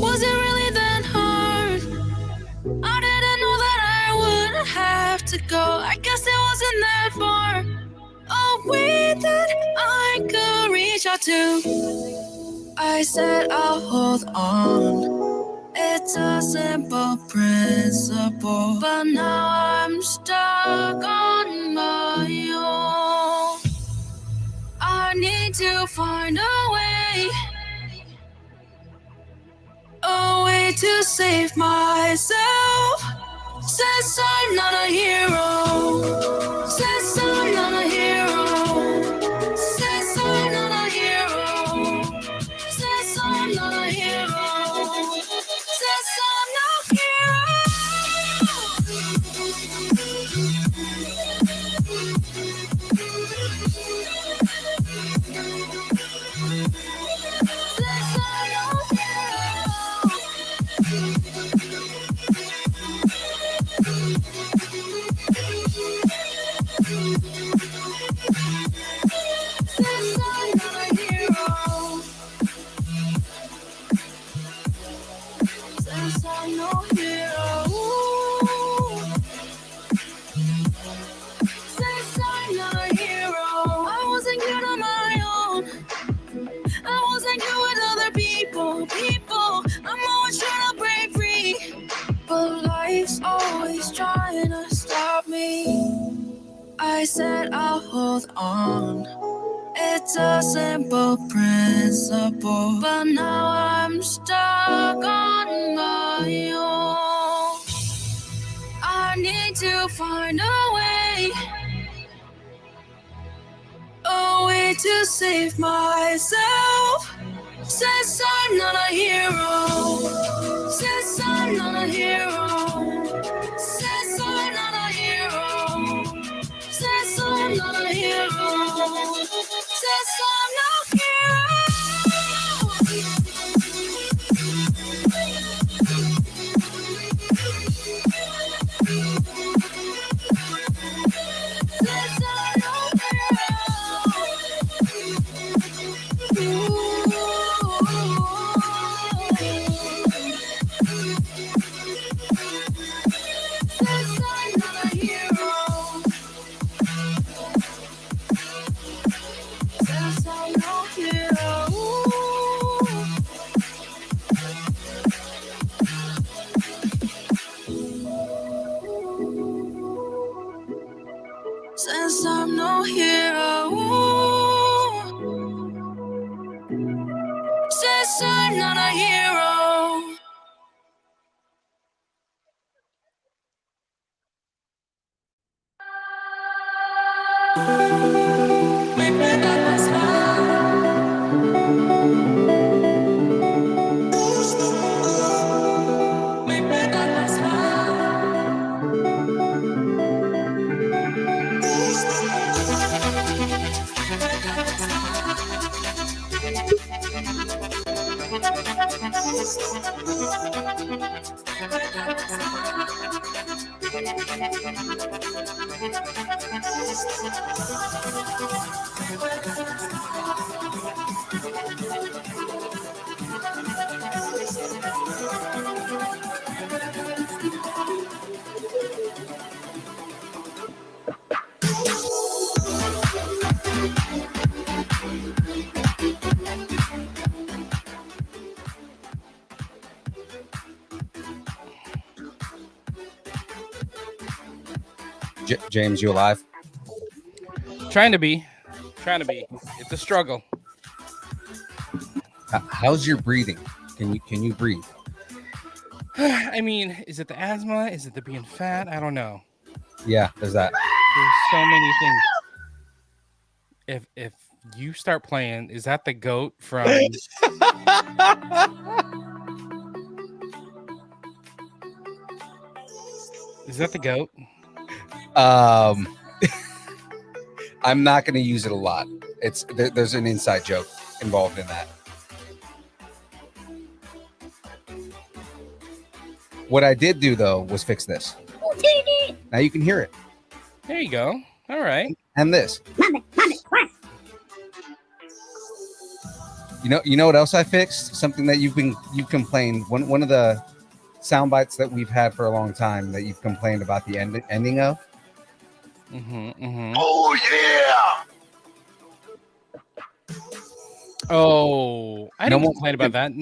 Was it really that hard? I didn't know that I would have to go. I guess it wasn't that far away that I could reach out to. I said I'll hold on. It's a simple principle, but now I'm stuck on my own. I need to find a way to save myself. Since I'm not a hero, since I'm not a hero, since I'm not a hero, since I'm not a hero, since I'm not a people. I'm always trying to break free, but life's always trying to stop me. I said I'll hold on. It's a simple principle, but now I'm stuck on my own. I need to find a way to save myself. Since I'm not a hero, since I'm not a hero, since I'm not a hero, since I'm not a hero, since I'm not a hero. Since I'm no hero, since I'm not a hero. Make me that smile. Make me that smile. James, you alive? Trying to be. It's a struggle. How's your breathing? Can you breathe? I mean, is it the asthma? Is it the being fat? I don't know. Yeah, there's that. There's so many things. If you start playing, is that the goat from? Is that the goat? I'm not going to use it a lot. There's an inside joke involved in that. What I did do though was fix this. Now you can hear it. There you go. All right. And this. You know what else I fixed? Something that you've complained. One of the sound bites that we've had for a long time that you've complained about the ending of. Oh yeah! Oh, I didn't complain about that.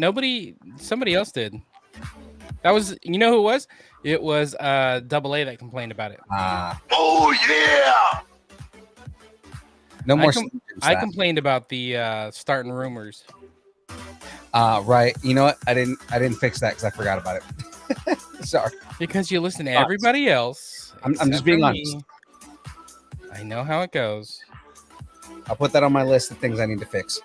Somebody else did. That was, you know who it was? It was Double A that complained about it. Oh yeah! No more. I complained about the starting rumors. Right. You know what? I didn't fix that because I forgot about it. Sorry. Because you listen to everybody else. I'm just being honest. I know how it goes. I'll put that on my list of things I need to fix.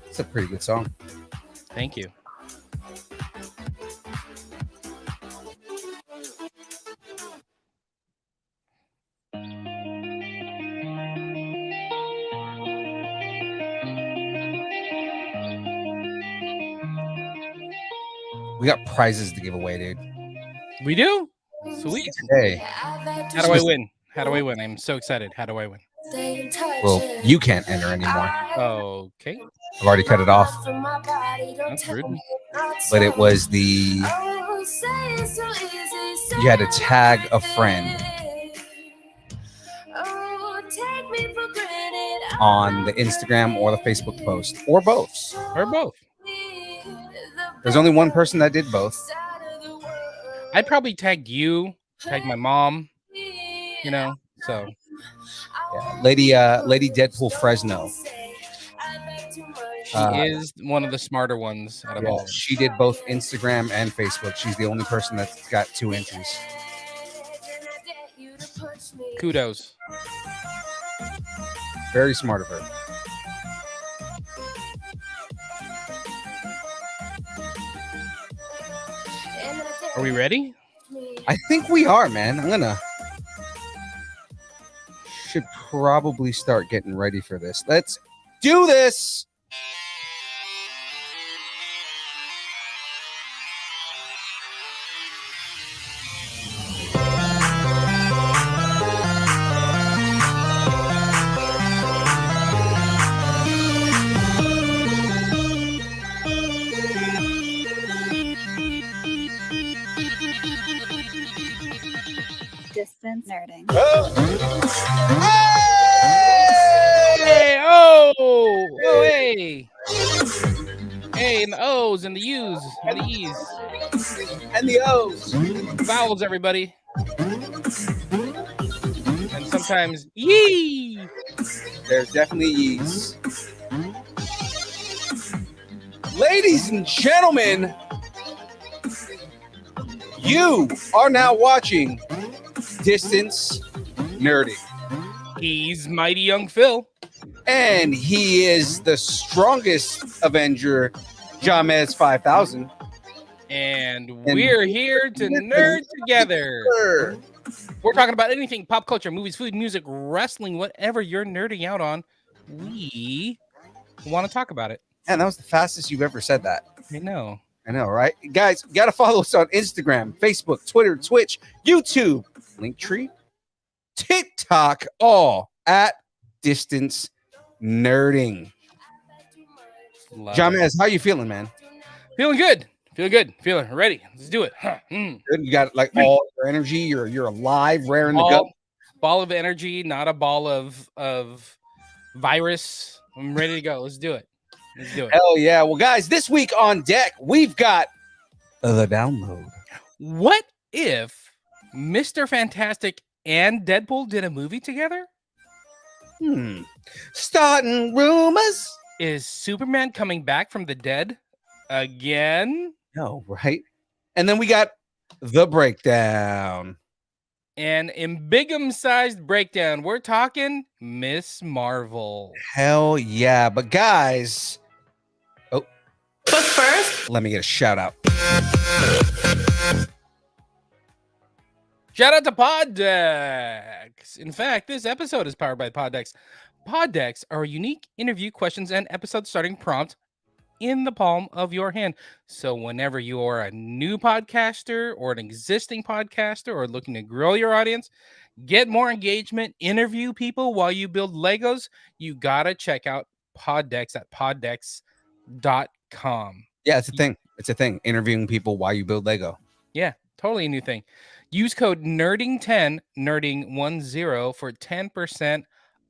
It's a pretty good song. Thank you. We got prizes to give away, dude. We do? Sweet. Hey. How do I win? How do I win? I'm so excited. How do I win? Well, you can't enter anymore. Okay. I've already cut it off. That's rude. But it was you had to tag a friend on the Instagram or the Facebook post, or both. Or both. There's only one person that did both. I'd probably tag you, tag my mom, so. Yeah. Lady Deadpool Fresno. She is one of the smarter ones out of all. She did both Instagram and Facebook. She's the only person that's got 2 entries. Kudos. Very smart of her. Are we ready? I think we are, man. Should probably start getting ready for this. Let's do this. Distance nerding. Hey! Oh! Hey! Hey, and the O's and the U's and the E's. And the O's. Vowels, everybody. And sometimes yee. There's definitely yees. Ladies and gentlemen, you are now watching Distance Nerding. He's Mighty Young Phil. And he is the strongest Avenger, Jamez 5000. And we're here to nerd together. We're talking about anything pop culture, movies, food, music, wrestling, whatever you're nerding out on. We want to talk about it. And that was the fastest you've ever said that. I know, right? Guys, got to follow us on Instagram, Facebook, Twitter, Twitch, YouTube, Linktree, TikTok, all at Distance Nerding. Jamez, how you feeling, man? Feeling good. Feeling ready. Let's do it. Good. You got like all your energy. You're alive, raring to go. Ball of energy, not a ball of virus. I'm ready to go. Let's do it. Hell yeah. Well, guys, this week on deck, we've got The download. What if Mr. Fantastic and Deadpool did a movie together? Starting rumors. Is Superman coming back from the dead again? No, right? And then we got the breakdown. An ambiguum-sized breakdown. We're talking Miss Marvel. Hell yeah. But guys, But first, let me get a shout out. Shout out to Poddex. In fact, this episode is powered by Poddex. Poddex are a unique interview, questions, and episode starting prompt in the palm of your hand. So whenever you are a new podcaster or an existing podcaster or looking to grow your audience, get more engagement, interview people while you build Legos, you gotta check out Poddex at poddex.com. Yeah, it's a thing. It's a thing. Interviewing people while you build Lego. Yeah, totally a new thing. Use code nerding10, nerding10 for 10%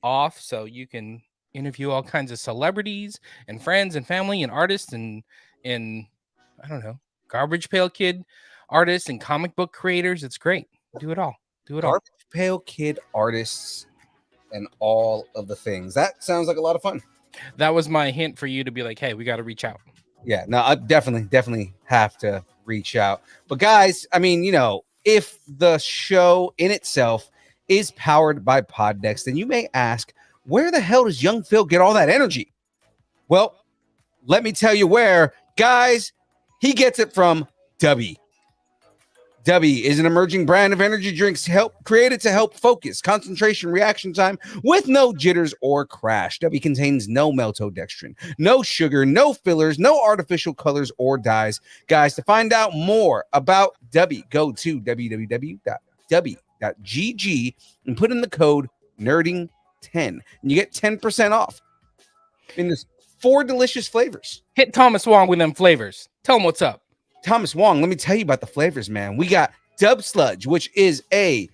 off, so you can interview all kinds of celebrities and friends and family and artists and I don't know, Garbage Pail Kid artists and comic book creators. It's great. Do it all. Do it all. Garbage Pail Kid artists and all of the things. That sounds like a lot of fun. That was my hint for you to be like, hey, we got to reach out. Yeah, no, I definitely have to reach out. But guys, I mean, you know, if the show in itself is powered by Poddex, then you may ask, where the hell does young Phil get all that energy? Well, let me tell you where. Guys, he gets it from W. W is an emerging brand of energy drinks created to help focus, concentration, reaction time with no jitters or crash. W contains no maltodextrin, no sugar, no fillers, no artificial colors or dyes. Guys, to find out more about W, go to www.w.gg and put in the code nerding10 and you get 10% off. In this 4 delicious flavors. Hit Thomas Wong with them flavors. Tell him what's up. Thomas Wong, let me tell you about the flavors, man. We got Dub Sludge, which is a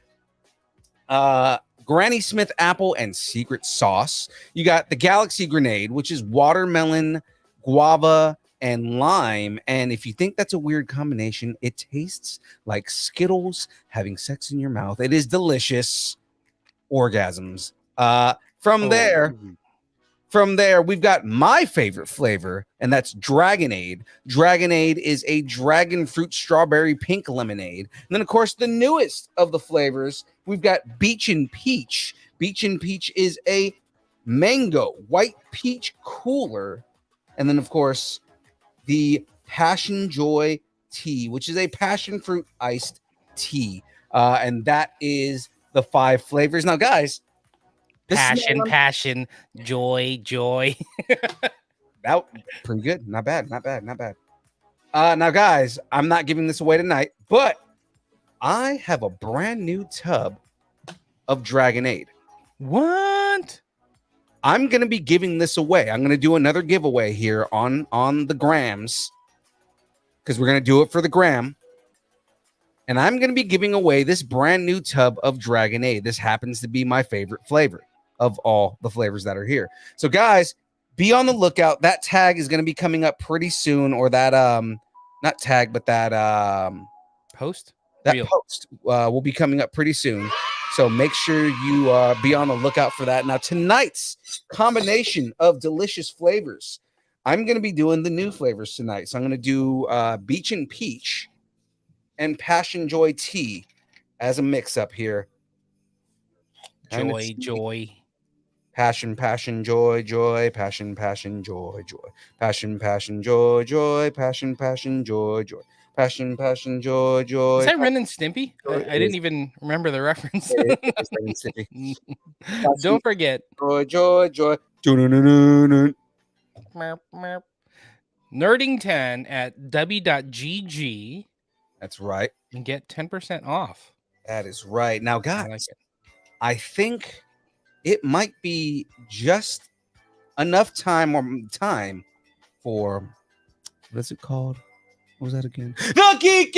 Granny Smith apple and secret sauce. You got the Galaxy Grenade, which is watermelon, guava, and lime. And if you think that's a weird combination, it tastes like Skittles having sex in your mouth. It is delicious. Orgasms. From there, we've got my favorite flavor, and that's Dragonade. Dragonade is a dragon fruit strawberry pink lemonade. And then, of course, the newest of the flavors, we've got Beach and Peach. Beach and Peach is a mango white peach cooler. And then, of course, the Passion Joy tea, which is a passion fruit iced tea. And that is the 5 flavors. Now, guys, Passion, joy. That pretty good. Not bad. Now, guys, I'm not giving this away tonight, but I have a brand new tub of Dragonade. What? I'm going to be giving this away. I'm going to do another giveaway here on the grams because we're going to do it for the gram. And I'm going to be giving away this brand new tub of Dragonade. This happens to be my favorite flavor of all the flavors that are here. So guys, be on the lookout. That tag is going to be coming up pretty soon, or that not tag, but that Post? that Reel. post will be coming up pretty soon. So make sure you be on the lookout for that. Now, tonight's combination of delicious flavors, I'm going to be doing the new flavors tonight. So I'm going to do Beach and Peach and Passion Joy tea as a mix up here. Joy. Passion, joy, passion, joy, passion, joy, passion, joy, passion, joy. Is that Ren and Stimpy? I didn't even remember the reference. Don't forget. Joy. Nerding10 at w.gg. That's right. And get 10% off. That is right. Now, I guys, like it. I think it might be just enough time for what is it called? What was that again? The Geekend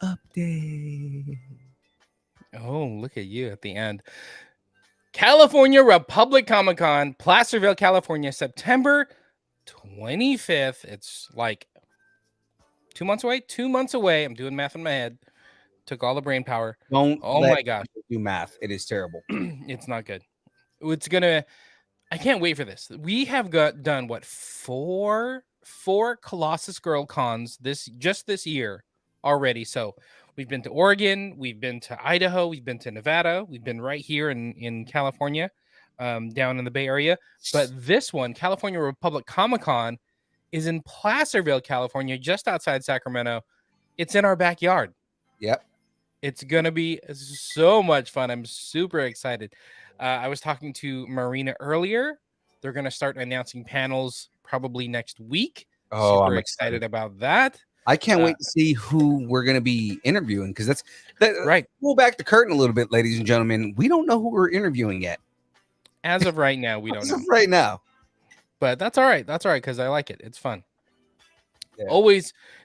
Update. Oh, look at you at the end. California Republic Comic Con, Placerville, California, September 25th. It's like 2 months away. 2 months away. I'm doing math in my head. Took all the brain power. Don't Oh let my gosh. people do math. It is terrible. It's not good. It's gonna. I can't wait for this. We have done what, four Colossus Girl cons this year already. So we've been to Oregon, we've been to Idaho, we've been to Nevada, we've been right here in California, down in the Bay Area. But this one, California Republic Comic Con, is in Placerville, California, just outside Sacramento. It's in our backyard. Yep. It's gonna be so much fun. I'm super excited. I was talking to Marina earlier. They're gonna start announcing panels probably next week. Oh, Super I'm excited excited about that. I can't wait to see who we're going to be interviewing because that. Right. Pull back the curtain a little bit, ladies and gentlemen. We don't know who we're interviewing yet. As of right now, we don't As know. of right now. But that's all right. That's all right because I like it. It's fun. Yeah.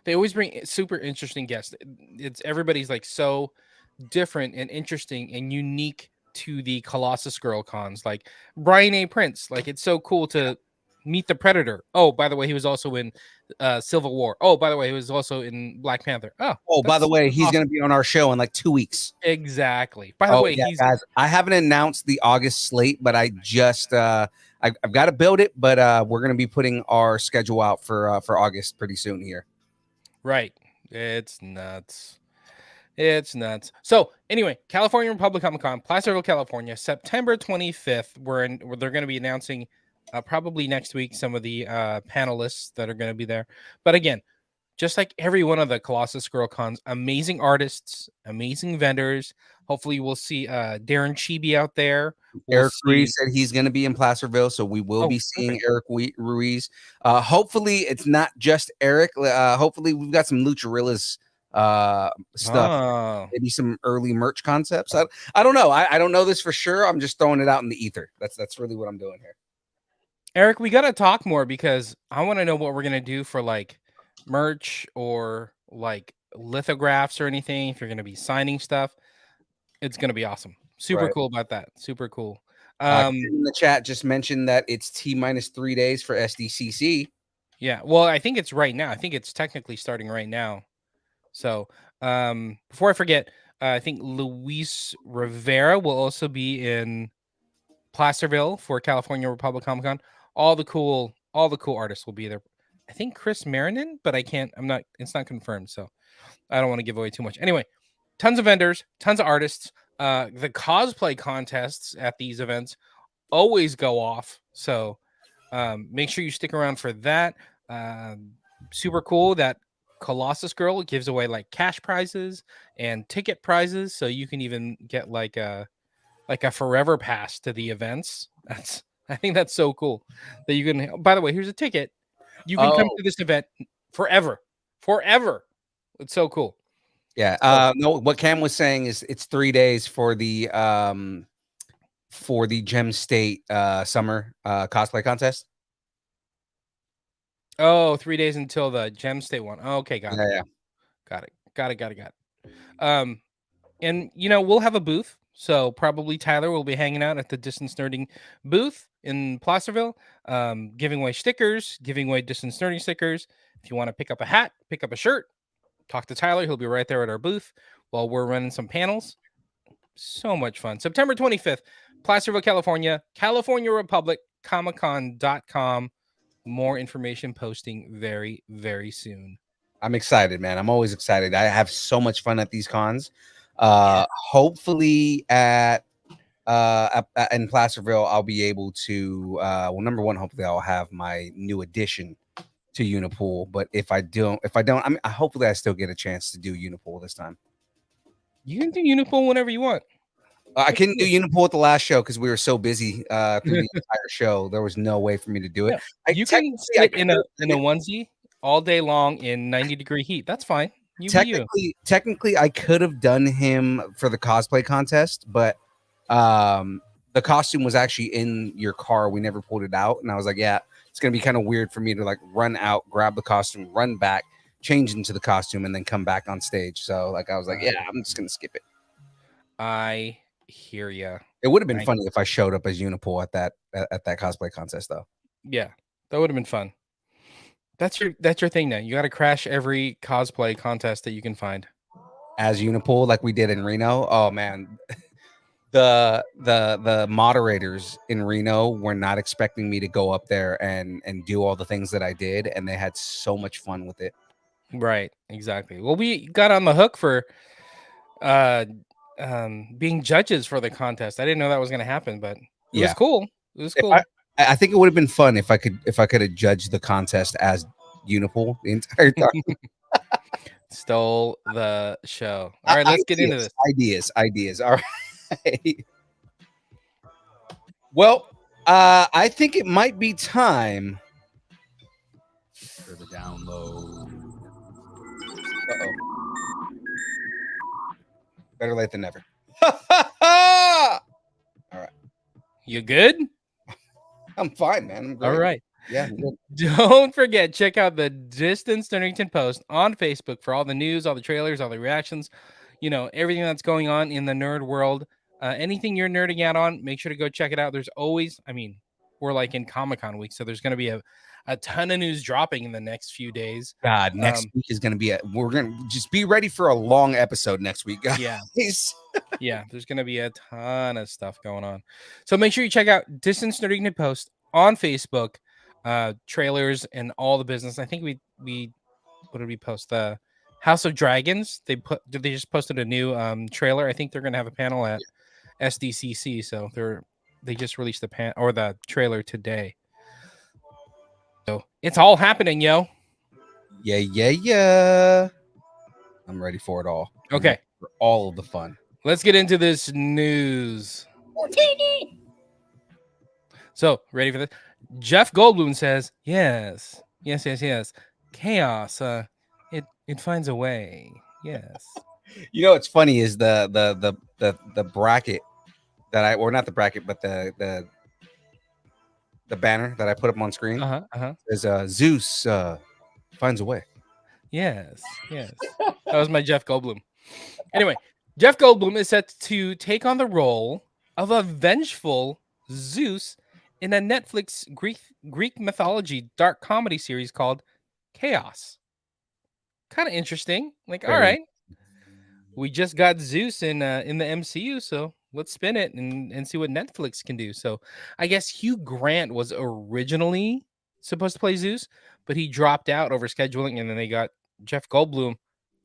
They always bring super interesting guests. It's everybody's like so different and interesting and unique to the Colossus Girl cons. Like Brian A. Prince, like it's so cool to meet the Predator. Oh, by the way, he was also in Civil War. Oh, by the way, he was also in Black Panther. Oh, by the way, he's awesome. going to be on our show in like 2 weeks. Exactly. By the way, yeah, guys, I haven't announced the August slate, but I just I've got to build it. But we're going to be putting our schedule out for August pretty soon here. Right. It's nuts. It's nuts. So anyway, California Republic Comic Con, Placerville, California, September 25th. They're going to be announcing probably next week some of the panelists that are going to be there. But again, just like every one of the Colossus Girl cons, amazing artists, amazing vendors. Hopefully, we'll see Darren Chibi out there. Eric Ruiz said he's going to be in Placerville, so we will be seeing Eric Ruiz. Hopefully, it's not just Eric. Hopefully, we've got some Lucharillas stuff, maybe some early merch concepts. I don't know. I don't know this for sure. I'm just throwing it out in the ether. That's really what I'm doing here. Eric, we got to talk more because I want to know what we're going to do for like merch or like lithographs or anything. If you're going to be signing stuff, it's going to be awesome. Super cool about that. Super cool. In the chat just mentioned that it's T-3 days for SDCC. Yeah, well, I think it's right now. I think it's technically starting right now. So before I forget, I think Luis Rivera will also be in Placerville for California Republic Comic Con. All the cool artists will be there. I think Chris Marinan, but it's not confirmed, so I don't want to give away too much. Anyway, tons of vendors, tons of artists. The cosplay contests at these events always go off, so make sure you stick around for that. Super cool that Colossus Girl gives away like cash prizes and ticket prizes, so you can even get like a forever pass to the events. I think that's so cool that you can. By the way, here's a ticket. You can come to this event forever. It's so cool. Yeah. No, what Cam was saying is it's 3 days for the Gem State summer cosplay contest. Oh, 3 days until the Gem State one. Oh, okay, got it. Yeah. Got it. And we'll have a booth. So probably Tyler will be hanging out at the Distance Nerding booth in Placerville, giving away stickers, giving away Distance Nerding stickers. If you want to pick up a hat, pick up a shirt, talk to Tyler. He'll be right there at our booth while we're running some panels. So much fun. September 25th, Placerville, California, California Republic, comiccon.com. More information posting very, very soon. I'm excited, man. I'm always excited. I have so much fun at these cons. Hopefully in Placerville, I'll be able to, number one, hopefully I'll have my new addition to Unipool. But if I don't, I mean, hopefully I still get a chance to do Unipool this time. You can do Unipool whenever you want. I couldn't do Unipool at the last show because we were so busy through the entire show. There was no way for me to do it. Yeah. You can sit in a onesie all day long in 90-degree heat. That's fine. Technically, I could have done him for the cosplay contest, but the costume was actually in your car. We never pulled it out, and I was like, yeah, it's gonna be kind of weird for me to like run out, grab the costume, run back, change into the costume, and then come back on stage. So like I was like, yeah, I'm just gonna skip it. I hear ya. It would have been funny if I showed up as Unipool at that cosplay contest, though. Yeah, that would have been fun. That's your thing now. You got to crash every cosplay contest that you can find. As Unipool, like we did in Reno. Oh man, the moderators in Reno were not expecting me to go up there and do all the things that I did, and they had so much fun with it. Right, exactly. Well, we got on the hook for being judges for the contest. I didn't know that was going to happen, but it was cool. It was cool. I think it would have been fun if I could have judged the contest as Unipool the entire time. Stole the show. All right, let's get into this. Ideas. All right. Well, I think it might be time for the download. Uh-oh. Better late than never. All right. You good? I'm fine, man. I'm great. All right. Yeah. I'm good. Don't forget, check out the Distance Nerdington post on Facebook for all the news, all the trailers, all the reactions, everything that's going on in the nerd world. Anything you're nerding out on, make sure to go check it out. There's always, we're like in Comic-Con week, so there's going to be a ton of news dropping in the next few days. God, next week is going to be we're going to just be ready for a long episode next week, guys. Yeah. Yeah, there's going to be a ton of stuff going on. So make sure you check out Distance Nerdington post on Facebook, trailers and all the business. I think we what did we post? The House of Dragons. They just posted a new trailer. I think they're going to have a panel at SDCC, so they just released the trailer today. So it's all happening, yo. Yeah. I'm ready for it all. Okay. For all of the fun. Let's get into this news. So, ready for this? Jeff Goldblum says, yes. Chaos. It finds a way. Yes. What's funny is the bracket that not the bracket, but the banner that I put up on screen is Zeus finds a way. Yes. That was my Jeff Goldblum. Anyway, Jeff Goldblum is set to take on the role of a vengeful Zeus in a Netflix Greek mythology dark comedy series called Chaos. Kind of interesting. Like, all right, we just got Zeus in the MCU, so let's spin it and see what Netflix can do. So I guess Hugh Grant was originally supposed to play Zeus, but he dropped out over scheduling, and then they got Jeff Goldblum.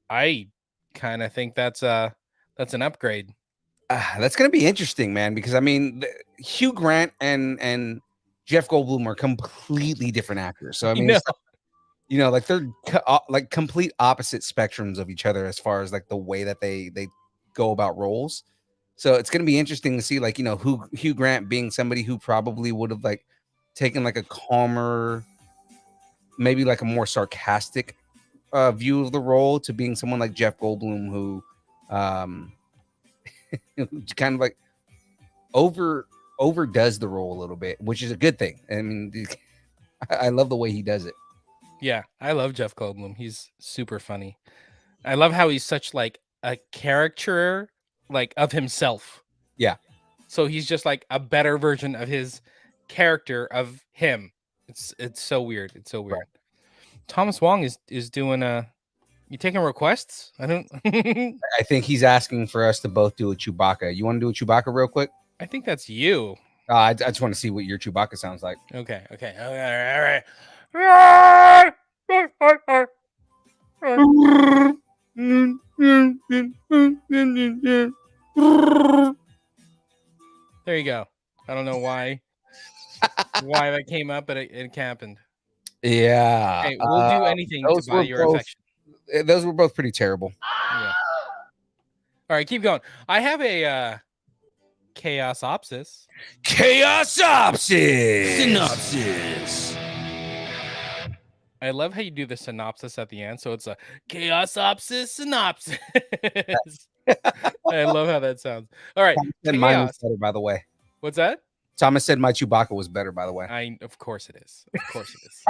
I kind of think that's an upgrade. That's gonna be interesting, man, because Hugh Grant and Jeff Goldblum are completely different actors. So like they're like complete opposite spectrums of each other as far as like the way that they go about roles. So it's gonna be interesting to see who Hugh Grant being somebody who probably would have like taken like a calmer, maybe like a more sarcastic view of the role, to being someone like Jeff Goldblum who kind of like overdoes the role a little bit, which is a good thing. I mean, I love the way he does it. Yeah, I love Jeff Goldblum. He's super funny. I love how he's such like a caricature like of himself. Yeah. So he's just like a better version of his character of him. It's so weird. It's so weird. Right. Thomas Wong is doing you taking requests? I don't I think he's asking for us to both do a Chewbacca. You want to do a Chewbacca real quick? I think that's you. I just want to see what your Chewbacca sounds like. Okay. All right. There you go. I don't know why that came up, but it happened. Yeah. Hey, we'll do anything to buy your affection. Those were both pretty terrible. Yeah. All right, keep going. I have a Chaosopsis. Synopsis. I love how you do the synopsis at the end. So it's a Chaosopsis synopsis. I love how that sounds. All right. Mine was better, by the way. What's that? Thomas said my Chewbacca was better, by the way. Of course it is. Of course it is.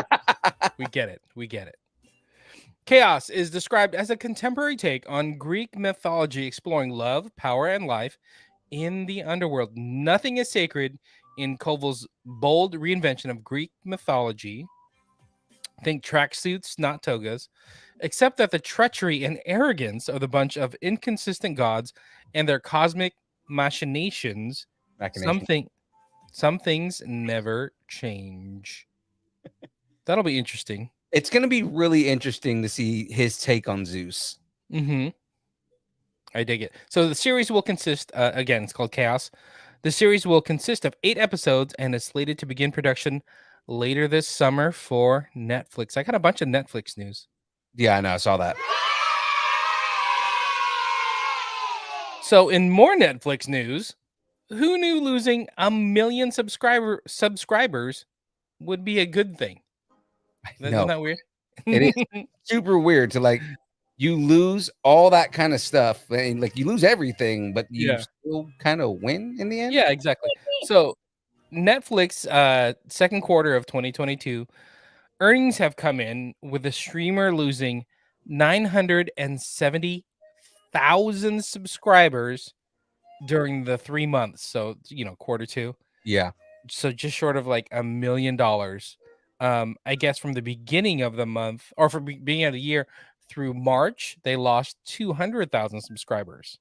We get it. Chaos is described as a contemporary take on Greek mythology exploring love, power, and life in the underworld. Nothing is sacred in Koval's bold reinvention of Greek mythology. Think tracksuits, not togas. Except that the treachery and arrogance of the bunch of inconsistent gods and their cosmic machinations, Machination. some things never change. That'll be interesting. It's going to be really interesting to see his take on Zeus. Mm-hmm. I dig it. So the series will consist, again, it's called Chaos. The series will consist of 8 episodes and is slated to begin production later this summer for Netflix. I got a bunch of Netflix news. Yeah, I know. I saw that. So in more Netflix news, who knew losing 1 million subscribers would be a good thing? Isn't No, that weird? it is super weird to like you lose all that kind of stuff and like you lose everything, but you Yeah. still kind of win in the end. Yeah, exactly. So Netflix, second quarter of 2022, earnings have come in with the streamer losing 970,000 subscribers during the 3 months. So, quarter 2. Yeah. So just short of like $1 million. I guess from the beginning of the month or from beginning of the year through March, they lost 200,000 subscribers.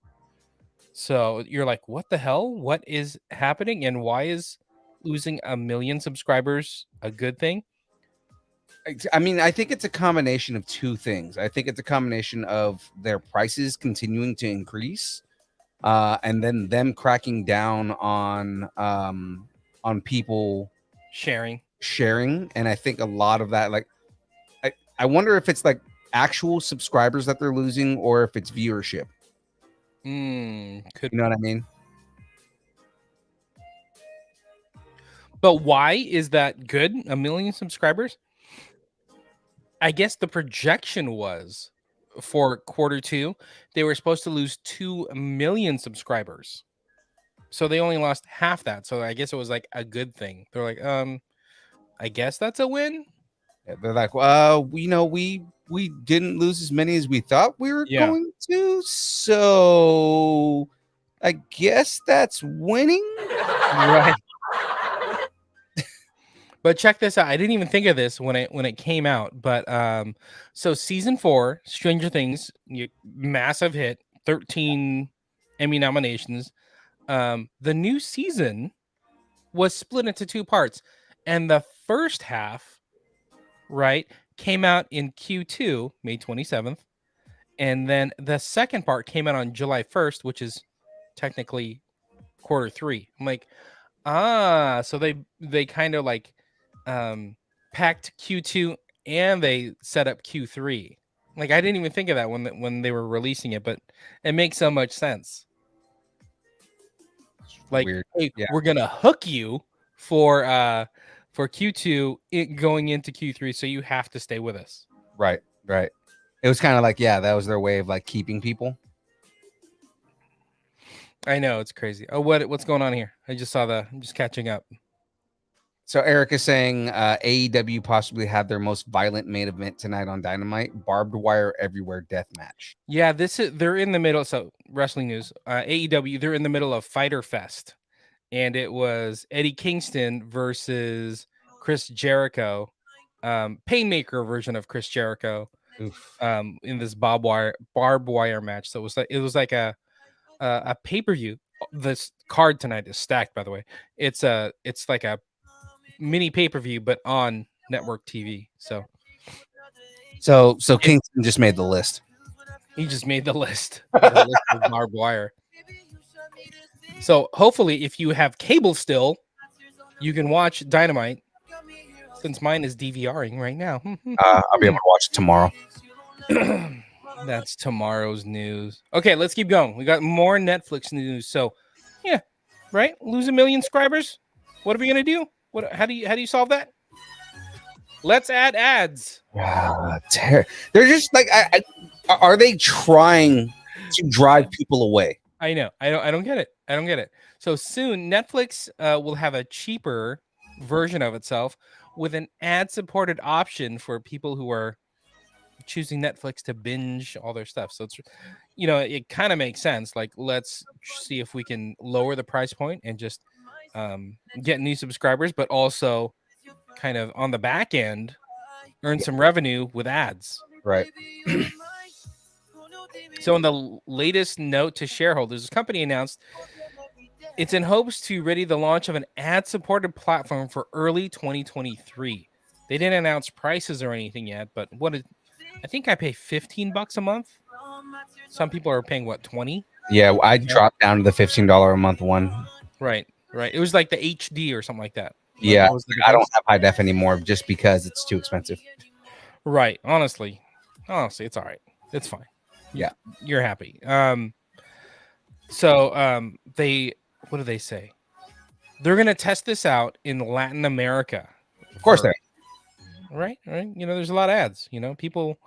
So you're like, what the hell? What is happening? And why is losing 1 million subscribers a good thing? I mean, I think it's a combination of two things. I think it's a combination of their prices continuing to increase, and then them cracking down on people Sharing. And I think a lot of that, like, I wonder if it's like actual subscribers that they're losing or if it's viewership. Could You know what I mean? But why is that good? 1 million subscribers? I guess the projection was for quarter 2, they were supposed to lose 2 million subscribers. So they only lost half that. So I guess it was like a good thing. They're like, I guess that's a win. They're like, we didn't lose as many as we thought we were going to, so I guess that's winning. Right. But check this out. I didn't even think of this when it came out. But so season 4, Stranger Things, massive hit, 13 Emmy nominations. The new season was split into 2 parts, and the first half, right, came out in Q2, May 27th, and then the second part came out on July 1st, which is technically quarter 3. I'm like, so they kind of like packed Q2 and they set up Q3. Like I didn't even think of that when they were releasing it, but it makes so much sense. Like, Weird. Hey, Yeah. we're gonna hook you for Q2 going into Q3, so you have to stay with us. Right. It was kind of like, that was their way of like keeping people. I know, it's crazy. Oh, what's going on here? I'm just catching up. So Eric is saying AEW possibly had their most violent main event tonight on Dynamite, barbed wire everywhere death match. Yeah, they're in the middle. So wrestling news, AEW, they're in the middle of Fyter Fest, and it was Eddie Kingston versus Chris Jericho, Painmaker version of Chris Jericho, in this barbed wire match. So it was like a pay-per-view. This card tonight is stacked, by the way. It's like a mini pay-per-view, but on network TV. So Kingston just made the list. He just made the list. The list of barbed wire. So hopefully, if you have cable still, you can watch Dynamite. Since mine is DVRing right now, I'll be able to watch it tomorrow. That's tomorrow's news. Okay, let's keep going. We got more Netflix news. So, yeah, right. Lose 1 million subscribers. What are we gonna do? How do you solve that? Let's add ads. They're just like, are they trying to drive people away? I know. I don't get it. I don't get it. So soon, Netflix will have a cheaper version of itself with an ad-supported option for people who are choosing Netflix to binge all their stuff. So it's, it kind of makes sense. Like, let's see if we can lower the price point and just get new subscribers, but also kind of on the back end earn some revenue with ads. Right. So in the latest note to shareholders, the company announced it's in hopes to ready the launch of an ad-supported platform for early 2023. They didn't announce prices or anything yet, but I think I pay $15 a month. Some people are paying what, 20? Yeah, I dropped down to the $15 a month one. Right. It was like the HD or something like that. Yeah, What was the I don't price? have high def anymore just because it's too expensive. Right. Honestly, it's all right. It's fine. Yeah. You're happy. So they, what do they say? They're gonna test this out in Latin America. Of course they are. Right. You know, there's a lot of ads. You know, people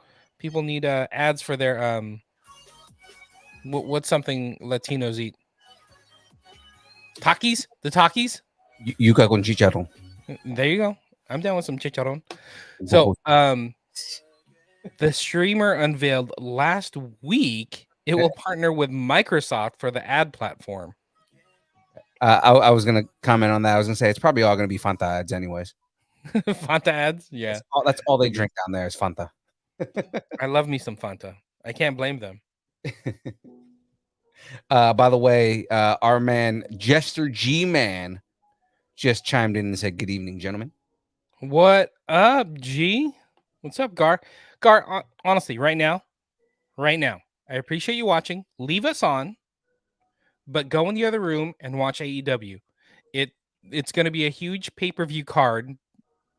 need ads for their what's something Latinos eat? Takis? The Takis? Yuca con chicharrón. There you go. I'm down with some chicharrón. So the streamer unveiled last week it will partner with Microsoft for the ad platform. I was gonna comment on that. I was gonna say it's probably all gonna be Fanta ads, anyways. Fanta ads, yeah. That's all they drink down there is Fanta. I love me some Fanta. I can't blame them. By the way, our man Jester G Man just chimed in and said, "Good evening, gentlemen." What up, G? What's up, Gar? Gar, honestly, right now, I appreciate you watching. Leave us on, but go in the other room and watch AEW. It's going to be a huge pay-per-view card,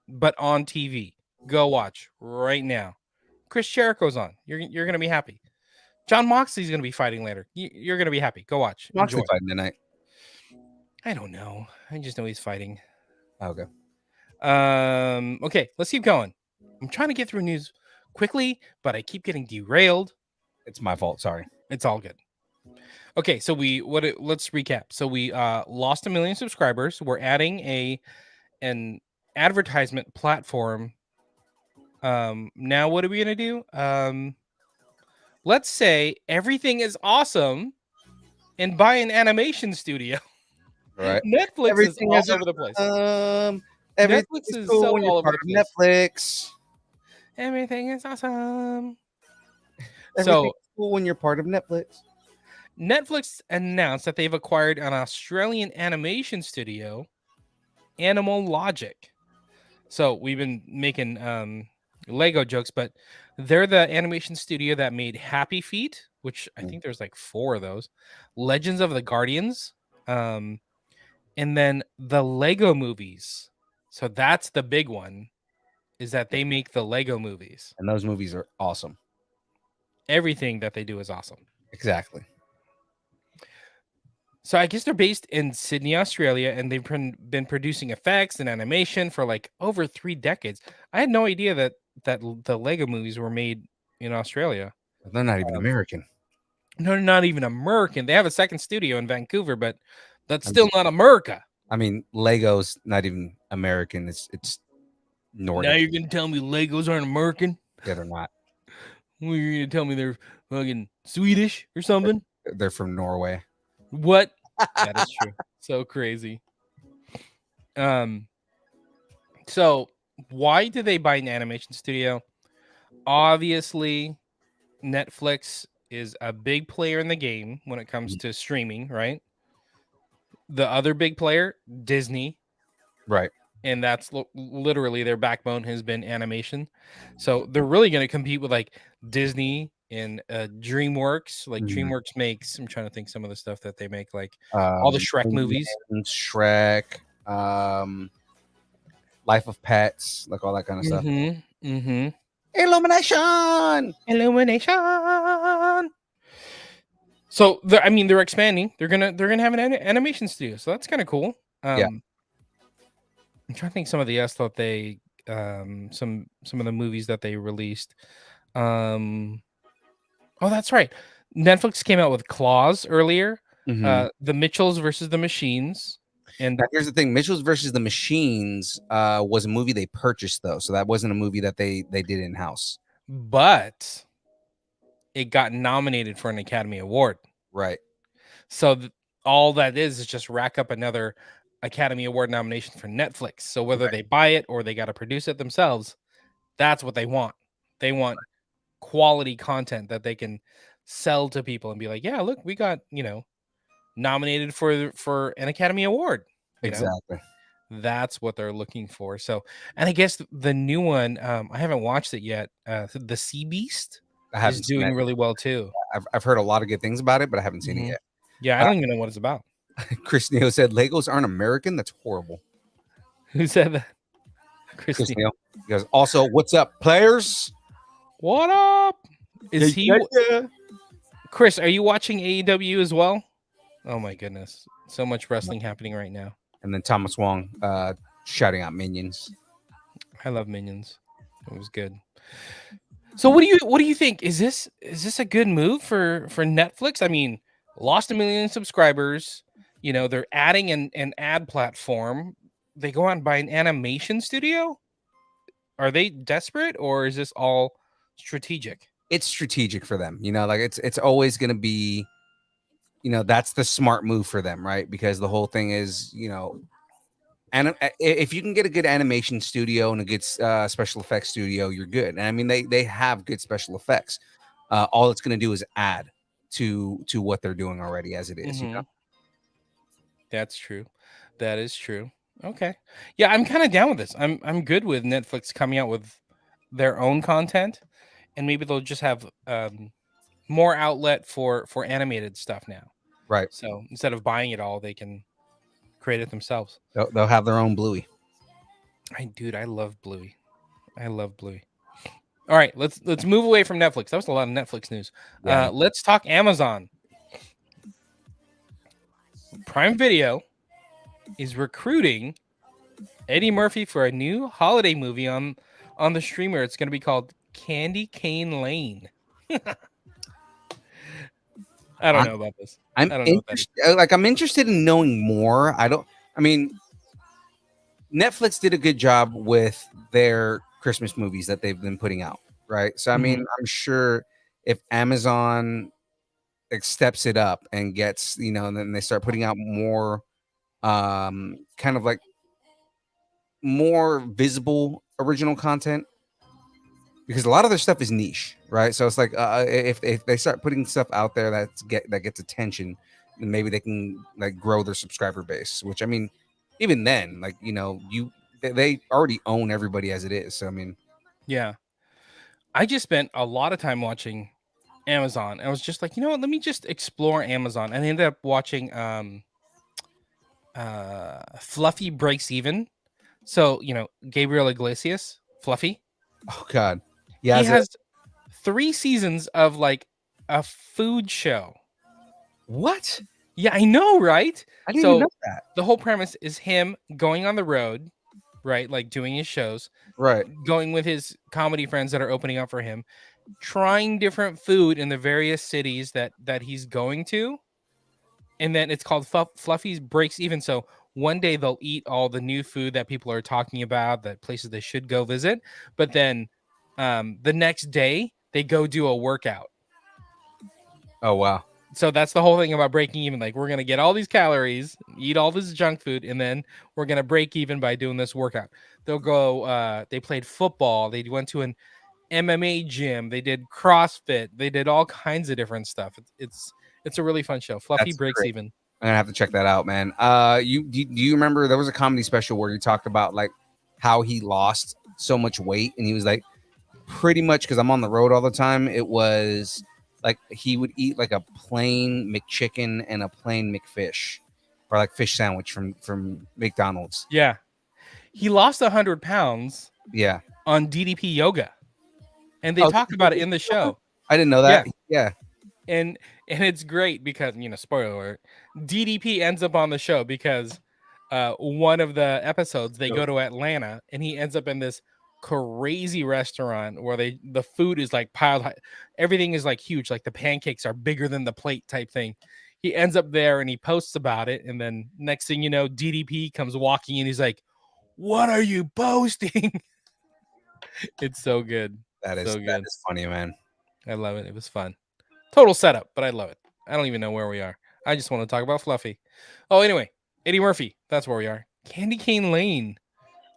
but on TV. Go watch right now. Chris Jericho's on. You're going to be happy. John Moxley's going to be fighting later. You're going to be happy. Go watch. Moxley fighting tonight. I don't know. I just know he's fighting. Okay. Okay, let's keep going. I'm trying to get through news quickly, but I keep getting derailed. It's my fault. Sorry. It's all good. Okay, so let's recap. So we lost 1 million subscribers. We're adding an advertisement platform. Now what are we gonna do? Let's say everything is awesome and buy an animation studio. Right. Netflix Everything is all over the place. Everything Netflix is is cool so when you're all over part the of place. Netflix. Everything is awesome. Everything's cool when you're part of Netflix. Netflix announced that they've acquired an Australian animation studio, Animal Logic. So we've been making Lego jokes, but they're the animation studio that made Happy Feet, which I think there's like 4 of those, Legends of the Guardians, and then the Lego movies. So that's the big one, is that they make the Lego movies. And those movies are awesome. Everything that they do is awesome. Exactly. So I guess they're based in Sydney, Australia, and they've been producing effects and animation for like over 3 decades. I had no idea that the Lego movies were made in Australia. They're not even American. No, they're not even American. They have a second studio in Vancouver, but that's still not America. I mean, Lego's not even American. It's Nordic. Now you're gonna tell me Legos aren't American? Yeah, they're not. Well, you're gonna tell me they're fucking Swedish or something? They're from Norway. What? That is true. So crazy. So why did they buy an animation studio? Obviously, Netflix is a big player in the game when it comes to streaming, right? The other big player, Disney. Right. And that's literally their backbone has been animation. So they're really going to compete with like Disney and DreamWorks. Like DreamWorks makes, I'm trying to think some of the stuff that they make, like all the Shrek movies. Shrek, Life of Pets, like all that kind of stuff. Illumination. So they're expanding. They're gonna have an animation studio. So that's kind of cool. Yeah. I'm trying to think some of the that they some of the movies that they released. Oh, that's right. Netflix came out with Claws earlier. The Mitchells versus the Machines. And now, here's the thing: Mitchells versus the Machines was a movie they purchased, though, so that wasn't a movie that they did in house. But it got nominated for an Academy Award. Right. So all that is just rack up another Academy Award nomination for Netflix. So whether they buy it or they got to produce it themselves, That's what they want. They want quality content that they can sell to people and be like, yeah, look, we got, nominated for an Academy Award. Exactly. That's what they're looking for. So, and I guess the new one, I haven't watched it yet. The Sea Beast I is haven't seen doing it. really well too. I've heard a lot of good things about it, but I haven't seen it yet. Yeah, I don't even know what it's about. Chris Neal said Legos aren't American. That's horrible. Who said that? Chris Christine. Neal. He goes, also, what's up, players? What up? Is he Yeah. Chris, are you watching AEW as well? Oh my goodness. So much wrestling happening right now. And then Thomas Wong shouting out Minions. I love Minions. It was good. So what do you think? Is this a good move for Netflix? I mean, lost 1 million subscribers. They're adding an ad platform. They go out and buy an animation studio. Are they desperate, or is this all strategic? It's strategic for them. Like it's always going to be, that's the smart move for them, right? Because the whole thing is, and if you can get a good animation studio and a good special effects studio, you're good. And I mean, they have good special effects. All it's going to do is add to what they're doing already as it is. That's true. That is true. Okay. Yeah, I'm kind of down with this. I'm good with Netflix coming out with their own content, and maybe they'll just have more outlet for animated stuff now. Right. So instead of buying it all, they can create it themselves. They'll have their own Bluey. I love Bluey. I love Bluey. All right, let's move away from Netflix. That was a lot of Netflix news. Yeah. Let's talk Amazon. Prime Video is recruiting Eddie Murphy for a new holiday movie on the streamer. It's going to be called Candy Cane Lane. I don't know about this. I'm interested in knowing more. Netflix did a good job with their Christmas movies that they've been putting out, right? So I mean, I'm sure if Amazon steps it up and gets, and then they start putting out more kind of like more visible original content, because a lot of their stuff is niche, right? So it's like if they start putting stuff out there that gets attention, then maybe they can like grow their subscriber base. Which I mean, even then, like they already own everybody as it is. So I mean, yeah, I just spent a lot of time watching Amazon. I was just like, you know what? Let me just explore Amazon, and I ended up watching Fluffy Breaks Even. So Gabriel Iglesias, Fluffy. Oh God, yeah, he has 3 seasons of like a food show. What? Yeah, I know, right? I didn't even know that. The whole premise is him going on the road, right? Like doing his shows, right? Going with his comedy friends that are opening up for him, trying different food in the various cities that he's going to. And then it's called Fluffy's Breaks Even. So one day they'll eat all the new food that people are talking about, that places they should go visit. But then the next day they go do a workout. Oh, wow. So that's the whole thing about breaking even. Like, we're going to get all these calories, eat all this junk food, and then we're going to break even by doing this workout. They'll go, they played football. They went to an MMA gym. They did CrossFit. They did all kinds of different stuff. It's a really fun show. Fluffy Breaks Even. I'm gonna have to check that out, man. Do you remember there was a comedy special where he talked about like how he lost so much weight, and he was like, pretty much, because I'm on the road all the time, it was like he would eat like a plain McChicken and a plain McFish, or like fish sandwich from McDonald's. Yeah, he lost 100 pounds. Yeah, on DDP yoga, and they talk about it in the show. I didn't know that. Yeah. And it's great because, spoiler alert, DDP ends up on the show because one of the episodes they go to Atlanta, and he ends up in this crazy restaurant where the food is like piled high. Everything is like huge, like the pancakes are bigger than the plate type thing. He ends up there and he posts about it, and then next thing you know, DDP comes walking in. He's like, "What are you posting?" It's so good. That is funny, man. I love it. It was fun. Total setup, but I love it. I don't even know where we are. I just want to talk about Fluffy. Oh, anyway, Eddie Murphy. That's where we are. Candy Cane Lane.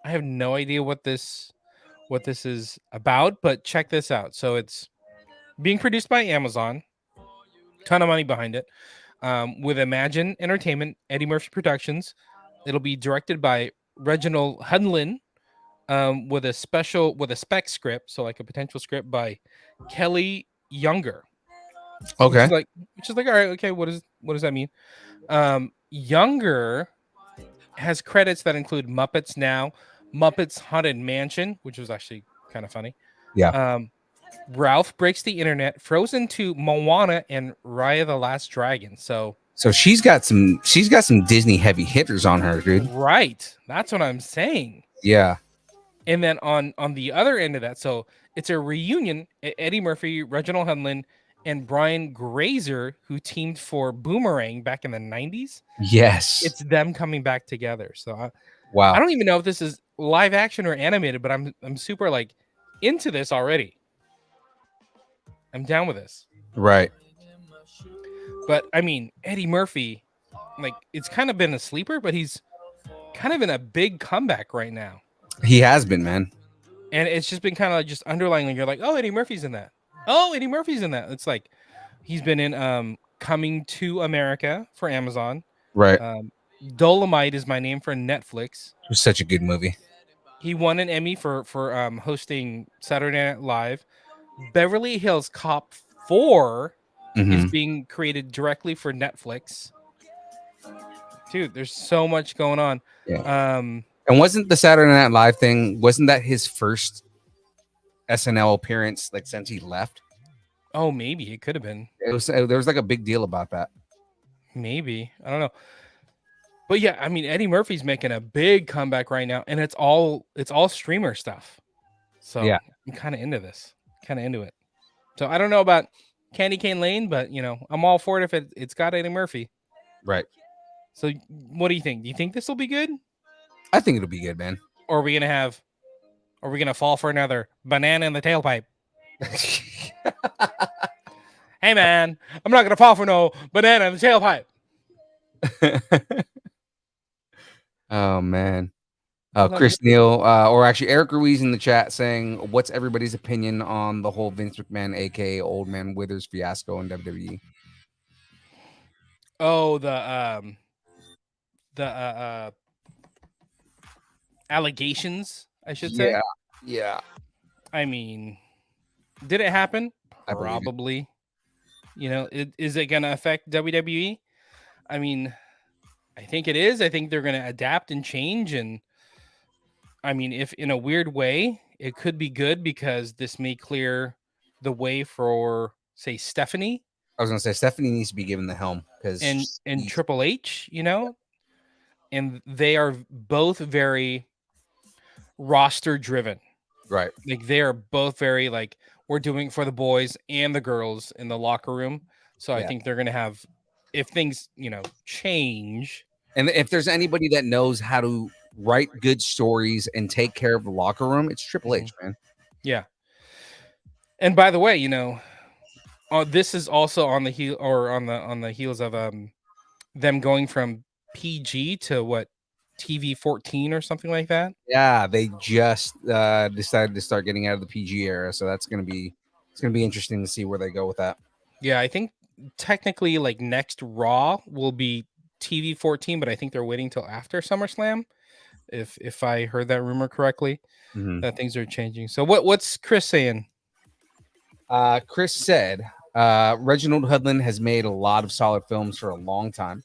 I have no idea what this what this is about, but check this out. So it's being produced by Amazon, ton of money behind it, with Imagine Entertainment, Eddie Murphy Productions. It'll be directed by Reginald Hudlin, with a spec script, so like a potential script by Kelly Younger, which Okay. is like all right, okay, what does that mean? Younger has credits that include Muppets Now, Muppets Haunted Mansion, which was actually kind of funny. Yeah. Ralph Breaks the Internet, Frozen 2, Moana, and Raya the Last Dragon. So she's got some Disney heavy hitters on her, dude. right, that's what I'm saying. Yeah. And then on the other end of that, so it's a reunion. Eddie Murphy, Reginald Hudlin, and Brian Grazer, who teamed for Boomerang back in the 90s. Yes. It's them coming back together. So wow. I don't even know if this is live action or animated, but I'm super like into this already. I'm down with this. Right. But I mean, Eddie Murphy, like, it's kind of been a sleeper, but he's kind of in a big comeback right now. He has been, man. And it's just been kind of just underlying. Like, you're like, oh, Eddie Murphy's in that. Oh, Eddie Murphy's in that. It's like he's been in Coming to America for Amazon. Right. Dolomite Is My Name for Netflix. It was such a good movie. He won an Emmy for hosting Saturday Night Live. Beverly Hills Cop 4 is being created directly for Netflix. Dude, there's so much going on. Yeah. And wasn't the Saturday Night Live thing, wasn't that his first SNL appearance, like, since he left? Oh, maybe it could have been. There was like a big deal about that. Maybe. I don't know. But yeah, I mean, Eddie Murphy's making a big comeback right now, and it's all streamer stuff. So yeah, I'm kind of into this. Kind of into it. So I don't know about Candy Cane Lane, but I'm all for it if it's got Eddie Murphy. Right. So what do you think? Do you think this will be good? I think it'll be good, man. Or are we gonna fall for another banana in the tailpipe? Hey man, I'm not gonna fall for no banana in the tailpipe. Oh man. Chris Neal, or actually Eric Ruiz in the chat saying, what's everybody's opinion on the whole Vince McMahon, aka Old Man Withers fiasco in WWE? Oh, the allegations, I should say. Yeah. I mean, did it happen? Probably. Is it going to affect WWE? I mean, I think it is. I think they're going to adapt and change. And I mean, if in a weird way, it could be good because this may clear the way for, say, Stephanie. I was going to say Stephanie needs to be given the helm and Triple H, and they are both very roster driven. Right. Like, they are both very like, we're doing for the boys and the girls in the locker room. So I think they're going to have, if things, change. And if there's anybody that knows how to write good stories and take care of the locker room, it's Triple H, man. Yeah. And by the way, this is also on the heel or on the heels of them going from PG to what, TV 14 or something like that. Yeah, they just decided to start getting out of the PG era, so it's gonna be interesting to see where they go with that. Yeah, I think technically like next Raw will be TV 14, but I think they're waiting till after SummerSlam, if I heard that rumor correctly, that things are changing. So what's Chris saying? Chris said Reginald Hudlin has made a lot of solid films for a long time.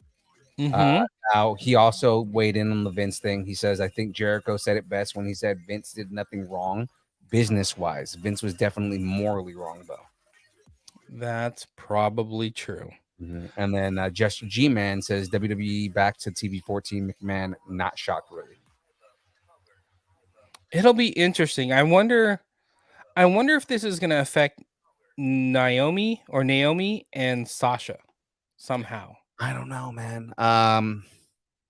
Now he also weighed in on the Vince thing. He says, I think Jericho said it best when he said Vince did nothing wrong business-wise. Vince was definitely morally wrong, though. That's probably true. And then Jester G-Man says WWE back to TV 14. McMahon not shocked, really. It'll be interesting. I wonder if this is going to affect Naomi and Sasha somehow. I don't know, man.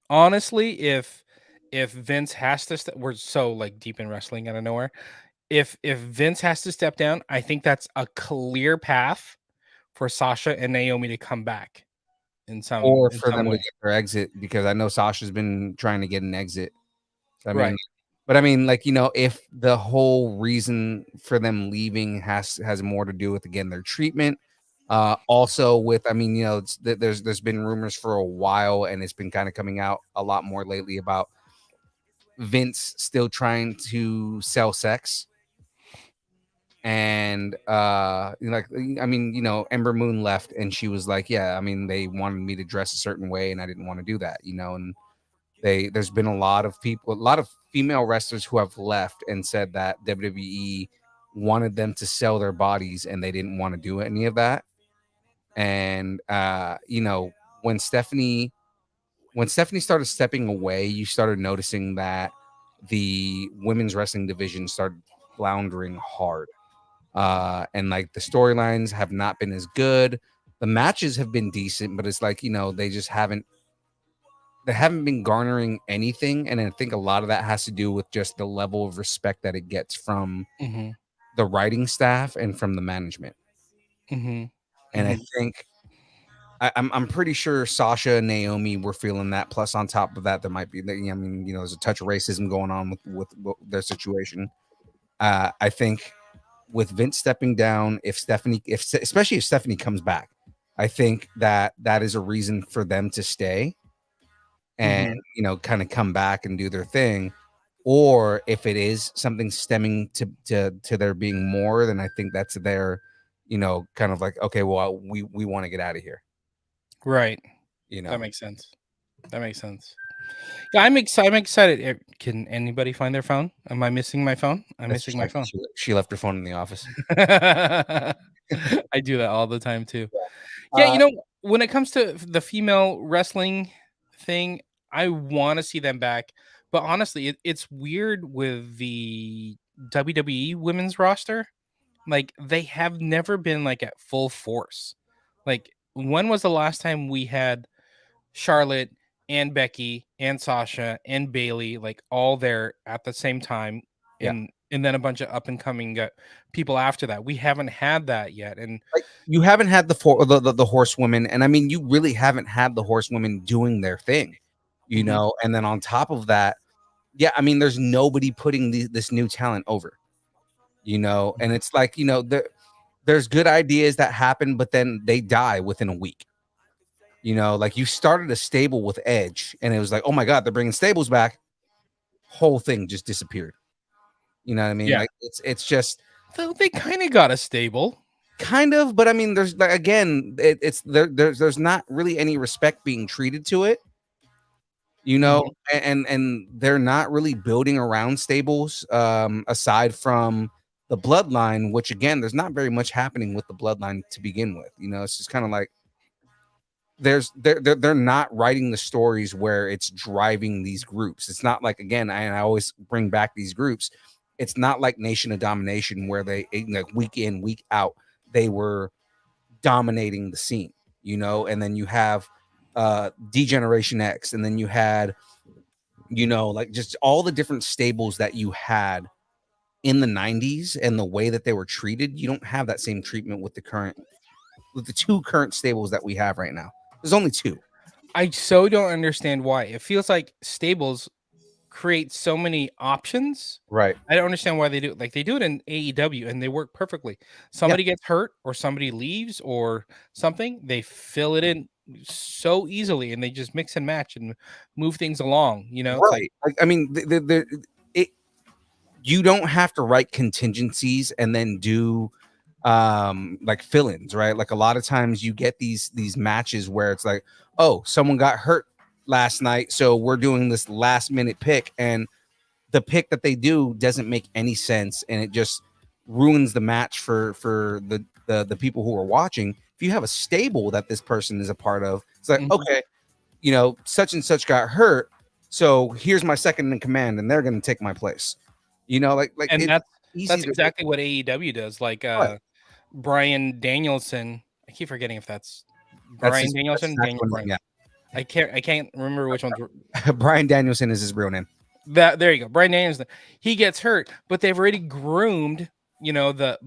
Honestly, if Vince has to, we're so like deep in wrestling out of nowhere. If Vince has to step down, I think that's a clear path for Sasha and Naomi to come back in some way. Or for them to get their exit, because I know Sasha's been trying to get an exit. I mean, But I mean, like, if the whole reason for them leaving has more to do with, again, their treatment, also with, I mean, there's been rumors for a while, and it's been kind of coming out a lot more lately about Vince still trying to sell sex. And like, I mean, Ember Moon left, and she was like, yeah, I mean, they wanted me to dress a certain way, and I didn't want to do that, and there's been a lot of people, a lot of female wrestlers who have left and said that WWE wanted them to sell their bodies, and they didn't want to do any of that. And when Stephanie started stepping away, you started noticing that the women's wrestling division started floundering hard. And like, the storylines have not been as good. The matches have been decent, but it's like, they haven't been garnering anything. And I think a lot of that has to do with just the level of respect that it gets from the writing staff and from the management. And I think I'm pretty sure Sasha and Naomi were feeling that. Plus, on top of that, there might be, I mean, there's a touch of racism going on with their situation. I think with Vince stepping down, especially if Stephanie comes back, I think that is a reason for them to stay and kind of come back and do their thing. Or if it is something stemming to there being more, then I think that's their, kind of like, okay, well, we want to get out of here. Right. That makes sense. Yeah, I'm excited. Can anybody find their phone? Am I missing my phone? I'm missing my phone. She left her phone in the office. I do that all the time too. Yeah, when it comes to the female wrestling thing, I want to see them back. But honestly, it's weird with the WWE women's roster. Like, they have never been like at full force. Like, when was the last time we had Charlotte and Becky and Sasha and Bailey like all there at the same time, and then a bunch of up and coming people after that? We haven't had that yet, and like, you haven't had the horsewomen, and I mean, you really haven't had the horsewomen doing their thing, and then on top of that, I mean, there's nobody putting this new talent over, and it's like, there's good ideas that happen, but then they die within a week. Like, you started a stable with Edge, and it was like, oh my God, they're bringing stables back. Whole thing just disappeared. You know what I mean? Yeah. Like, it's just, they kind of got a stable, kind of, but I mean, there's, like, again, there's not really any respect being treated to it. And they're not really building around stables, aside from the bloodline, which, again, there's not very much happening with the bloodline to begin with. It's just kind of like, they're not writing the stories where it's driving these groups. It's not like, again, I always bring back these groups. It's not like Nation of Domination, where they, like, week in, week out, they were dominating the scene, and then you have D-Generation X, and then you had, like, just all the different stables that you had in the 90s, and the way that they were treated. You don't have that same treatment with the two current stables that we have right now. There's only two. I so don't understand why. It feels like stables create so many options. Right. I don't understand why they do it. Like, they do it in AEW and they work perfectly. Somebody gets hurt or somebody leaves or something, they fill it in so easily, and they just mix and match and move things along. Right. Like, I mean, you don't have to write contingencies and then do like fill-ins, right? Like, a lot of times you get these matches where it's like, oh, someone got hurt last night, so we're doing this last minute pick, and the pick that they do doesn't make any sense, and it just ruins the match for the people who are watching. If you have a stable that this person is a part of, it's like, okay, such and such got hurt, so here's my second in command, and they're going to take my place. Like, and that's exactly what AEW does. Like, Bryan Danielson. I keep forgetting if that's Bryan Danielson. Yeah. I can't remember which one's Bryan Danielson is his real name. There you go. Bryan Danielson. He gets hurt, but they've already groomed, the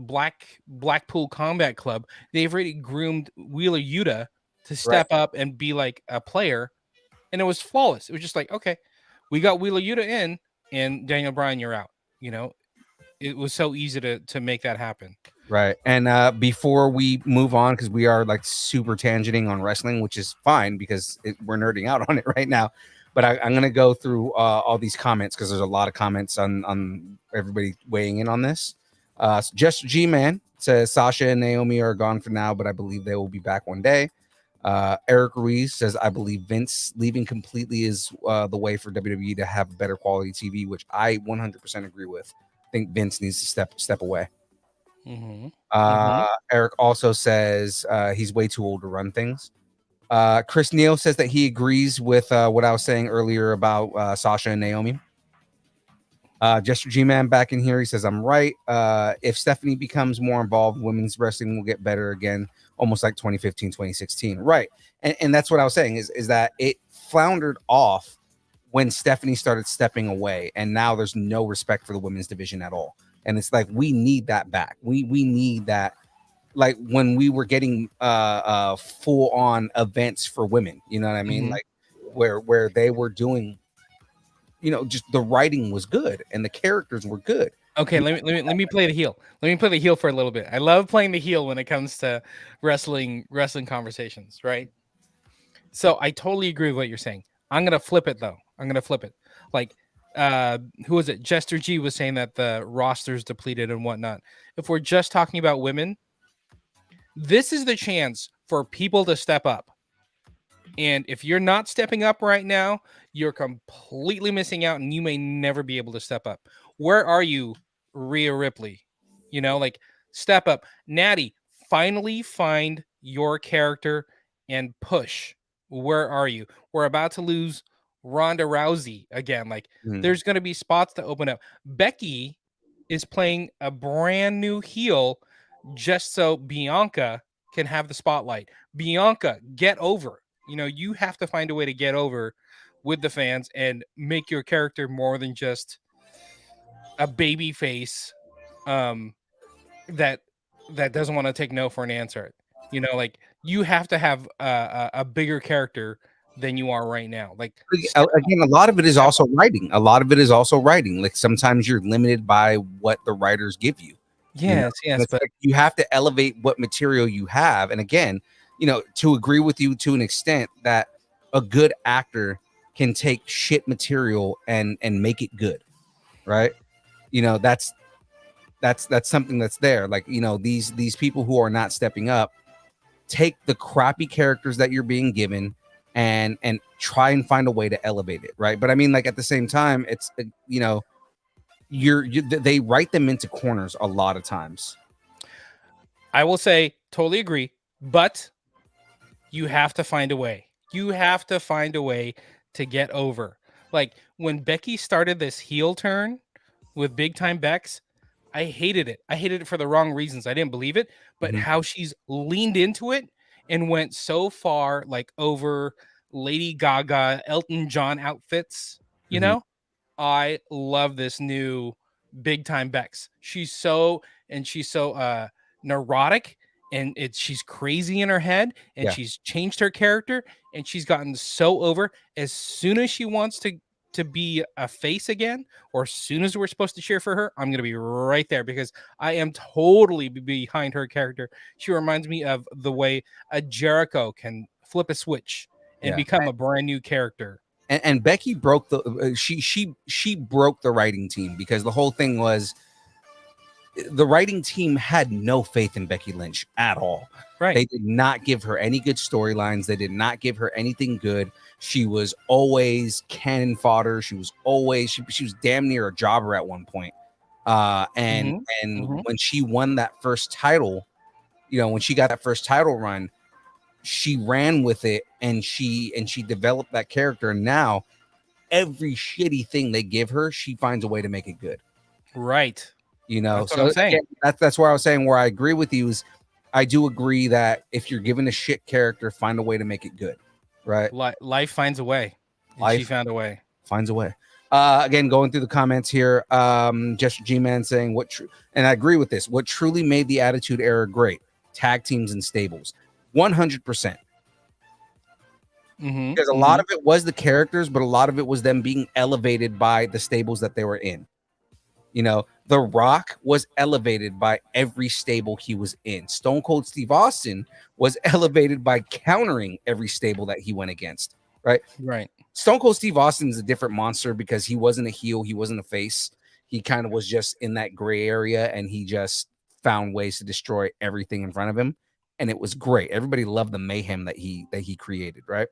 Blackpool Combat Club. They've already groomed Wheeler Yuta to step up and be like a player, and it was flawless. It was just like, okay, we got Wheeler Yuta in. and Daniel Bryan, you're out. You know, it was so easy to make that happen. Right. And before we move on, because we are like super tangenting on wrestling, which is fine because we're nerding out on it right now. But I'm going to go through all these comments because there's a lot of comments on everybody weighing in on this. So Just G Man says Sasha and Naomi are gone for now, but I believe they will be back one day. Eric Ruiz says, I believe Vince leaving completely is the way for WWE to have better quality TV, which I 100% agree with. I think Vince needs to step away. Eric also says he's way too old to run things. Chris Neal says that he agrees with what I was saying earlier about Sasha and Naomi. Jester G-Man back in here. He says, I'm right. If Stephanie becomes more involved, women's wrestling will get better again, almost like 2015, 2016. Right. And that's what I was saying is that it floundered off when Stephanie started stepping away. And now there's no respect for the women's division at all. And it's like, we need that back. We need that. Like when we were getting full on events for women, you know what I mean? Like where they were doing, you know, just the writing was good and the characters were good. Okay, let me play the heel. Let me play the heel for a little bit. I love playing the heel when it comes to wrestling conversations, right? So I totally agree with what you're saying. I'm gonna flip it though. I'm gonna flip it. Like, who was it? Jester G was saying that the roster's depleted and whatnot. If we're just talking about women, this is the chance for people to step up. And if you're not stepping up right now, you're completely missing out and you may never be able to step up. Where are you, Rhea Ripley? You know, like, step up. Natty, finally find your character and push. Where are you? We're about to lose Ronda Rousey again. Like, there's going to be spots to open up. Becky is playing a brand new heel just so Bianca can have the spotlight. Bianca, get over. You know, you have to find a way to get over with the fans and make your character more than just a baby face that doesn't want to take no for an answer. You know, like, you have to have a bigger character than you are right now. Like, again, a lot of it is also writing. Like, sometimes you're limited by what the writers give you. Yes, but like, you have to elevate what material you have. And again, you know, to agree with you to an extent that a good actor can take shit material and make it good, right? You know, that's something that's there. Like, you know, these people who are not stepping up, take the crappy characters that you're being given and try and find a way to elevate it, right? But I mean, like, at the same time, it's, you know, they write them into corners a lot of times. I will say, totally agree, but you have to find a way. You have to find a way to get over. Like, when Becky started this heel turn with Big Time Bex, I hated it. I hated it for the wrong reasons. I didn't believe it, but how she's leaned into it and went so far, like, over Lady Gaga, Elton John outfits, you know? I love this new Big Time Bex. She's so neurotic, and she's crazy in her head, and she's changed her character, and she's gotten so over. As soon as she wants to be a face again, or as soon as we're supposed to cheer for her, I'm gonna be right there because I am totally behind her character. She reminds me of the way a Jericho can flip a switch and become a brand new character. And Becky broke the she broke the writing team, because the whole thing was the writing team had no faith in Becky Lynch at all. Right. They did not give her any good storylines. They did not give her anything good. She was always cannon fodder. She was always she was damn near a jobber at one point. When she won that first title, you know, when she got that first title run, she ran with it and she developed that character. And now every shitty thing they give her, she finds a way to make it good. Right. You know, that's what I'm saying. Again, that's where I was saying, where I agree with you is I do agree that if you're given a shit character, find a way to make it good. Right. Life finds a way. She found a way. Finds a way. Again, going through the comments here, Jester G-Man saying and I agree with this. What truly made the Attitude Era great? Tag teams and stables. 100%. because a lot of it was the characters, but a lot of it was them being elevated by the stables that they were in. You know, The Rock was elevated by every stable he was in. Stone Cold Steve Austin was elevated by countering every stable that he went against, right? Right. Stone Cold Steve Austin is a different monster because he wasn't a heel, he wasn't a face. He kind of was just in that gray area, and he just found ways to destroy everything in front of him, and it was great. Everybody loved the mayhem that he created, right?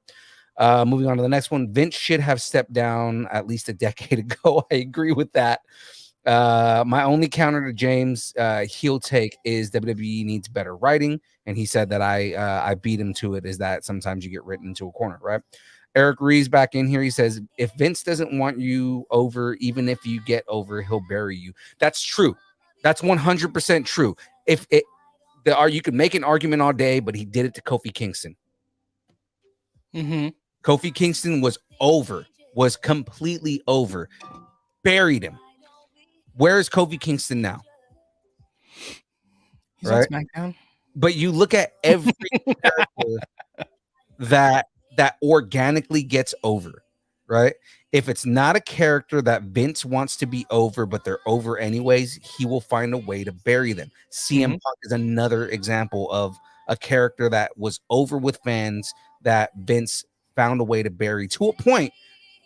Moving on to the next one. Vince should have stepped down at least a decade ago. I agree with that. My only counter to James' heel take is WWE needs better writing, and he said that I beat him to it. Is that sometimes you get written into a corner, right? Eric Reeves back in here. He says, if Vince doesn't want you over, even if you get over, he'll bury you. That's true. That's 100% true. If it, you could make an argument all day, but he did it to Kofi Kingston. Kofi Kingston was over, was completely over, buried him. Where is Kofi Kingston now? He's on SmackDown. But you look at every character that organically gets over, right? If it's not a character that Vince wants to be over, but they're over anyways, he will find a way to bury them. CM Punk is another example of a character that was over with fans that Vince found a way to bury to a point.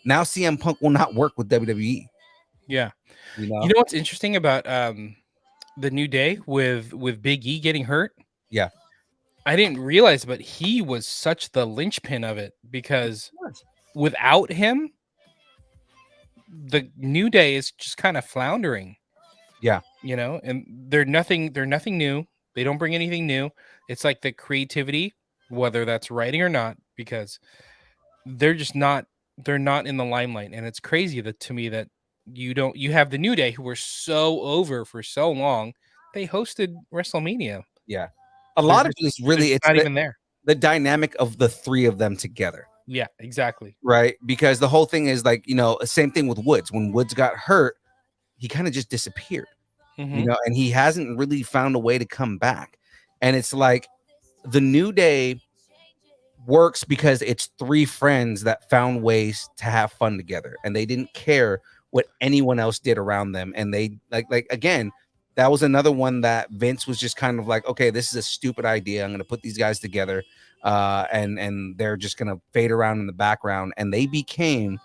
Now CM Punk will not work with WWE. Yeah. You know what's interesting about the New Day with Big E getting hurt? Yeah. I didn't realize, but he was such the linchpin of it, because without him, the New Day is just kind of floundering. Yeah. You know, and they're nothing new. They don't bring anything new. It's like the creativity, whether that's writing or not, because they're not in the limelight. And it's crazy to me that you have the New Day, who were so over for so long. They hosted WrestleMania. Yeah. A lot of it is really, it's not even there. The dynamic of the three of them together. Yeah, exactly. Right. Because the whole thing is like, same thing with Woods. When Woods got hurt, he kind of just disappeared, and he hasn't really found a way to come back. And it's like the New Day works because it's three friends that found ways to have fun together, and they didn't care what anyone else did around them. And they like again, that was another one that Vince was just kind of like, okay, this is a stupid idea. I'm going to put these guys together, and they're just going to fade around in the background. And they became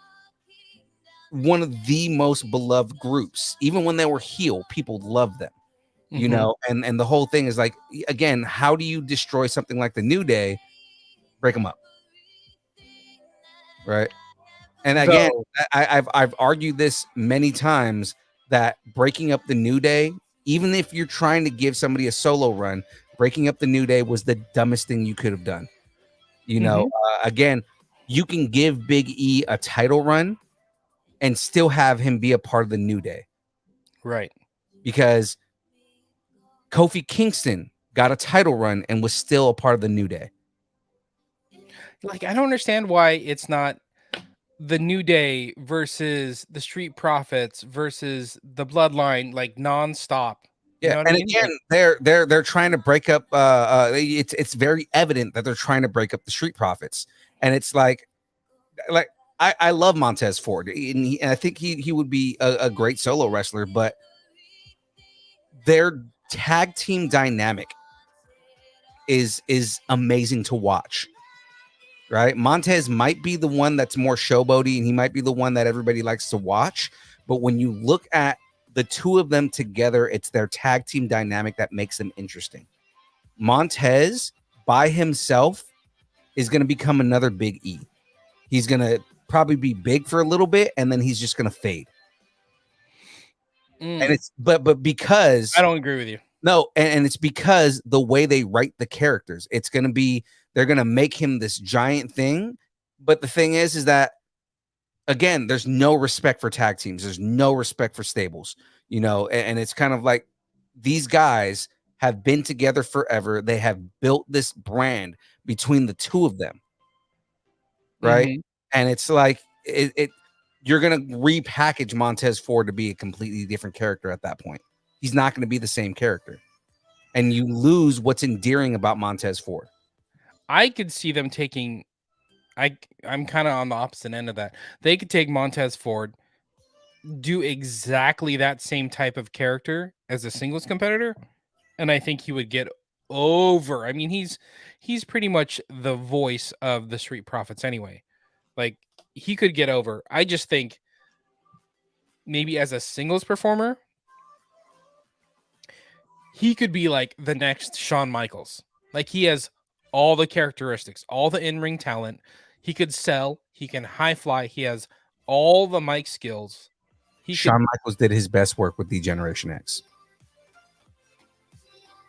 one of the most beloved groups. Even when they were heel, people loved them, and the whole thing is like, again, how do you destroy something like the New Day? Break them up. Right. And again, I've argued this many times that breaking up the New Day, even if you're trying to give somebody a solo run, breaking up the New Day was the dumbest thing you could have done. Again, you can give Big E a title run and still have him be a part of the New Day. Right. Because Kofi Kingston got a title run and was still a part of the New Day. Like, I don't understand why it's not the New Day versus the Street Profits versus the Bloodline, like nonstop. Yeah, and again, they're trying to break up. It's very evident that they're trying to break up the Street Profits, and it's like I love Montez Ford, and I think he would be a great solo wrestler, but their tag team dynamic is amazing to watch. Right, Montez might be the one that's more showboaty, and he might be the one that everybody likes to watch. But when you look at the two of them together, it's their tag team dynamic that makes them interesting. Montez by himself is going to become another Big E. He's going to probably be big for a little bit, and then he's just going to fade. And it's but because I don't agree with you. No, and it's because the way they write the characters, it's going to be, they're going to make him this giant thing. But the thing is that, again, there's no respect for tag teams. There's no respect for stables, and it's kind of like these guys have been together forever. They have built this brand between the two of them. Right. And it's like, you're going to repackage Montez Ford to be a completely different character at that point. He's not going to be the same character, and you lose what's endearing about Montez Ford. I could see them taking I'm kind of on the opposite end of that. They could take Montez Ford, do exactly that same type of character as a singles competitor, and I think he would get over. I mean, he's pretty much the voice of the Street Profits anyway. Like he could get over. I just think maybe as a singles performer, he could be like the next Shawn Michaels. Like he has all the characteristics, all the in-ring talent. He could sell, he can high fly, he has all the mic skills. Shawn Michaels did his best work with D-Generation X.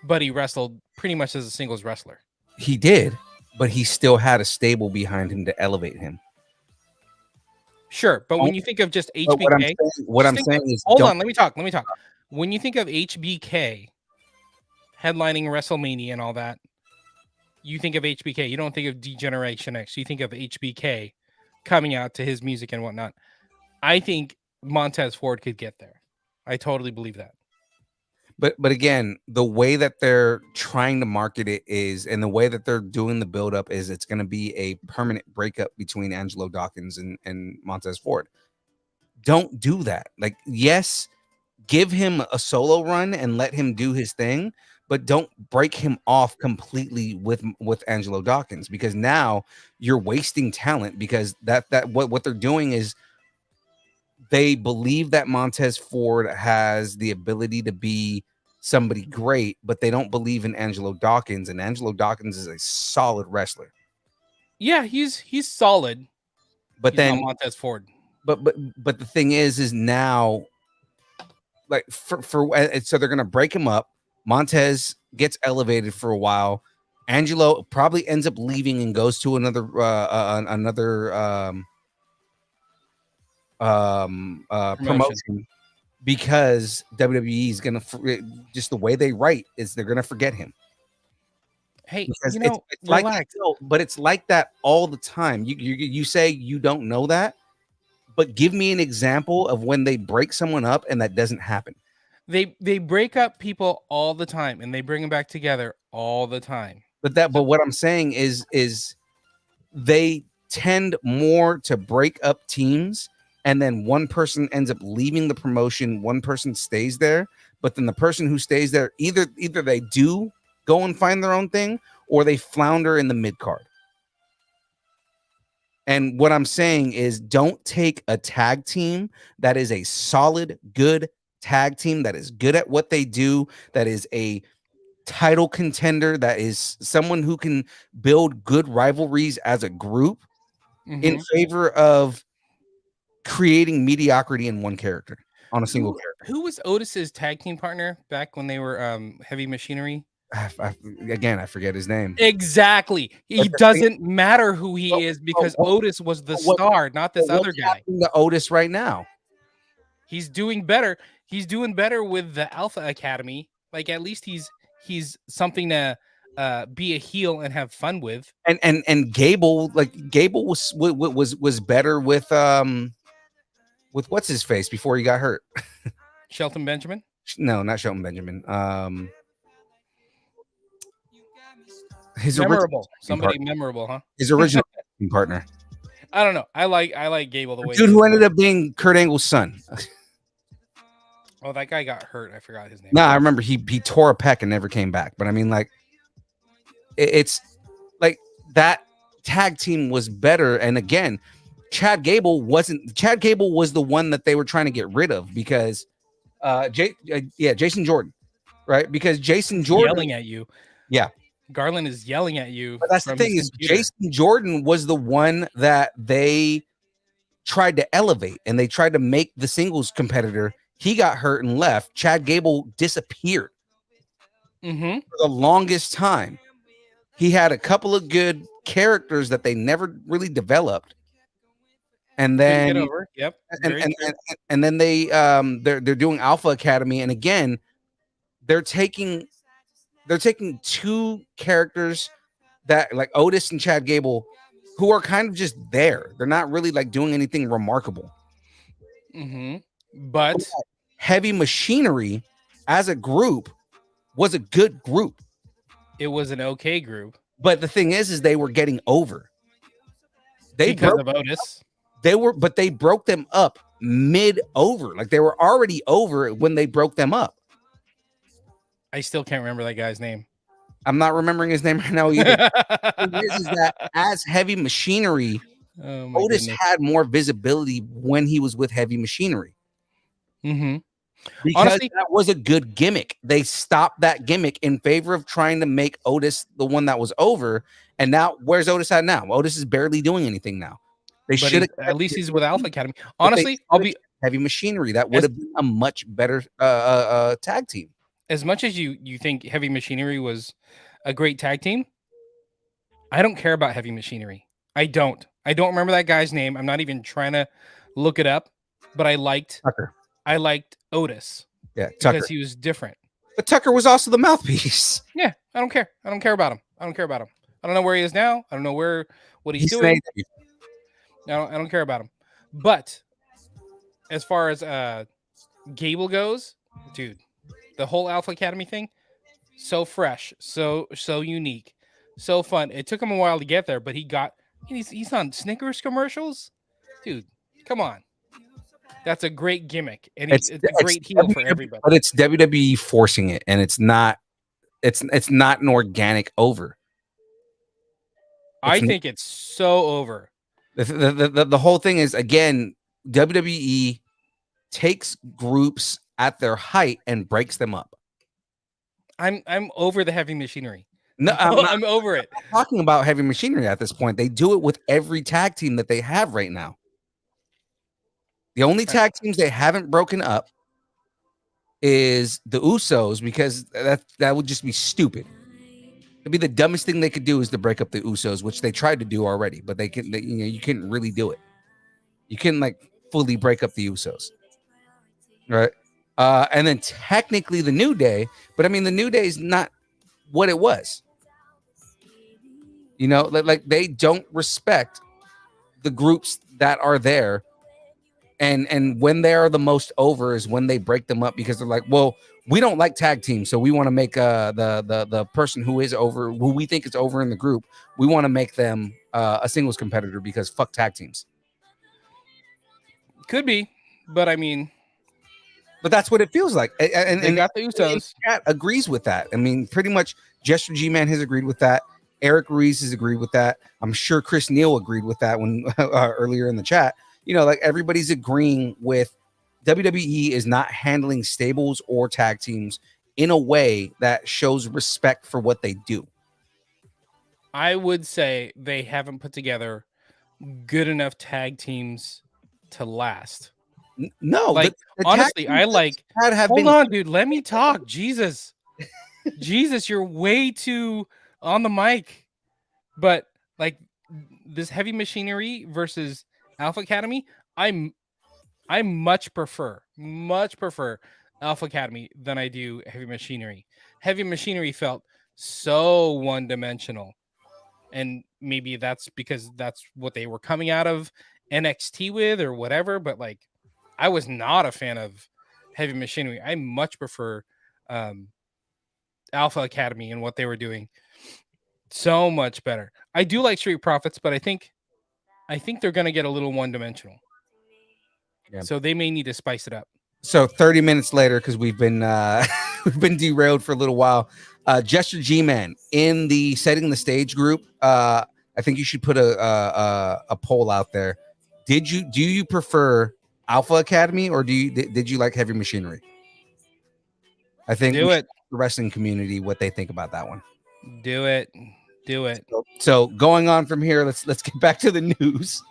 But he wrestled pretty much as a singles wrestler. He did, but he still had a stable behind him to elevate him. Sure, but when you think of just HBK, what I'm saying is, hold on, let me talk. When you think of HBK headlining WrestleMania and all that, you think of HBK. You don't think of D-Generation X. You think of HBK coming out to his music and whatnot. I think Montez Ford could get there. I totally believe that. But again, the way that they're trying to market it is, and the way that they're doing the buildup is, it's going to be a permanent breakup between Angelo Dawkins and Montez Ford. Don't do that. Like, yes, give him a solo run and let him do his thing, but don't break him off completely with Angelo Dawkins, because now you're wasting talent, because what they're doing is they believe that Montez Ford has the ability to be somebody great, but they don't believe in Angelo Dawkins, and Angelo Dawkins is a solid wrestler. Yeah, he's solid, but he's then not Montez Ford. But the thing is now, like so they're gonna break him up. Montez gets elevated for a while. Angelo probably ends up leaving and goes to another promotion, because WWE is gonna, just the way they write is, they're gonna forget him. Hey, because you know, it's like that, but it's like that all the time. You say you don't know that, but give me an example of when they break someone up and that doesn't happen. They break up people all the time and they bring them back together all the time. But what I'm saying is they tend more to break up teams, and then one person ends up leaving the promotion, one person stays there, but then the person who stays there, either they do go and find their own thing, or they flounder in the mid card. And what I'm saying is, don't take a tag team that is a solid, good tag team, that is good at what they do, that is a title contender, that is someone who can build good rivalries as a group, in favor of creating mediocrity in one character, on a single character. Who was Otis's tag team partner back when they were Heavy Machinery? Again, I forget his name. Exactly. It doesn't matter who he is, because Otis was the star, not this other guy. The Otis right now, he's doing better. He's doing better with the Alpha Academy. Like, at least he's something to be a heel and have fun with. And Gable, like Gable was better with what's his face before he got hurt. Shelton Benjamin? No, not Shelton Benjamin. His memorable. Somebody memorable, huh? His original partner. I don't know. I like Gable the way. Dude who ended up being Kurt Angle's son. Oh, that guy got hurt. I forgot his name. No, I remember he tore a pec and never came back. But I mean, like, it's like that tag team was better. And again, Chad Gable was the one that they were trying to get rid of, because Jason Jordan, right? Because Jason Jordan yelling at you. Yeah. Garland is yelling at you. But that's the thing, is Jason Jordan was the one that they tried to elevate, and they tried to make the singles competitor. He got hurt and left. Chad Gable disappeared for the longest time. He had a couple of good characters that they never really developed. And then and then they're doing Alpha Academy, and again, they're taking two characters that, like Otis and Chad Gable, who are kind of just there. They're not really like doing anything remarkable. But Heavy Machinery as a group was a good group. It was an okay group. But the thing is they were getting over. They because broke. of Otis. But they broke them up mid over. Like they were already over when they broke them up. I still can't remember that guy's name. I'm not remembering his name right now either. The thing is that as Heavy Machinery, Oh my Otis goodness. had more visibility when he was with Heavy Machinery. Mm-hmm. Because Honestly, that was a good gimmick. They stopped that gimmick in favor of trying to make Otis the one that was over. And now, where's Otis at now? Otis is barely doing anything now. They but should have at least he's with Alpha Academy. but they Honestly, I'll should've be kept Heavy Machinery. That would as have been a much better tag team. as much as you think Heavy Machinery was a great tag team. I don't care about Heavy Machinery. I don't remember that guy's name. I'm not even trying to look it up. But I liked Tucker. Otis. Yeah, Tucker. Because he was different. But Tucker was also the mouthpiece. Yeah, I don't care. I don't care about him. I don't know where he is now. I don't know what he's an doing. AW. I don't care about him. But as far as Gable goes, dude, the whole Alpha Academy thing, so fresh, so unique, so fun. It took him a while to get there, but he's on Snickers commercials, dude. Come on, that's a great gimmick, and it's a great heel for everybody. But it's WWE forcing it, and it's not an organic over. I think it's so over. The whole thing is, again, WWE takes groups at their height and breaks them up. I'm over the Heavy Machinery. No, I'm over it. I'm talking about Heavy Machinery at this point. They do it with every tag team that they have right now. The only tag teams they haven't broken up is the Usos, because that would just be stupid. It'd be the dumbest thing they could do is to break up the Usos, which they tried to do already, but you couldn't really do it. You couldn't fully break up the Usos, right? And then technically the New Day, but I mean the New Day is not what it was. They don't respect the groups that are there, and when they are the most over is when they break them up, because they're like, well, we don't like tag teams, so we want to make the person who is over, who we think is over in the group, we want to make them a singles competitor, because fuck tag teams. Could be, but I mean, but that's what it feels like. And they got the Usos. Chat agrees with that. I mean, pretty much Jester G-Man has agreed with that. Eric Ruiz has agreed with that. I'm sure Chris Neal agreed with that when earlier in the chat. Everybody's agreeing with WWE is not handling stables or tag teams in a way that shows respect for what they do. I would say they haven't put together good enough tag teams to last. No, honestly, hold on, dude. Let me talk. Jesus, you're way too on the mic. But this Heavy Machinery versus Alpha Academy, I much prefer Alpha Academy than I do Heavy Machinery. Heavy Machinery felt so one-dimensional, and maybe that's because that's what they were coming out of NXT with or whatever. But I was not a fan of Heavy Machinery. I much prefer Alpha Academy and what they were doing. So much better. I do like Street Profits, but I think they're going to get a little one-dimensional. Yeah. So they may need to spice it up. So 30 minutes later, because we've been derailed for a little while, Jester G-Man in the Setting the Stage group. I think you should put a poll out there. Do you prefer Alpha Academy, or did you like Heavy Machinery? I think the wrestling community what they think about that one. Do it. So going on from here, let's get back to the news.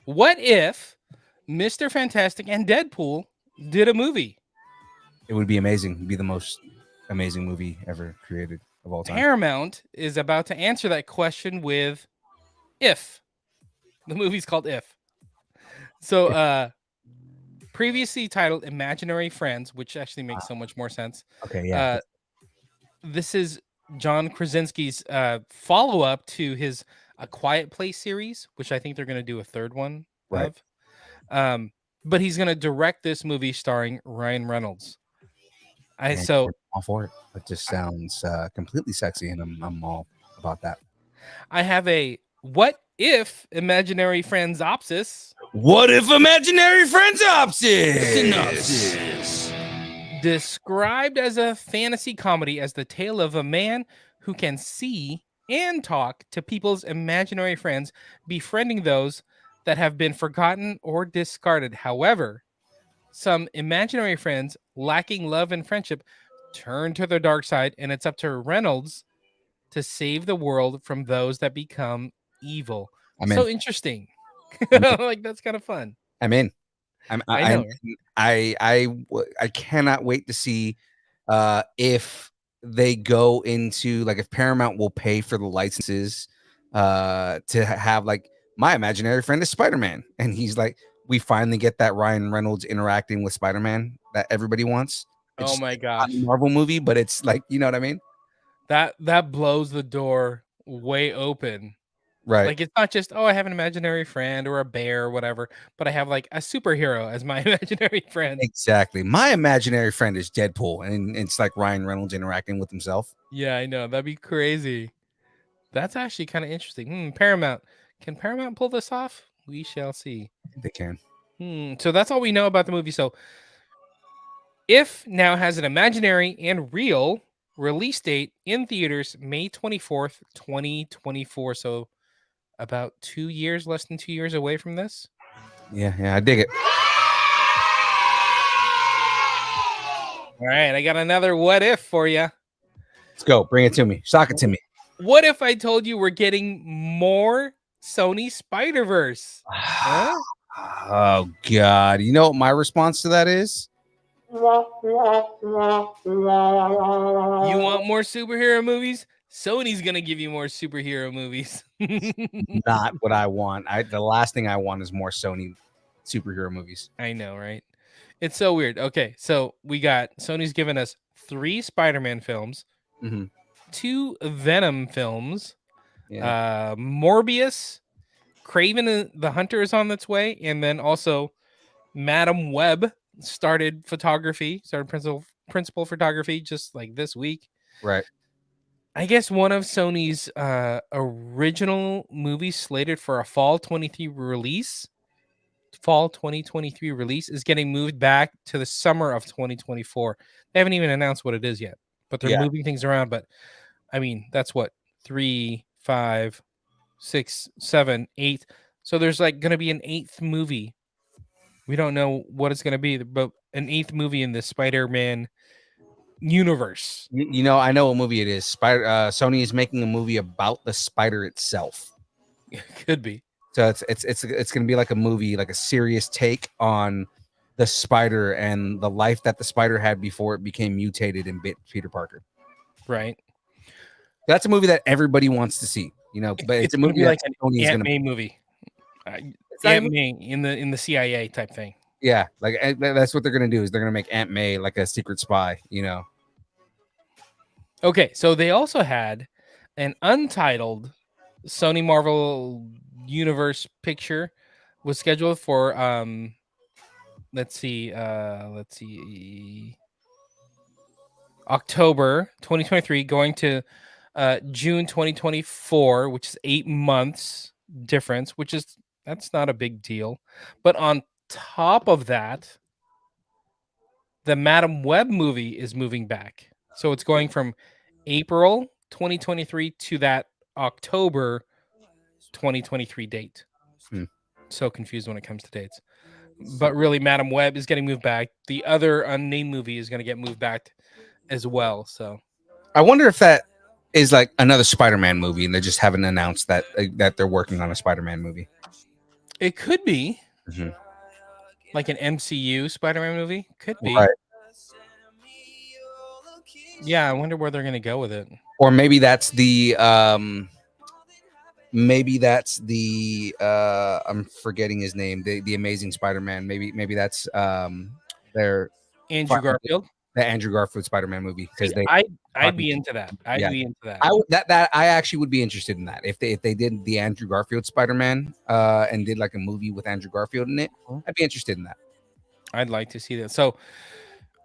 What if Mr. Fantastic and Deadpool did a movie? It would be amazing. It'd be the most amazing movie ever created of all time. Paramount is about to answer that question with If. The movie's called If. So previously titled Imaginary Friends, which actually makes so much more sense. Okay, yeah. This is John Krasinski's follow-up to his A Quiet Place series, which I think they're going to do a third one of. But he's going to direct this movie starring Ryan Reynolds. I'm all for it. It just sounds completely sexy, and I'm all about that. I have a what if imaginary friends opsis. What if imaginary friends opsis? Synopsis. Described as a fantasy comedy as the tale of a man who can see and talk to people's imaginary friends, befriending those that have been forgotten or discarded. However, some imaginary friends lacking love and friendship turn to the dark side, and it's up to Reynolds to save the world from those that become evil. I'm So in. interesting. I'm in. Like, that's kind of fun. I'm in. I know. I cannot wait to see if they go into, like, if Paramount will pay for the licenses to have, like, my imaginary friend is Spider-Man, and he's like, we finally get that Ryan Reynolds interacting with Spider-Man that everybody wants. Oh It's my not gosh. a Marvel movie, but it's like, you know what I mean? That blows the door way open. Right. Like, it's not just, oh, I have an imaginary friend or a bear or whatever, but I have like a superhero as my imaginary friend. Exactly. My imaginary friend is Deadpool, and it's like Ryan Reynolds interacting with himself. Yeah, I know. That'd be crazy. That's actually kind of interesting. Paramount. Can Paramount pull this off? We shall see. I think they can. So that's all we know about the movie. So If now has an imaginary and real release date in theaters May 24th, 2024. So about 2 years, less than 2 years away from this. Yeah, I dig it. All right, I got another what if for you. Let's go. Bring it to me. Sock it to me. What if I told you we're getting more Sony Spider-Verse? Huh? Oh God. You know what my response to that is? You want more superhero movies? Sony's gonna give you more superhero movies. Not what I want. The last thing I want is more Sony superhero movies. I know, right? It's so weird. Okay, so we got Sony's given us 3 Spider-Man films, Mm-hmm. 2 Venom films, Yeah. Morbius, Craven the Hunter is on its way, and then also Madam Web started principal photography just like this week. Right. I guess one of Sony's original movies slated for a fall 2023 release is getting moved back to the summer of 2024. They haven't even announced what it is yet, but they're moving things around. But I mean, that's what 3, 5, 6, 7, 8. So there's like going to be an 8th movie. We don't know what it's going to be, but an 8th movie in the Spider-Man universe. You know, I know what movie it is. Sony is making a movie about the spider itself. Could be. So it's going to be like a movie, like a serious take on the spider and the life that the spider had before it became mutated and bit Peter Parker. Right. That's a movie that everybody wants to see, you know, but it's a movie like that an Sony is Aunt going May movie. not Aunt May in the CIA type thing. Yeah, like that's what they're going to do is they're going to make Aunt May like a secret spy, you know. Okay, so they also had an untitled Sony Marvel Universe picture was scheduled for let's see October 2023 going to June 2024, which is 8 months difference, that's not a big deal. But on top of that, the Madam Web movie is moving back. So it's going from April 2023 to that October 2023 date. So confused when it comes to dates. But really, Madam Web is getting moved back. The other unnamed movie is going to get moved back as well. So I wonder if that is like another Spider-Man movie and they just haven't announced that they're working on a Spider-Man movie. It could be like an MCU Spider-Man movie. Could be. Right. Yeah, I wonder where they're going to go with it. Or maybe that's the I'm forgetting his name, the Amazing Spider-Man. Maybe that's their Andrew Garfield. The Andrew Garfield Spider-Man movie, because I'd be into that. I'd be into that. I actually would be interested in that if they did the Andrew Garfield Spider-Man and did like a movie with Andrew Garfield in it. I'd be interested in that. I'd like to see that. So,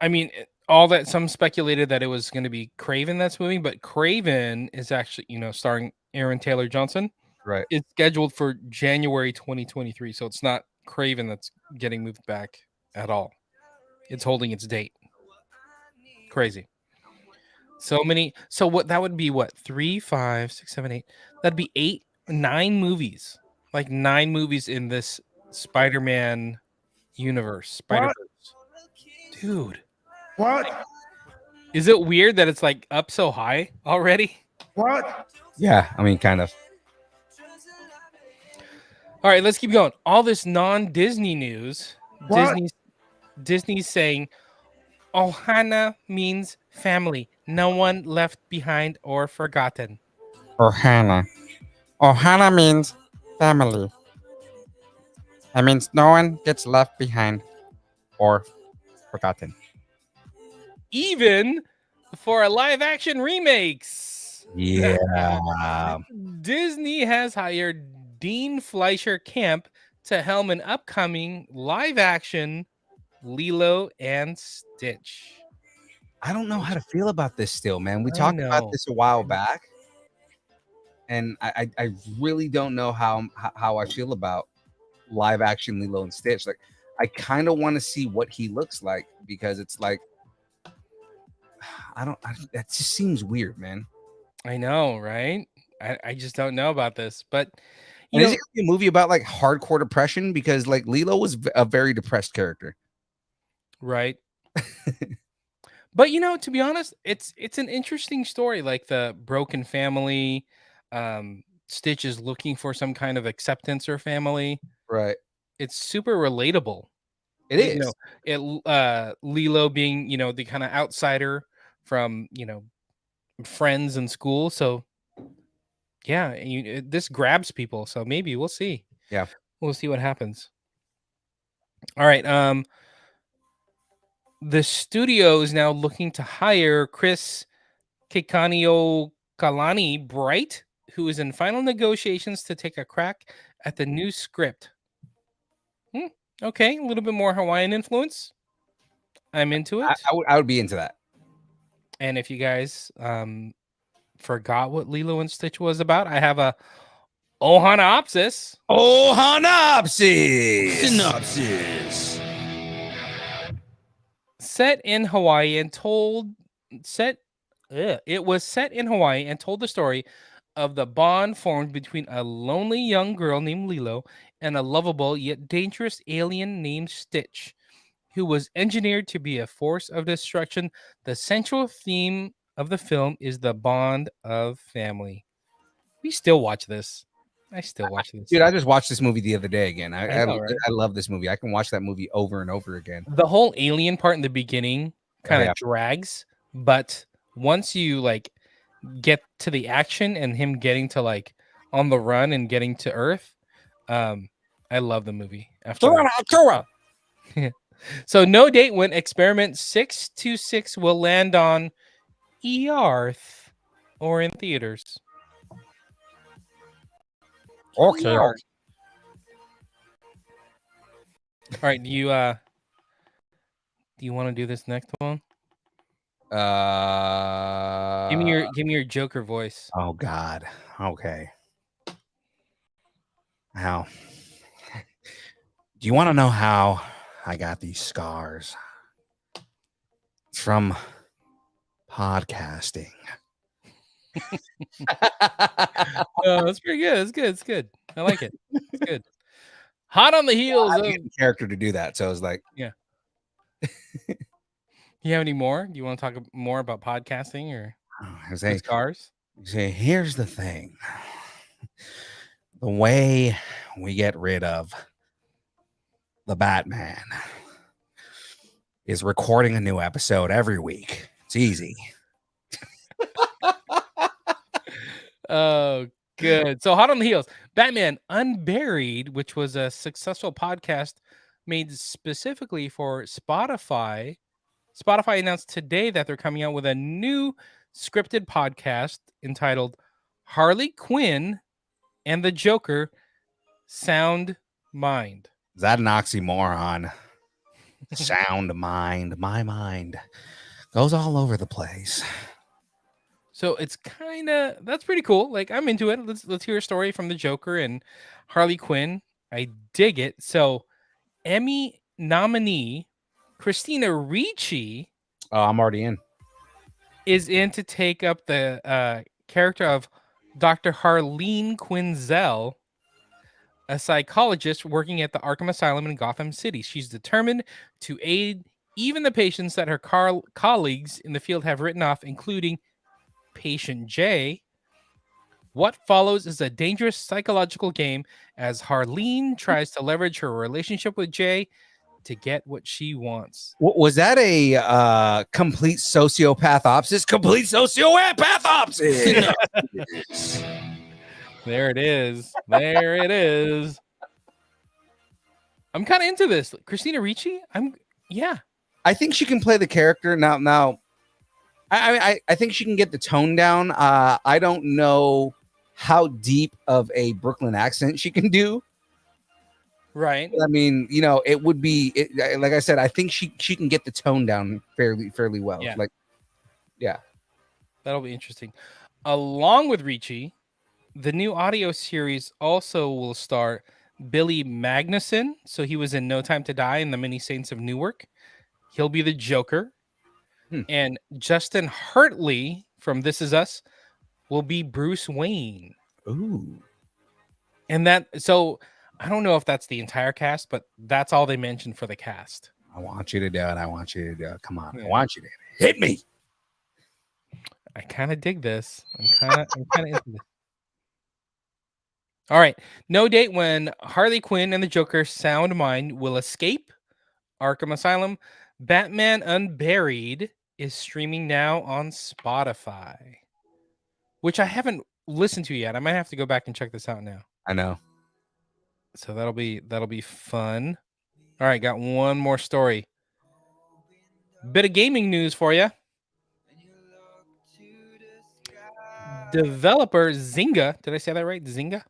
I mean, all that some speculated that it was going to be Craven that's moving, but Craven is actually starring Aaron Taylor Johnson, Right. is scheduled for January 2023. So it's not Craven that's getting moved back at all. It's holding its date. Crazy. So many. So what that would be? What 3, 5, 6, 7, 8? That'd be 9 movies. Like 9 movies in this Spider-Man universe. Spider-Verse. Dude. What? Is it weird that it's like up so high already? What? Yeah, I mean, kind of. All right, let's keep going. All this non-Disney news. What? Disney's saying Ohana means family. No one left behind or forgotten. Ohana. Ohana means family. That means no one gets left behind or forgotten. Even for a live-action remakes. Yeah. Disney has hired Dean Fleischer Camp to helm an upcoming live-action Lilo and Stitch. I don't know how to feel about this still, man. We I talked about know. this a while back, and I really don't know how I feel about live action Lilo and Stitch. Like, I kind of want to see what he looks like, because it's like, that just seems weird, man. I know, right? I just don't know about this, but And is it gonna be a movie about like hardcore depression? Because like Lilo was a very depressed character, right? But to be honest, it's an interesting story. Like the broken family, Stitch is looking for some kind of acceptance or family. right? It's super relatable. It is. Lilo being the kind of outsider from friends in school. So yeah, this grabs people. So maybe we'll see. Yeah, we'll see what happens. All right. The studio is now looking to hire Chris Kekanio Kalani Bright, who is in final negotiations to take a crack at the new script. Okay, a little bit more Hawaiian influence. I'm into it. I would be into that. And if you guys forgot what Lilo and Stitch was about, I have a Ohanopsis. Synopsis. Set in Hawaii and it was set in Hawaii and told the story of the bond formed between a lonely young girl named Lilo and a lovable yet dangerous alien named Stitch, who was engineered to be a force of destruction. The central theme of the film is the bond of family. We still watch this. I still watch this. Dude, I just watched this movie the other day again. I know, right? love this movie. I can watch that movie over and over again. The whole alien part in the beginning kind of drags, but once you like get to the action and him getting to like on the run and getting to Earth, I love the movie. After that. So no date when experiment 626 will land on Earth or in theaters. Okay. All right, do you want to do this next one? Give me your Joker voice. Oh God. Okay. How? Do you want to know how I got these scars? It's from podcasting. That's pretty good. It's good. It's good. I like it. It's good. Hot on the heels of character to do that. So I was like, yeah. You have any more? Do you want to talk more about podcasting or scars? Say, here's the thing. The way we get rid of the Batman is recording a new episode every week. It's easy. Oh, good. So hot on the heels. Batman Unburied, which was a successful podcast made specifically for Spotify. Spotify announced today that they're coming out with a new scripted podcast entitled Harley Quinn and the Joker Sound Mind. Is that an oxymoron? Sound mind. My mind goes all over the place. So it's kind of that's pretty cool. Like I'm into it. Let's hear a story from the Joker and Harley Quinn. I dig it. So Emmy nominee Christina Ricci Oh, I'm already in. is in to take up the character of Dr. Harleen Quinzel, a psychologist working at the Arkham Asylum in Gotham City. She's determined to aid even the patients that her colleagues in the field have written off, including patient J. What follows is a dangerous psychological game as Harleen tries to leverage her relationship with Jay to get what she wants. Was that a complete sociopath opsis? Complete sociopath opsis. There it is. There it is. I'm kind of into this. Christina Ricci? Yeah. I think she can play the character now. I think she can get the tone down. I don't know how deep of a Brooklyn accent she can do. Right. I mean, it would be like I said. I think she can get the tone down fairly well. Yeah. Yeah, that'll be interesting. Along with Ricci, the new audio series also will star Billy Magnuson. So he was in No Time to Die in the Many Saints of Newark. He'll be the Joker. And Justin Hartley from This Is Us will be Bruce Wayne. Ooh. And so I don't know if that's the entire cast, but that's all they mentioned for the cast. I want you to do it. I want you to do it. Come on. Yeah. I want you to hit me. I kind of dig this. I'm kind of into this. All right. No date when Harley Quinn and the Joker Sound Mind will escape Arkham Asylum. Batman Unburied is streaming now on Spotify, which I haven't listened to yet. I might have to go back and check this out now. I know. So that'll be fun. All right, got one more story. Bit of gaming news for you. Developer Zynga, did I say that right? Zynga.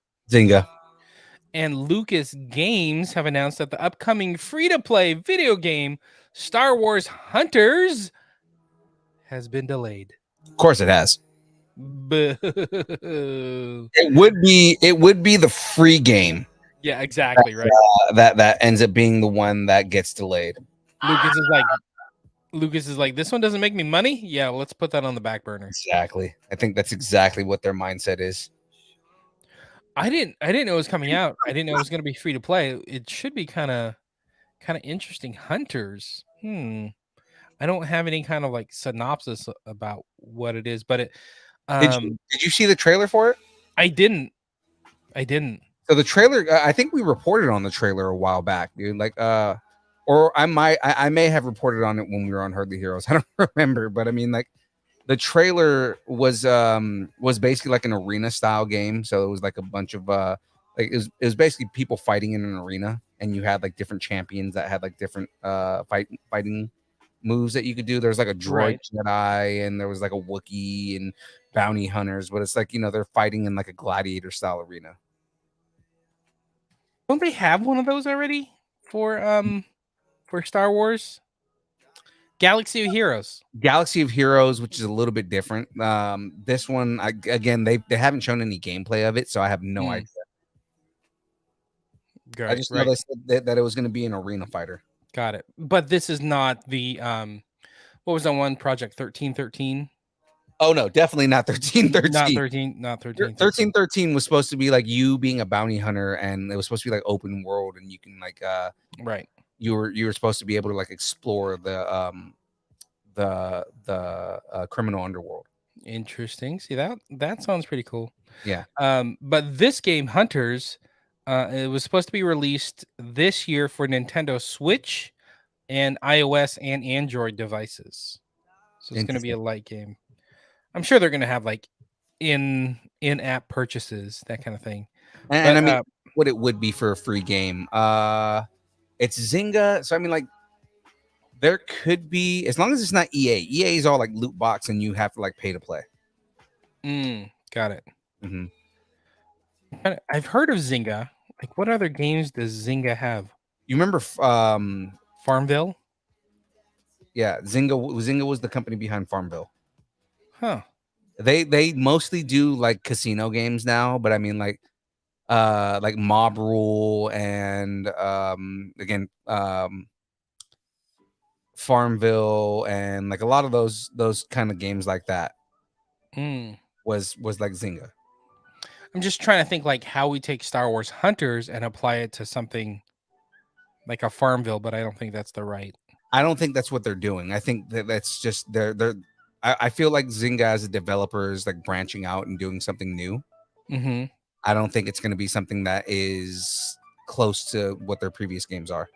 And Lucas Games have announced that the upcoming free-to-play video game Star Wars Hunters has been delayed. Of course it has. Boo. It would be the free game. Yeah, exactly, right. That ends up being the one that gets delayed. Lucas is like, this one doesn't make me money? Yeah, let's put that on the back burner. Exactly. I think that's exactly what their mindset is. I didn't know it was coming out. I didn't know it was going to be free to play. It should be kind of interesting. Hunters. I don't have any kind of like synopsis about what it is, but it did you see the trailer for it? I didn't. So the trailer, I think we reported on the trailer a while back, dude. Like or I may have reported on it when we were on Herd the Heroes. I don't remember, but I mean, like, the trailer was basically like an arena style game. So it was like a bunch of it was basically people fighting in an arena, and you had like different champions that had like different fighting moves that you could do. There's like a droid Jedi, and there was like a Wookiee and bounty hunters, but it's like, they're fighting in like a gladiator style arena. Don't they have one of those already for Star Wars? Galaxy of Heroes, which is a little bit different. This one, again, they haven't shown any gameplay of it, so I have no idea. I just know they said that it was going to be an arena fighter. Got it. But this is not the what was that one, Project 1313? Oh no, definitely not 1313. Not 13. 1313 was supposed to be like you being a bounty hunter, and it was supposed to be like open world, and you can like right. You were supposed to be able to like explore the criminal underworld. Interesting. See, that sounds pretty cool. Yeah. But this game, Hunters, it was supposed to be released this year for Nintendo Switch and iOS and Android devices. So it's going to be a light game. I'm sure they're going to have like in-app purchases, that kind of thing. And I mean, what it would be for a free game. It's Zynga, so I mean, like, there could be, as long as it's not EA. EA is all like loot box, and you have to like pay to play. Got it. Mm-hmm. I've heard of Zynga. Like, what other games does Zynga have? You remember Farmville? Yeah, Zynga was the company behind Farmville. Huh. They mostly do like casino games now, but I mean like Mob Rule and again Farmville and like a lot of those kind of games like that Mm. was like Zynga. I'm just trying to think like how we take Star Wars Hunters and apply it to something like a Farmville, but I don't think that's the right. I don't think that's what they're doing. I think that's just they're I feel like Zynga as a developer is like branching out and doing something new. Mm-hmm. I don't think it's going to be something that is close to what their previous games are.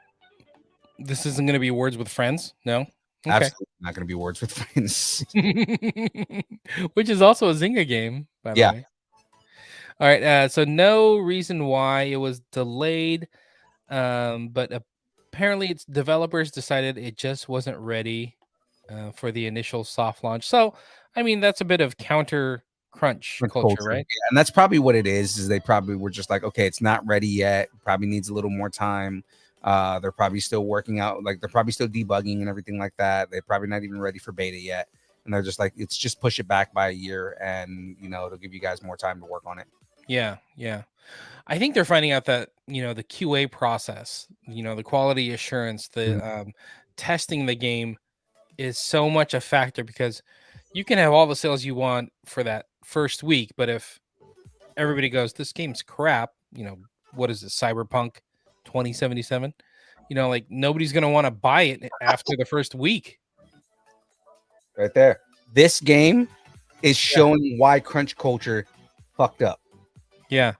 This isn't going to be Words with Friends, no. Okay. Absolutely not going to be Words with Friends. Which is also a Zynga game, by the Yeah. way. All right. So no reason why it was delayed, but apparently its developers decided it just wasn't ready for the initial soft launch. So, I mean, that's a bit of counter crunch culture, right? Yeah, and that's probably what it is they probably were just like, okay, it's not ready yet, probably needs a little more time. They're probably still working out, like they're probably still debugging and everything like that. They're probably not even ready for beta yet, and they're just like, it's just push it back by a year, and it'll give you guys more time to work on it. Yeah. I think they're finding out that the QA process, the quality assurance, the testing the game is so much a factor, because you can have all the sales you want for that first week, but if everybody goes, this game's crap, what is it, Cyberpunk 2077? Like nobody's gonna want to buy it after the first week. Right there. This game is showing why crunch culture fucked up. Yeah.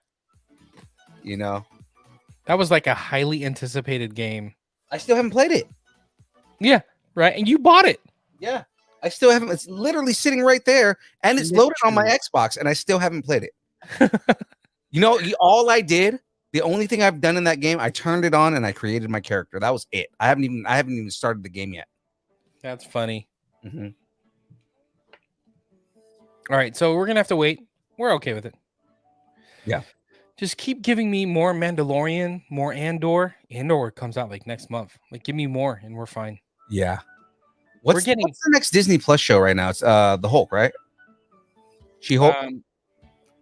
That was like a highly anticipated game. I still haven't played it. Yeah, right. And you bought it. Yeah. I still haven't. It's literally sitting right there, and it's loaded on my Xbox, and I still haven't played it. All I did, the only thing I've done in that game, I turned it on and I created my character. That was it. I haven't even started the game yet. That's funny. Mm-hmm. All right, so we're gonna have to wait. We're okay with it. Yeah. Just keep giving me more Mandalorian, more Andor. Andor comes out like next month. Like, give me more, and we're fine. Yeah. What's the next Disney Plus show right now? It's the Hulk, right? She-Hulk.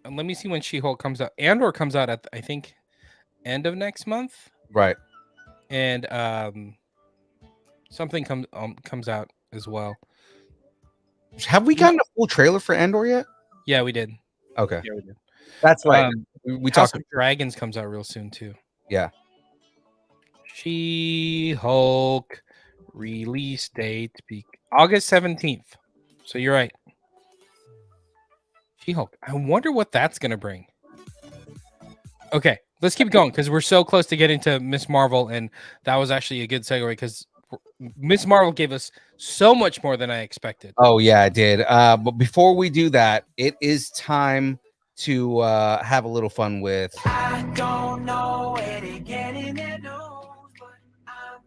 And let me see when She-Hulk comes out. Andor comes out at I think end of next month. Right. And something comes out as well. Have we gotten a full trailer for Andor yet? Yeah, we did. Okay. Yeah, we did. That's right. We House talked. of Dragons comes out real soon too. Yeah. She-Hulk release date August 17th. So you're right. She-Hulk. I wonder what that's gonna bring. Okay, let's keep going because we're so close to getting to Miss Marvel, and that was actually a good segue because Miss Marvel gave us so much more than I expected. Oh yeah, I did. But before we do that, it is time to have a little fun with. I don't know where to get in their nose, but I'm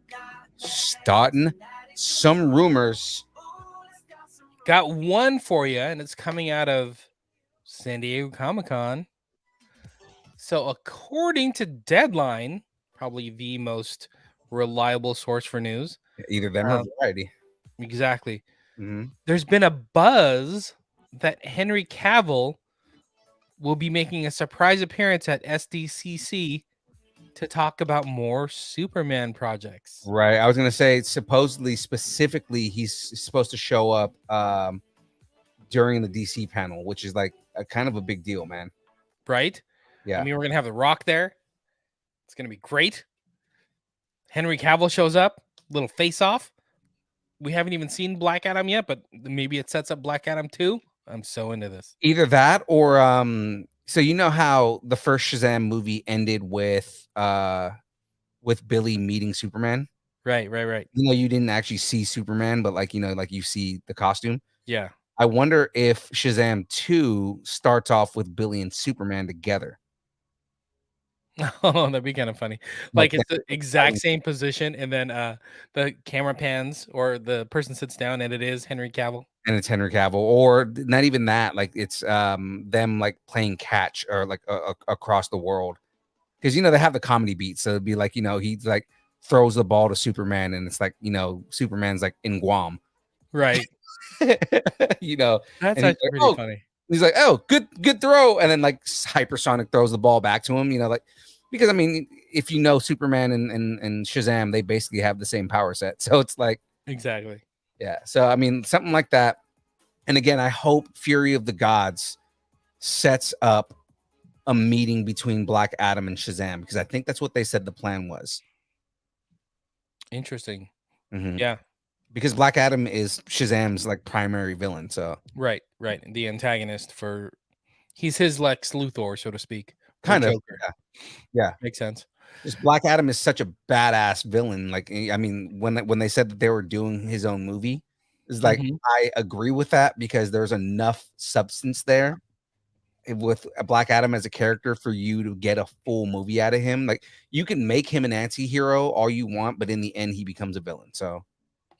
starting some rumors. Got one for you, and it's coming out of San Diego Comic-Con. So according to Deadline, probably the most reliable source for news. Either them or Variety. Exactly. Mm-hmm. There's been a buzz that Henry Cavill will be making a surprise appearance at SDCC to talk about more Superman projects. Right. I was going to say, specifically, he's supposed to show up during the DC panel, which is like a kind of a big deal, man. Right? Yeah. I mean, we're going to have The Rock there. It's going to be great. Henry Cavill shows up, little face off. We haven't even seen Black Adam yet, but maybe it sets up Black Adam 2. I'm so into this. Either that or so you know how the first Shazam movie ended with Billy meeting Superman? Right. You didn't actually see Superman, but like you see the costume. Yeah. I wonder if Shazam 2 starts off with Billy and Superman together. Oh, that'd be kind of funny. Like it's the exact same position, and then the camera pans or the person sits down, and it is Henry Cavill. And it's Henry Cavill, or not even that. Like it's them like playing catch or like across the world, because they have the comedy beat. So it'd be like he like throws the ball to Superman, and it's like Superman's like in Guam, right? you know, That's and he's actually like, pretty funny. he's like, oh, good throw, and then like hypersonic throws the ball back to him. You know, like because I mean, if you know Superman and Shazam, they basically have the same power set, so it's like Exactly. yeah. So I mean, something like that. And again, I hope Fury of the Gods sets up a meeting between Black Adam and Shazam because I think that's what they said the plan was. Interesting. Mhm. Yeah. Because Black Adam is Shazam's like primary villain. So Right. The antagonist he's his Lex Luthor, so to speak. Or kind of, Joker. yeah. Makes sense. Just Black Adam is such a badass villain. Like, I mean, when they said that they were doing his own movie, it's like Mhm. I agree with that because there's enough substance there with a Black Adam as a character for you to get a full movie out of him. Like, you can make him an anti-hero all you want, but in the end, he becomes a villain. So,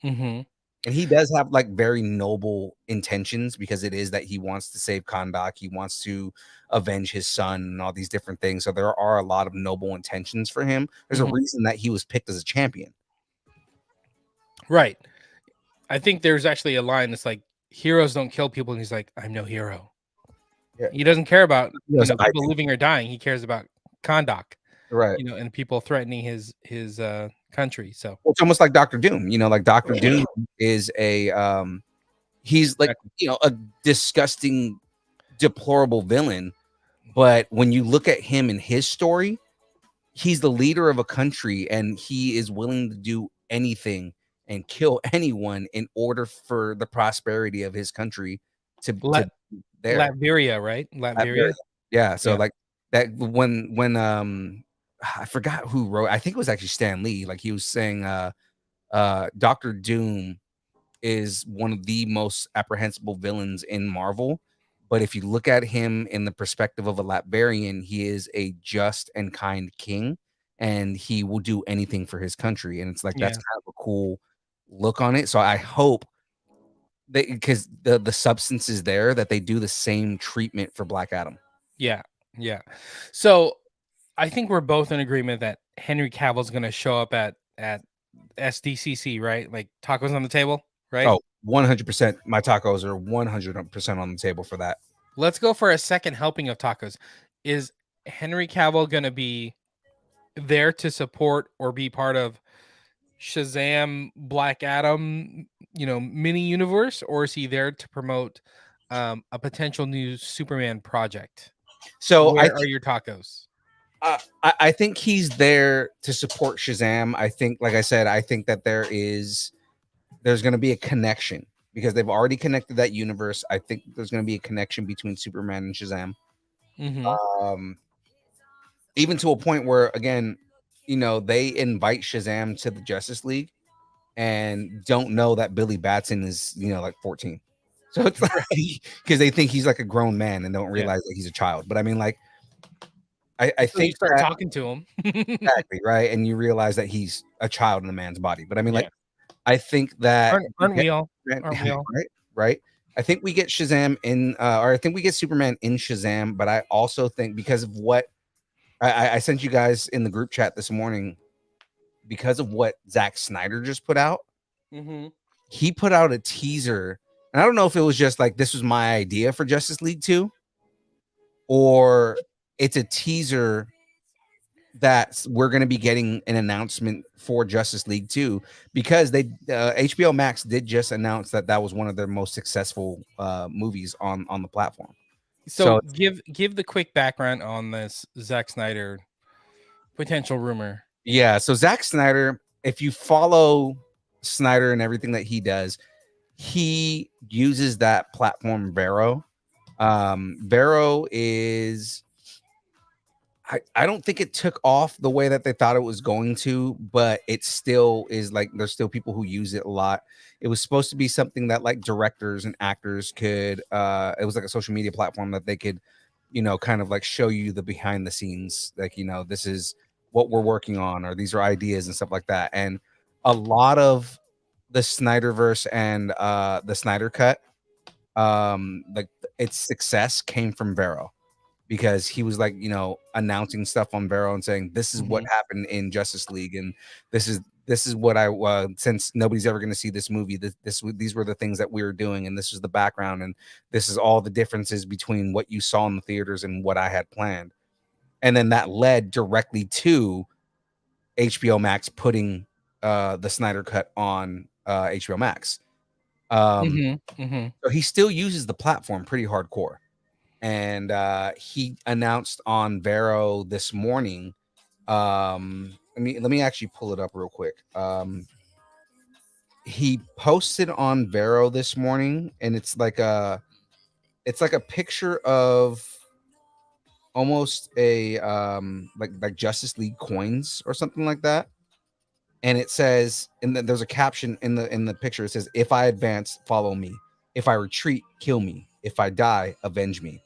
Mm-hmm. and he does have like very noble intentions because it is that he wants to save Kondak, he wants to avenge his son and all these different things. So there are a lot of noble intentions for him. There's Mhm. a reason that he was picked as a champion. Right. I think there's actually a line that's like, heroes don't kill people, and he's like, I'm no hero. Yeah. He doesn't care about Yes, I people living or dying. He cares about Kondak, Right. and people threatening his country. So Well, it's almost like Doctor Doom. You know, like Doctor Doom is a he's like, you know, a disgusting, deplorable villain. But when you look at him and his story, he's the leader of a country and he is willing to do anything and kill anyone in order for the prosperity of his country to there. Latveria, right? Latveria. Yeah. So Yeah. like that when I forgot who wrote, I think it was actually Stan Lee. Like he was saying Doctor Doom is one of the most apprehensible villains in Marvel. But if you look at him in the perspective of a Latvian, he is a just and kind king, and he will do anything for his country. And it's like that's Yeah. kind of a cool look on it. So I hope they because the substance is there that they do the same treatment for Black Adam. Yeah. So I think we're both in agreement that Henry Cavill's going to show up at SDCC, right? Like tacos on the table, right? Oh, 100%. My tacos are 100% on the table for that. Let's go for a second helping of tacos. Is Henry Cavill going to be there to support or be part of Shazam Black Adam, mini universe, or is he there to promote a potential new Superman project? So Where are your tacos? I think he's there to support Shazam. I think, like I said, I think that there's going to be a connection because they've already connected that universe. I think there's going to be a connection between Superman and Shazam. Mm-hmm. Even to a point where, again, they invite Shazam to the Justice League and don't know that Billy Batson is, like 14. So it's like, because they think he's like a grown man and don't realize that he's a child. But I mean, like, I So you think start talking to him. exactly right, and you realize that he's a child in a man's body. But I mean, Yeah. like, I think that Aren't we all? Aren't we all? right. I think we get Shazam in, or I think we get Superman in Shazam. But I also think because of what I sent you guys in the group chat this morning, because of what Zack Snyder just put out, Mm-hmm. he put out a teaser, and I don't know if it was just like this was my idea for Justice League 2, or it's a teaser that we're going to be getting an announcement for Justice League 2 because they HBO Max did just announce that was one of their most successful movies on the platform. So give the quick background on this Zack Snyder potential rumor. Yeah, so Zack Snyder, if you follow Snyder and everything that he does, he uses that platform Vero. Vero is I don't think it took off the way that they thought it was going to, but it still is like there's still people who use it a lot. It was supposed to be something that like directors and actors could it was like a social media platform that they could, kind of like show you the behind the scenes, like, this is what we're working on, or these are ideas and stuff like that. And a lot of the Snyderverse and the Snyder Cut, like its success came from Vero. Because he was like, announcing stuff on Vero and saying, this is what happened in Justice League. And this is this is what I since nobody's ever going to see this movie, these were the things that we were doing, and this is the background, and this is all the differences between what you saw in the theaters and what I had planned. And then that led directly to HBO Max putting the Snyder Cut on HBO Max. So he still uses the platform pretty hardcore. And he announced on Vero this morning. Let me actually pull it up real quick. He posted on Vero this morning, and it's like a picture of almost a like Justice League coins or something like that. And it says, and then there's a caption in the picture. It says, "If I advance, follow me. If I retreat, kill me. If I die, avenge me."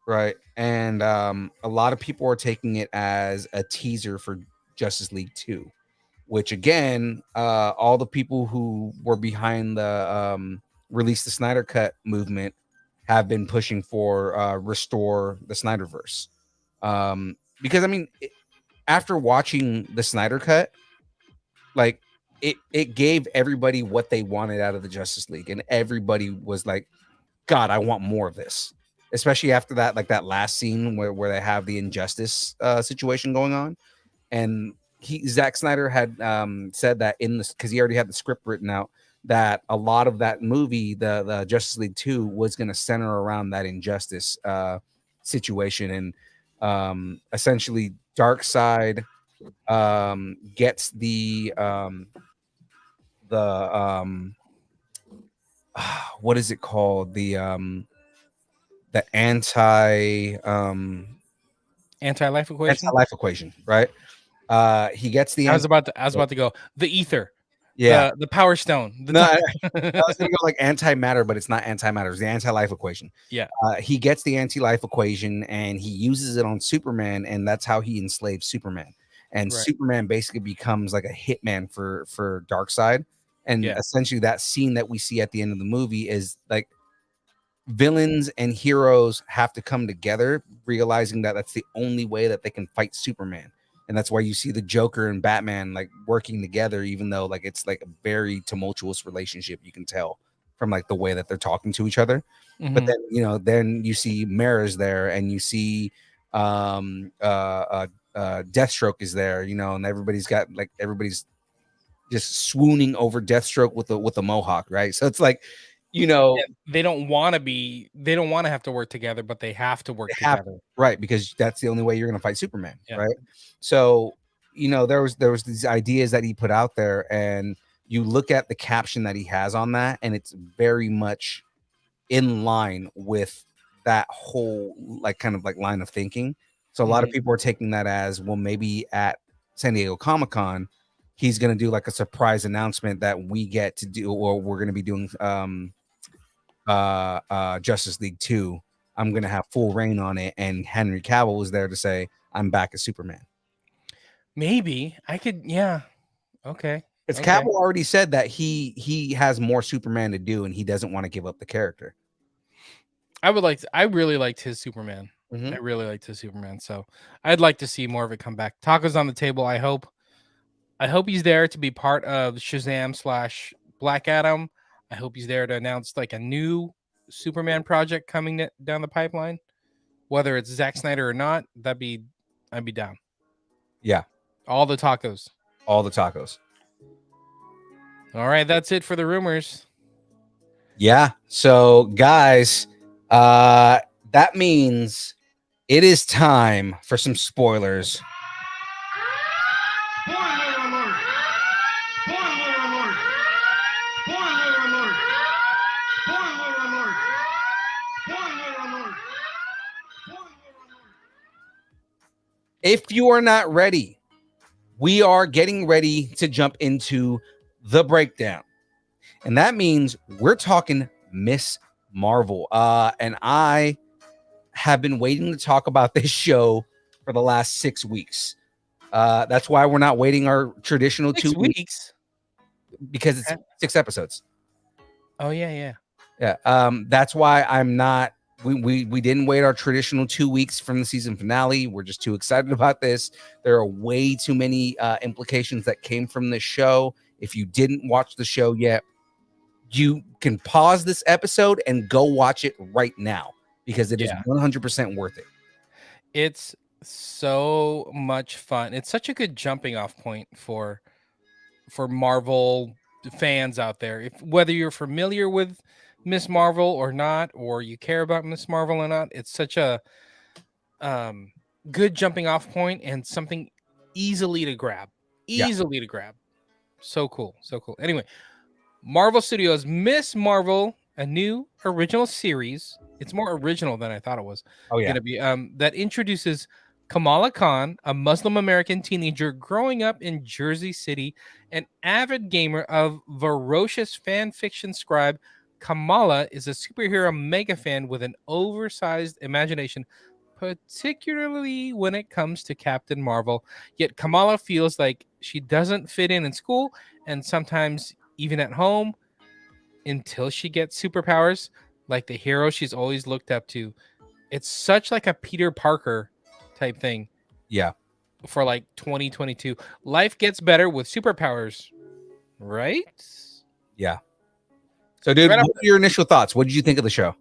Right. And a lot of people are taking it as a teaser for Justice League 2, which again, all the people who were behind the release the Snyder Cut movement have been pushing for restore the Snyderverse. Because I mean, after watching the Snyder Cut, like it gave everybody what they wanted out of the Justice League, and everybody was like, God, I want more of this. Especially after that, like that last scene where they have the injustice situation going on. And Zack Snyder had said that in this, because he already had the script written out, that a lot of that movie, the Justice League 2, was going to center around that injustice situation. And essentially Darkseid gets the what is it called? The anti-life equation. Anti-life equation, right? He gets the. I was about to go the ether. Yeah, the power stone. I was gonna go like antimatter, but it's not antimatter. It's the anti-life equation. Yeah. He gets the anti-life equation and he uses it on Superman, and that's how he enslaves Superman. And Right. Superman basically becomes like a hitman for Darkseid. And essentially, that scene that we see at the end of the movie is like villains and heroes have to come together, realizing that that's the only way that they can fight Superman. And that's why you see the Joker and Batman like working together, even though like it's like a very tumultuous relationship. You can tell from like the way that they're talking to each other. But then, you know, then you see Mara's there, and you see Deathstroke is there, you know, and everybody's just swooning over Deathstroke with a mohawk, right? So it's like, you know, they don't want to have to work together, but they have to work together, right? Because that's the only way you're going to fight Superman, right? So, you know, there was these ideas that he put out there, and you look at the caption that he has on that, and it's very much in line with that whole like kind of like line of thinking. So a lot of people are taking that as, well, maybe at San Diego Comic-Con, he's going to do like a surprise announcement that we get to do, or we're going to be doing Justice League 2. I'm going to have full reign on it, and Henry Cavill was there to say, I'm back as Superman. Maybe I could, okay. Because Cavill already said that he has more Superman to do, and he doesn't want to give up the character. I really liked his Superman. I really liked his Superman, so I'd like to see more of it come back. Tacos on the table. I hope he's there to be part of Shazam / Black Adam. I hope he's there to announce like a new Superman project coming down the pipeline, whether it's Zack Snyder or not. I'd be down. Yeah, all the tacos. All right, that's it for the rumors. Yeah. So guys, that means it is time for some spoilers. Spoiler alert! Spoiler alert! Spoiler alert! Spoiler alert! Spoiler alert! Spoiler alert! If you are not ready, we are getting ready to jump into the breakdown. And that means we're talking Miss Marvel. And I have been waiting to talk about this show for the last 6 weeks. That's why we're not waiting our traditional 2 weeks, because it's 6 episodes. Oh yeah. That's why I'm not we didn't wait our traditional 2 weeks from the season finale. We're just too excited about this. There are way too many implications that came from this show. If you didn't watch the show yet, you can pause this episode and go watch it right now because it is Yeah. 100% worth it. It's so much fun. It's such a good jumping off point for Marvel fans out there. If whether you're familiar with Miss Marvel or not, or you care about Miss Marvel or not, it's such a good jumping off point and something easily to grab. Yeah. Easily to grab. So cool. So cool. Anyway, Marvel Studios Miss Marvel, a new original series. It's more original than I thought it was Oh yeah. gonna be. That introduces Kamala Khan, a Muslim American teenager growing up in Jersey City, an avid gamer of ferocious fan fiction scribe. Kamala is a superhero mega fan with an oversized imagination, particularly when it comes to Captain Marvel. Yet Kamala feels like she doesn't fit in school and sometimes even at home until she gets superpowers like the hero she's always looked up to. It's such like a Peter Parker type thing Yeah. for like 2022. Life gets better with superpowers, right? Yeah. So, dude, Right what up were your initial thoughts? What did you think of the show?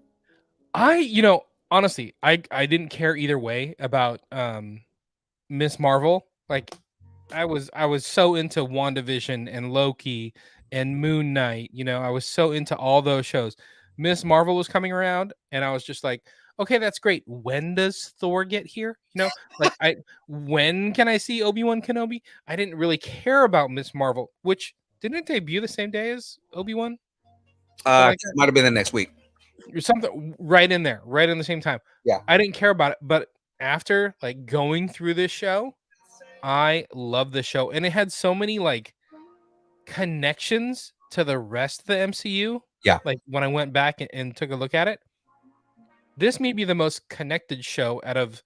Honestly, I didn't care either way about Miss Marvel. Like I was so into WandaVision and Loki and Moon Knight. I was so into all those shows. Miss Marvel was coming around, and I was just like, okay, that's great. When does Thor get here? When can I see Obi-Wan Kenobi? I didn't really care about Miss Marvel, which didn't it debut the same day as Obi-Wan? Like that? Might have been the next week. Or something right in there, right in the same time. Yeah. I didn't care about it, but after like going through this show, I love the show, and it had so many like connections to the rest of the MCU. Yeah. Like when I went back and took a look at it, this may be the most connected show out of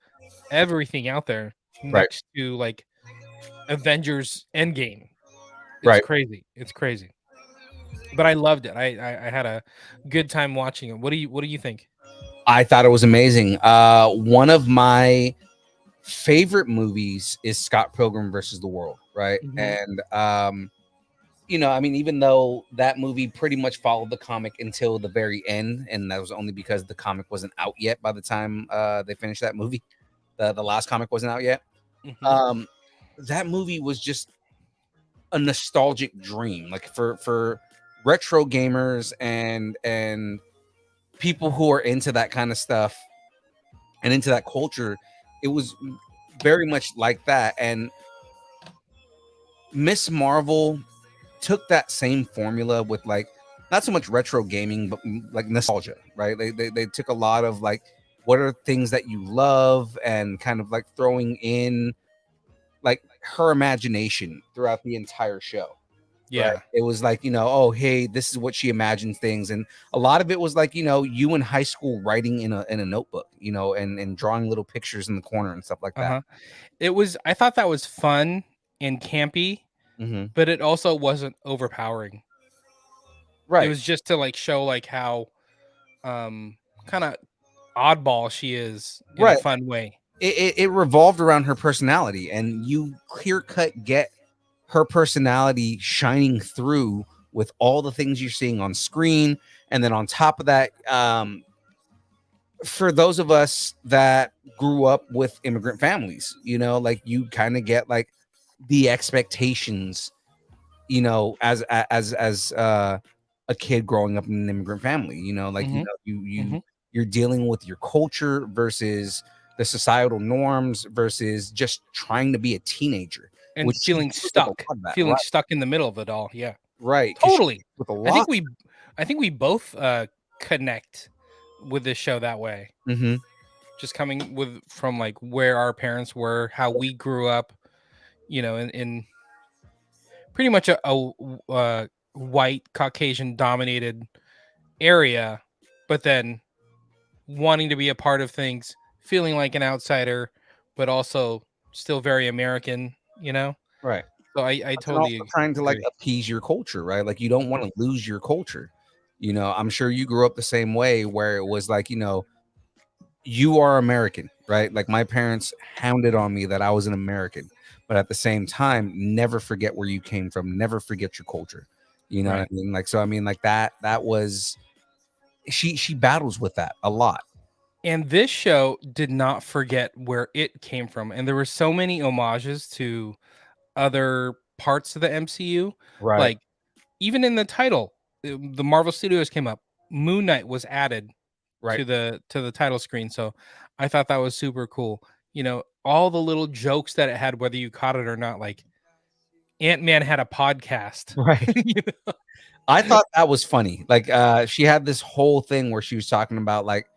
everything out there, next to like Avengers Endgame. It's crazy. It's crazy. But I loved it. I had a good time watching it. What do you think? I thought it was amazing. One of my favorite movies is Scott Pilgrim versus the World, right? Mhm. And I mean, even though that movie pretty much followed the comic until the very end, and that was only because the comic wasn't out yet by the time they finished that movie. The last comic wasn't out yet. Mhm. That movie was just a nostalgic dream, like for retro gamers and people who are into that kind of stuff and into that culture. It was very much like that. And Miss Marvel took that same formula with like not so much retro gaming, but like nostalgia, right? They took a lot of like what are things that you love and kind of like throwing in like her imagination throughout the entire show. Yeah. Right? It was like, oh, hey, this is what she imagines things. And a lot of it was like, you in high school writing in a notebook, and drawing little pictures in the corner and stuff like that. I thought that was fun and campy, but it also wasn't overpowering. Right. It was just to like show like how kind of oddball she is in a fun way. It revolved around her personality, and you clear cut get her personality shining through with all the things you're seeing on screen. And then on top of that, for those of us that grew up with immigrant families, like you kind of get like the expectations, as a kid growing up in an immigrant family, like you're dealing with your culture versus the societal norms versus just trying to be a teenager and which feeling stuck, stuck in the middle of it all. Yeah, right. Totally. With a I lot. think we both connect with this show that way. Just coming from like where our parents were, how we grew up, in pretty much a white Caucasian dominated area, but then wanting to be a part of things, feeling like an outsider, but also still very American, Right. So I totally trying to like appease your culture, right? Like you don't want to lose your culture. I'm sure you grew up the same way where it was like, you are American, right? Like my parents hounded on me that I was an American, but at the same time, never forget where you came from, never forget your culture. You know what I Right. mean? Like so I mean like that was she battles with that a lot. And this show did not forget where it came from, and there were so many homages to other parts of the MCU. Right. Like even in the title, the Marvel Studios came up. Moon Knight was added Right. to the title screen, so I thought that was super cool. You know, all the little jokes that it had, whether you caught it or not. Like Ant-Man had a podcast. Right. You know? I thought that was funny. Like she had this whole thing where she was talking about like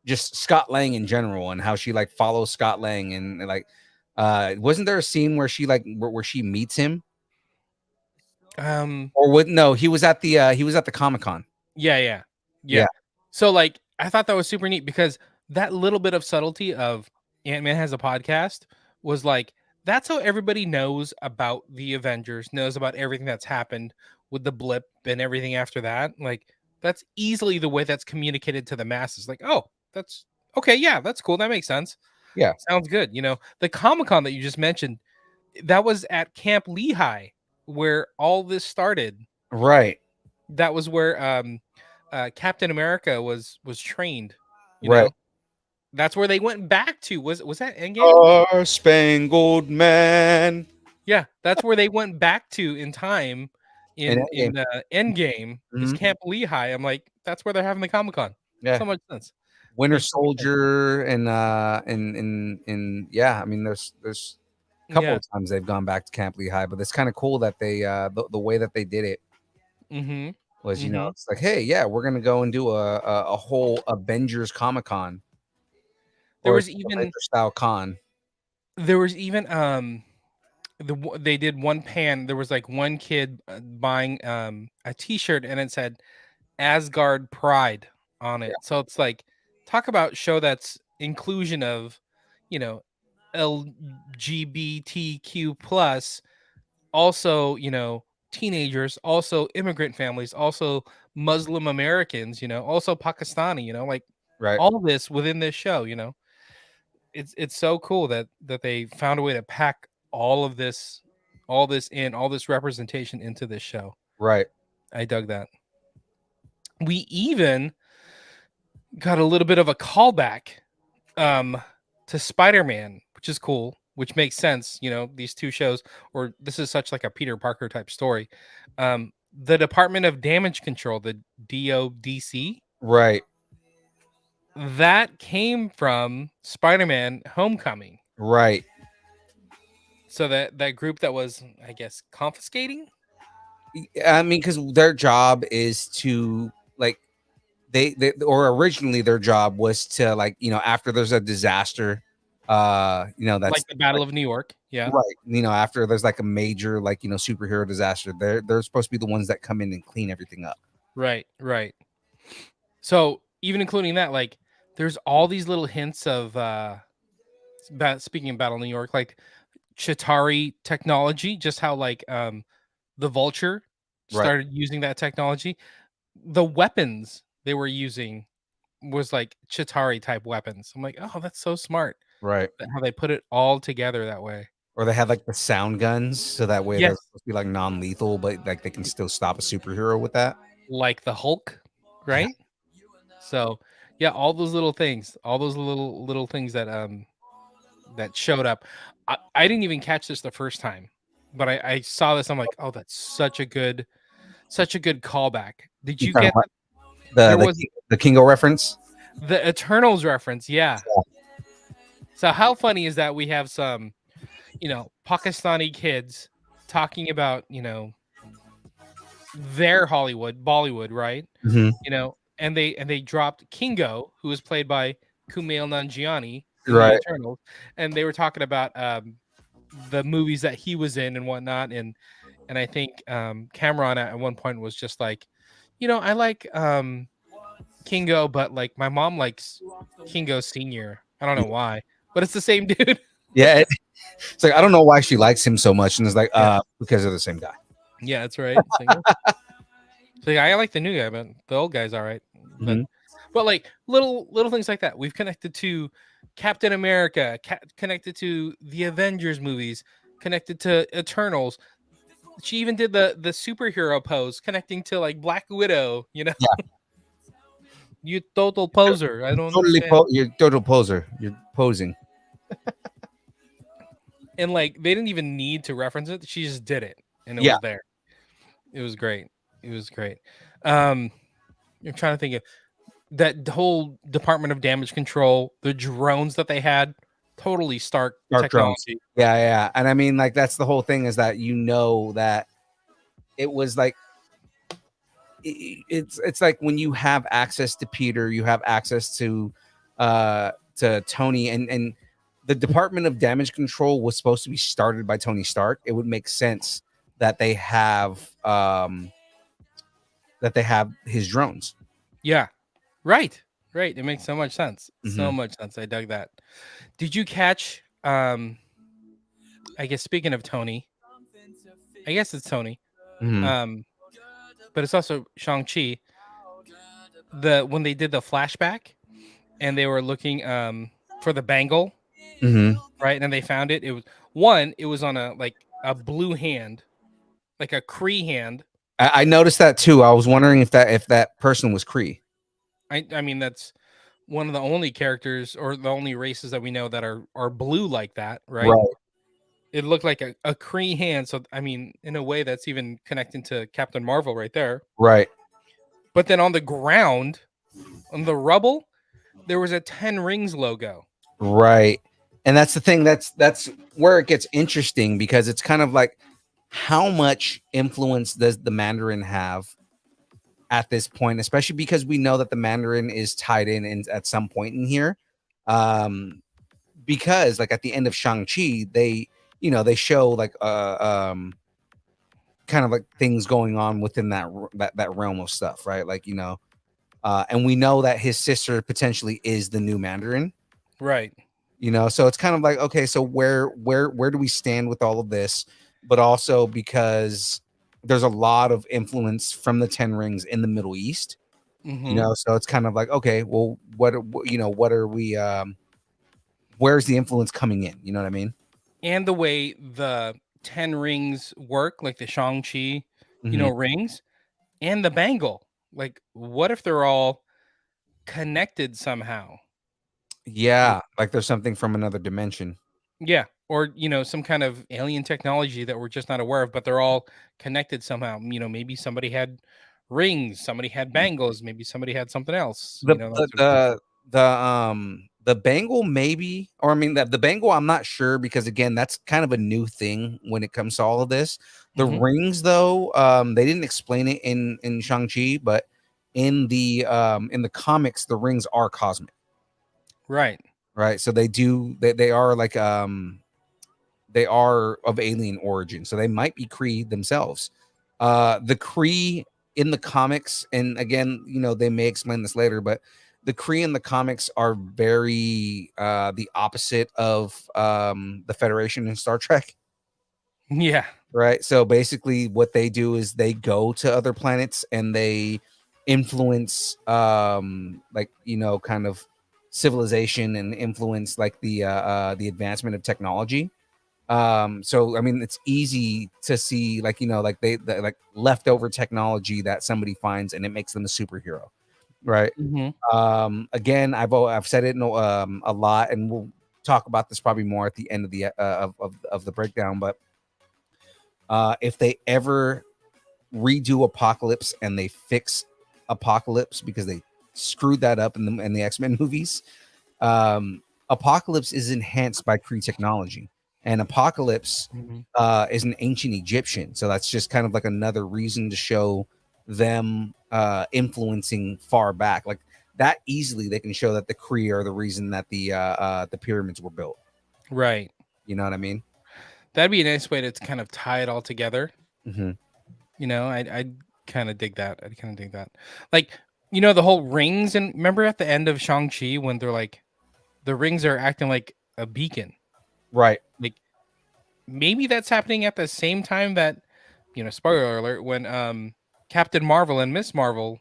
just Scott Lang in general and how she like follows Scott Lang and like wasn't there a scene where she like where she meets him Um, or what? No, he was at the Comic-Con. yeah, yeah, Yeah. yeah. So like, I thought that was super neat because that little bit of subtlety of Ant-Man has a podcast was like that's how everybody knows about the Avengers, knows about everything that's happened with the blip and everything after that. Like that's easily the way that's communicated to the masses. Like, oh, that's okay, yeah, that's cool. That makes sense. Yeah. Sounds good. You know, the Comic-Con that you just mentioned, that was at Camp Lehigh where all this started. Right. That was where Captain America was trained. You Right. know, that's where they went back to. Was that Endgame? Star Spangled Man. Yeah, that's where they went back to in time And in Endgame is Mhm. Camp Lehigh. I'm like, that's where they're having the Comic-Con. Yeah. So much sense. Winter Makes so much sense. Soldier and yeah, I mean there's a couple Yeah. of times they've gone back to Camp Lehigh, but it's kind of cool that they the way that they did it Mm-hmm. was, you know, Mm-hmm. it's like, hey, yeah, we're gonna go and do a whole Avengers Comic-Con There or was even Avengers style con. they did one pan. There was like one kid buying a T-shirt and it said Asgard Pride on it. So it's like talk about show that's inclusion of, you know, LGBTQ plus, also, you know, teenagers, also immigrant families, also Muslim Americans, you know, also Pakistani, you know, like Right. all this within this show, you know. It's so cool that they found a way to pack all this all this representation into this show. Right. I dug that. We even got a little bit of a callback to Spider-Man, which is cool, which makes sense, you know, these two shows, or this is such like a Peter Parker type story. The Department of Damage Control, the DODC, Right. that came from Spider-Man Homecoming. Right. So that group that was, I guess, confiscating. I mean, because their job is to like they or originally their job was to like, you know, after there's a disaster, you know, that's Like the Battle of New York. Yeah. right. You know, after there's like a major like, you know, superhero disaster, they're supposed to be the ones that come in and clean everything up. Right. Right. So even including that, like, there's all these little hints of speaking of Battle of New York, like Chitari technology, just how like the Vulture Right. started using that technology. The weapons they were using was like Chitari type weapons. I'm like, oh, that's so smart. Right. How they put it all together that way. Or they have like the sound guns, so that way they're Yes, supposed to be like non-lethal, but like they can still stop a superhero with that. like the Hulk, right? So yeah, all those little things, all those little things that showed up. I didn't even catch this the first time, but I saw this. I'm like, oh, that's such a good callback. Did you get that? There was The Kingo reference? the Eternals reference? Yeah. So how funny is that we have some, you know, Pakistani kids talking about, you know, their Bollywood, right? Mhm. You know, and they dropped Kingo, who was played by Kumail Nanjiani in the Right. Eternals, and they were talking about the movies that he was in and whatnot, and I think Cameron at one point was just like, you know, I like Kingo, but like my mom likes Kingo Senior. I don't know why, but it's the same dude. Yeah, it's like I don't know why she likes him so much, and it's like Yeah. because they're the same guy. Yeah, that's right. So, yeah. So, yeah, I like the new guy, but the old guy's all right. But Mhm. But like little things like that. We've connected to Captain America, connected to the Avengers movies, connected to Eternals. She even did the superhero pose, connecting to like Black Widow. You know, you total poser. I don't Totally, understand. you're total poser. You're posing. And like they didn't even need to reference it. She just did it, and it Yeah. was there. It was great. It was great. I'm trying to think of that whole Department of Damage Control, the drones that they had, totally Stark Dark drones. technology. Yeah. And I mean, like, that's the whole thing, is that that it was like it's like when you have access to Peter, you have access to Tony, and the Department of Damage Control was supposed to be started by Tony Stark. It would make sense that they have his drones. Yeah. Right. It makes so much sense. So much sense. I dug that. Did you catch I guess speaking of Tony, I guess it's Tony. But it's also Shang-Chi. When they did the flashback and they were looking for the bangle, right? And then they found it. It was on a blue hand, like a Kree hand. I noticed that too. I was wondering if that person was Kree. I mean, that's one of the only characters or the only races that we know that are blue like that, right? It looked like a Kree hand. So I mean, in a way, that's even connecting to Captain Marvel right there. Right. But then on the ground, on the rubble, there was a 10 Rings logo. Right. And that's the thing. That's where it gets interesting, because it's kind of like, how much influence does the Mandarin have at this point, especially because we know that the Mandarin is tied in at some point in here. Because like at the end of Shang-Chi, they show like kind of like things going on within that realm of stuff, right? Like, and we know that his sister potentially is the new Mandarin. Right. So it's kind of like, okay, so where do we stand with all of this? But also because there's a lot of influence from the 10 Rings in the Middle East, so it's kind of like, okay, well, what are we, where's the influence coming in? You know what I mean? And the way the 10 Rings work, like the Shang-Chi, rings and the bangle. Like, what if they're all connected somehow? Yeah. Like there's something from another dimension. Yeah. Or, some kind of alien technology that we're just not aware of, but they're all connected somehow. Maybe somebody had rings, somebody had bangles, maybe somebody had something else. The bangle, maybe, or I mean the bangle, I'm not sure, because again, that's kind of a new thing when it comes to all of this. The rings, though, they didn't explain it in Shang-Chi, but in the comics, the rings are cosmic. Right. So they are like they are of alien origin, so they might be Kree themselves. The Kree in the comics, and again, they may explain this later, but the Kree in the comics are very the opposite of the Federation in Star Trek. Yeah. Right. So basically what they do is they go to other planets and they influence like, kind of civilization, and influence like the advancement of technology. So I mean, it's easy to see, like, like they like leftover technology that somebody finds, and it makes them a superhero, right? Again, I've said it a lot, and we'll talk about this probably more at the end of the of the breakdown. But if they ever redo Apocalypse and they fix Apocalypse, because they screwed that up in the X-Men movies, Apocalypse is enhanced by Kree technology. And Apocalypse is an ancient Egyptian. So that's just kind of like another reason to show them influencing far back. Like that easily they can show that the Kree are the reason that the pyramids were built. Right. You know what I mean? That'd be a nice way to kind of tie it all together. Mm-hmm. I'd kind of dig that. Like, the whole rings. And remember at the end of Shang-Chi when they're like, the rings are acting like a beacon. Right. Like maybe that's happening at the same time that, spoiler alert, when Captain Marvel and Miss Marvel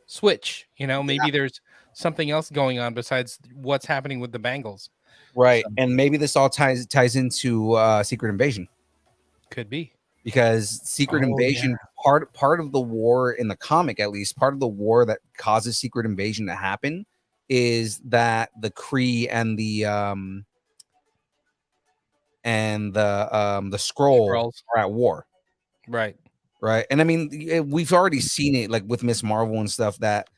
switch. Maybe there's something else going on besides what's happening with the Bengals. Right. So, And maybe this all ties into Secret Invasion, could be. because Secret Oh, Invasion, part of the war in the comic, at least part of the war that causes Secret Invasion to happen, is that the Kree and the Skrull Skrulls. are at war. Right. Right. And I mean, we've already seen it, like with Miss Marvel and stuff, that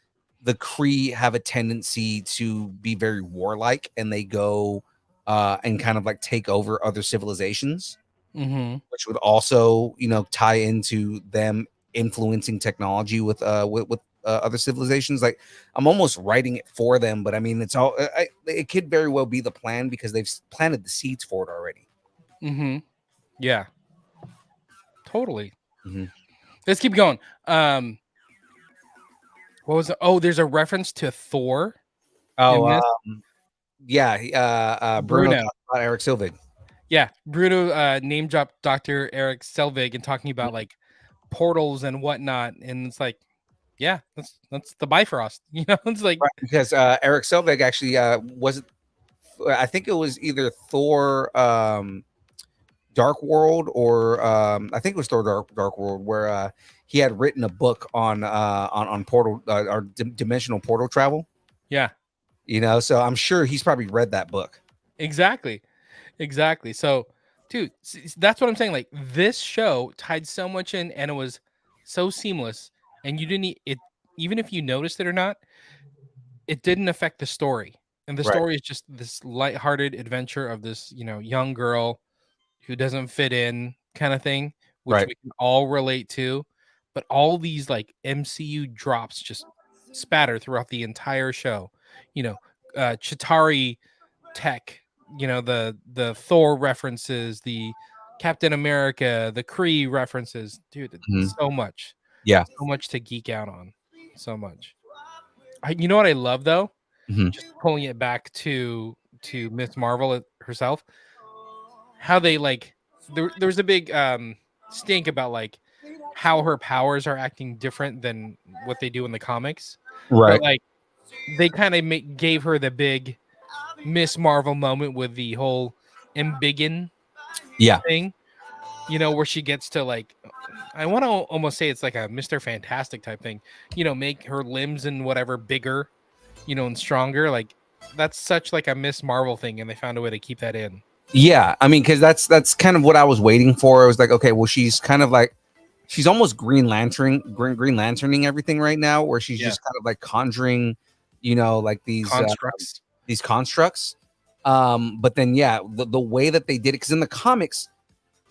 the Kree have a tendency to be very warlike, and they go and kind of like take over other civilizations, Mm-hmm. which would also, tie into them influencing technology with other civilizations. Like, I'm almost writing it for them, but I mean, it's all it could very well be the plan, because they've planted the seeds for it already. Mm-hmm. Yeah. Totally. Mhm. Let's keep going. What was it? Oh, there's a reference to Thor. Oh, in this. Bruno Bruno. talked about Eric Silvig. Yeah, Bruno name dropped Dr. Eric Selvig and talking about like portals and whatnot, and it's like, yeah, that's the Bifrost. It's like Right, because Eric Selvig actually was, I think it was either Thor Dark World, or I think it was Thor Dark World, where he had written a book on portal or dimensional portal travel. yeah, So I'm sure he's probably read that book. exactly. So, dude, that's what I'm saying. Like, this show tied so much in, and it was so seamless, and you didn't it even if you noticed it or not, it didn't affect the story. And the Right. story is just this lighthearted adventure of this, young girl who doesn't fit in kind of thing, which Right. we can all relate to. But all these like MCU drops just spatter throughout the entire show. Chitari tech, the Thor references, the Captain America, the Kree references. Dude, Mhm. so much. Yeah. So much to geek out on. So much. You know what I love though? Mhm. Just pulling it back to Miss Marvel herself, how they like there's a big stink about like how her powers are acting different than what they do in the comics. Right. But like they kind of gave her the big Miss Marvel moment with the whole embiggen Yeah. thing, where she gets to like, I want to almost say it's like a Mr. Fantastic type thing, make her limbs and whatever bigger, and stronger. Like, that's such like a Miss Marvel thing, and they found a way to keep that in. Yeah. I mean, because that's kind of what I was waiting for. I was like, okay, well, she's kind of like, she's almost Green Lanterning everything right now, where she's just kind of like conjuring, like these constructs. But then, the way that they did it, because in the comics,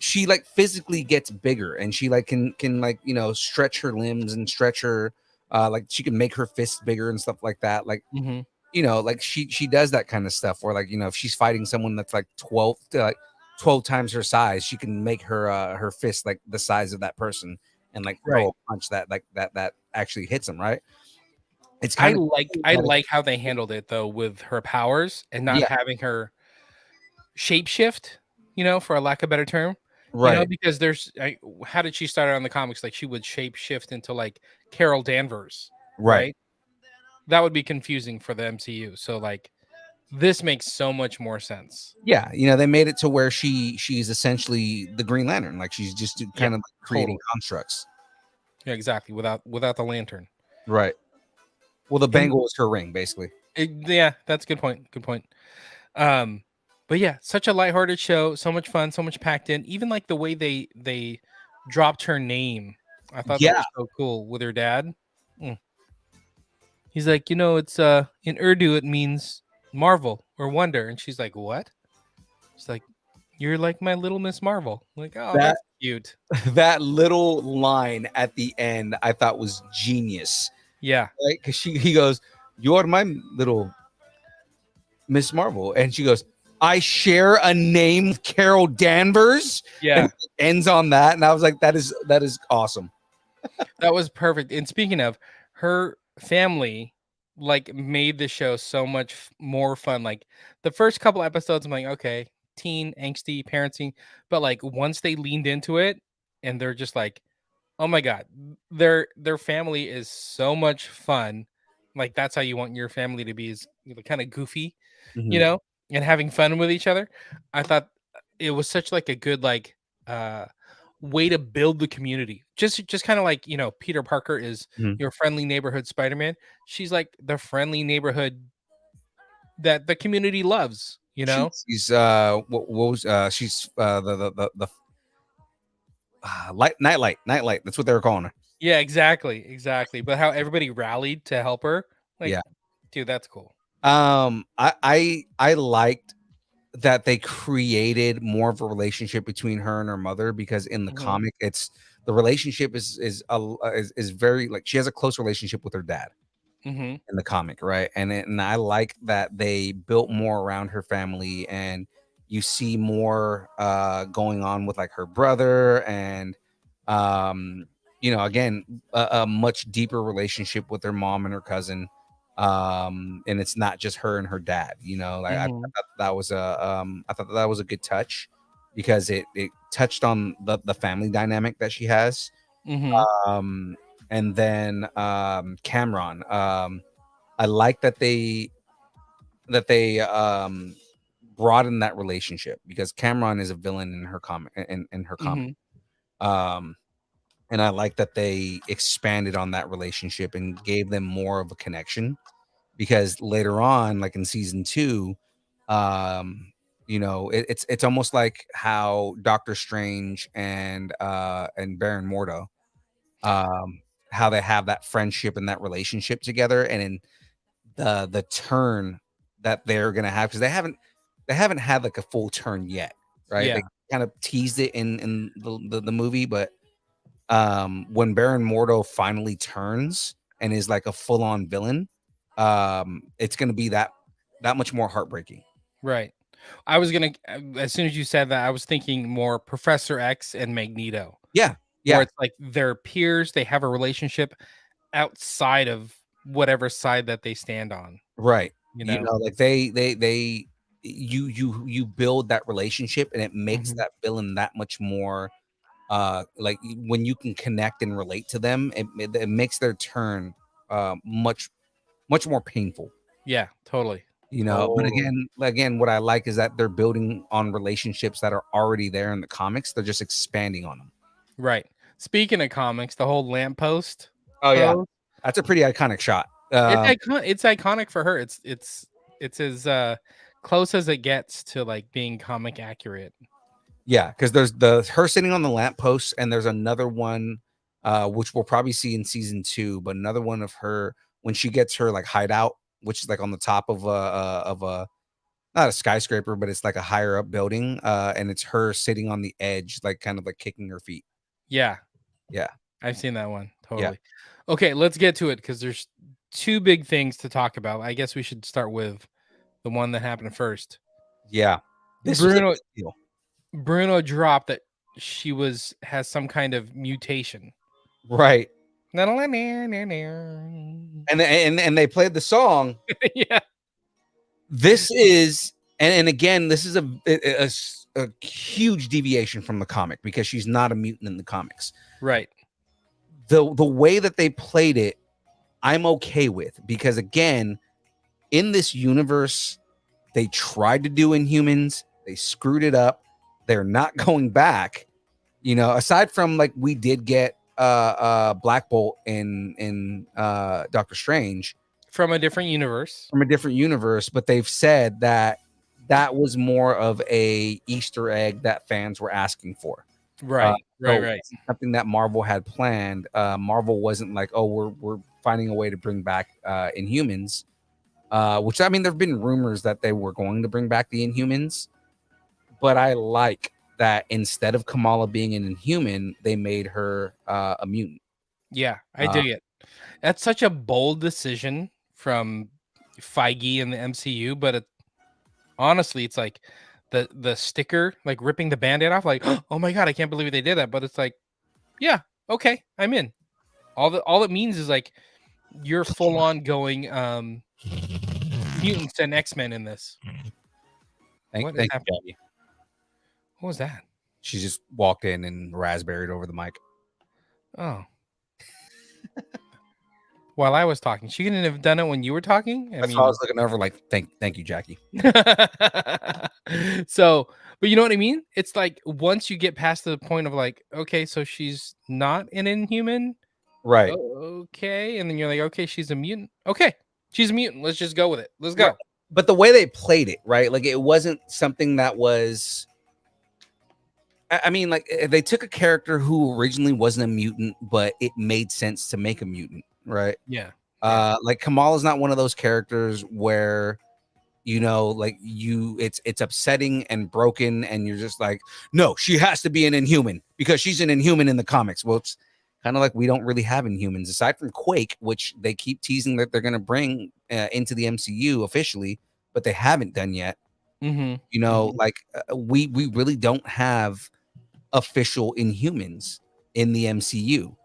she like physically gets bigger, and she like can like stretch her limbs and stretch her, like she can make her fists bigger and stuff like that. Like, Mm-hmm. like she does that kind of stuff, where like, if she's fighting someone that's like 12 times her size, she can make her fist like the size of that person, and like throw a punch that actually hits them, right? It's kind of, I like how they handled it though with her powers and not having her shapeshift, for a lack of a better term. right. Because how did she start out in the comics? Like, she would shapeshift into like Carol Danvers, right? That would be confusing for the MCU. So like, this makes so much more sense. Yeah, they made it to where she's essentially the Green Lantern, like she's just kind of creating constructs. Yeah, exactly. Without the lantern. Right. Well, the bangle is her ring, basically. Yeah, that's a good point. Good point. But yeah, such a lighthearted show, so much fun, so much packed in. Even like the way they dropped her name, I thought that was so cool with her dad. He's like, it's in Urdu it means marvel or wonder, and she's like, what? She's like, you're like my little Miss Marvel. I'm like, oh, that's cute. That little line at the end, I thought was genius. Yeah, right? Because he goes, "You're my little Miss Marvel," and she goes, "I share a name with Carol Danvers." Yeah, and it ends on that, and I was like, that is awesome. That was perfect. And speaking of, her family like made the show so much more fun. Like, the first couple episodes, I'm like, okay, teen angsty parenting, but like once they leaned into it and they're just like, Oh my god, their family is so much fun. Like that's how you want your family to be, is kind of goofy, you Mhm. know, and having fun with each other. I thought it was such like a good uh way to build the community. Just kind of like, Peter Parker is Mhm. your friendly neighborhood Spider-Man. She's like the friendly neighborhood that the community loves, you know? She's what was she's the light nightlight. That's what they were calling her. Yeah, exactly. But how everybody rallied to help her, like, Yeah. dude, that's cool. I liked that they created more of a relationship between her and her mother, because in the Mhm, comic, it's the relationship is very, like, she has a close relationship with her dad mhm, in the comic, right? And I like that they built more around her family, and you see more going on with like her brother, and um again, a much deeper relationship with her mom and her cousin. And it's not just her and her dad, like I mhm, thought that was I thought that was a good touch, because it touched on the family dynamic that she has. mhm, um and then Cameron, I like that they broaden that relationship, because Cameron is a villain in her comic, in her comic. mhm, Um, and I like that they expanded on that relationship and gave them more of a connection, because later on, like in season 2, it's almost like how Doctor Strange and Baron Mordo, how they have that friendship and that relationship together, and in the turn that they're gonna have, because they haven't had like a full turn yet, right? yeah, They kind of teased it in the movie, but when Baron Mordo finally turns and is like a full on villain, it's gonna be that much more heartbreaking. right. I was gonna as soon as you said that, I was thinking more Professor X and Magneto, Yeah, where yeah, it's like they're peers, they have a relationship outside of whatever side that they stand on, right. you know? Like they you build that relationship, and it makes Mhm. that villain that much more like when you can connect and relate to them, it makes their turn much more painful. Yeah, totally, But totally. again, what I like is that they're building on relationships that are already there in the comics. They're just expanding on them. Right. Speaking of comics, the whole lamppost Oh yeah, pose, that's a pretty iconic shot. it's iconic for her. It's as, close as it gets to, like, being comic accurate. Yeah, because there's the her sitting on the lamppost, and there's another one, which we'll probably see in season 2, but another one of her when she gets her like hideout, which is like on the top of a not a skyscraper, but it's like a higher up building, and it's her sitting on the edge, like kind of like kicking her feet. Yeah, Yeah, I've seen that one, yeah, totally. Okay, let's get to it because there's 2 big things to talk about. I guess we should start with the one that happened first. yeah. This was a Bruno big deal, Bruno dropped that she has some kind of mutation. right? Yeah. And they played the song. This is and again, this is a huge deviation from the comic, because she's not a mutant in the comics. Right. The way that they played it, I'm okay with, because again, in this universe, they tried to do Inhumans, they screwed it up. They're not going back. Aside from, like, we did get Black Bolt in Doctor Strange From a different universe. from a different universe, but they've said that that was more of a Easter egg that fans were asking for. Uh, Right. so Right, it right. wasn't something that Marvel had planned. Marvel wasn't like, oh, we're finding a way to bring back Inhumans. Which, I mean, there've been rumors that they were going to bring back the Inhumans, but I like that instead of Kamala being an Inhuman, they made her a mutant. Yeah, I Uh, dig it. That's such a bold decision from Feige in the MCU, but honestly, it's like the sticker, like ripping the Band-Aid off, like, oh my god, I can't believe they did that. But it's like, yeah, okay, I'm in. All it means is like you're full on going mutants and X-Men in this. What is thank you, happening? Gabby. What was that? She just walked in and raspberried over the mic. Oh. While I was talking, she couldn't have done it when you were talking. That's why I was looking over like, thank you, Jackie. So, but you know what I mean? It's like once you get past the point of like, okay, so she's not an inhuman. Right. Okay. And then you're like, okay, she's a mutant. Okay. She's a mutant. Let's just go with it. Let's Right. go. But the way they played it, right? Like it wasn't something that was. I mean, like they took a character who originally wasn't a mutant, but it made sense to make a mutant, right? Yeah. Like Kamal is not one of those characters where like it's upsetting and broken, and you're just like, no, she has to be an inhuman because she's an inhuman in the comics. Well, it's kind of like we don't really have inhumans aside from Quake, which they keep teasing that they're going to bring into the MCU officially, but they haven't done yet. Mm-hmm. Like we really don't have official inhumans in the MCU.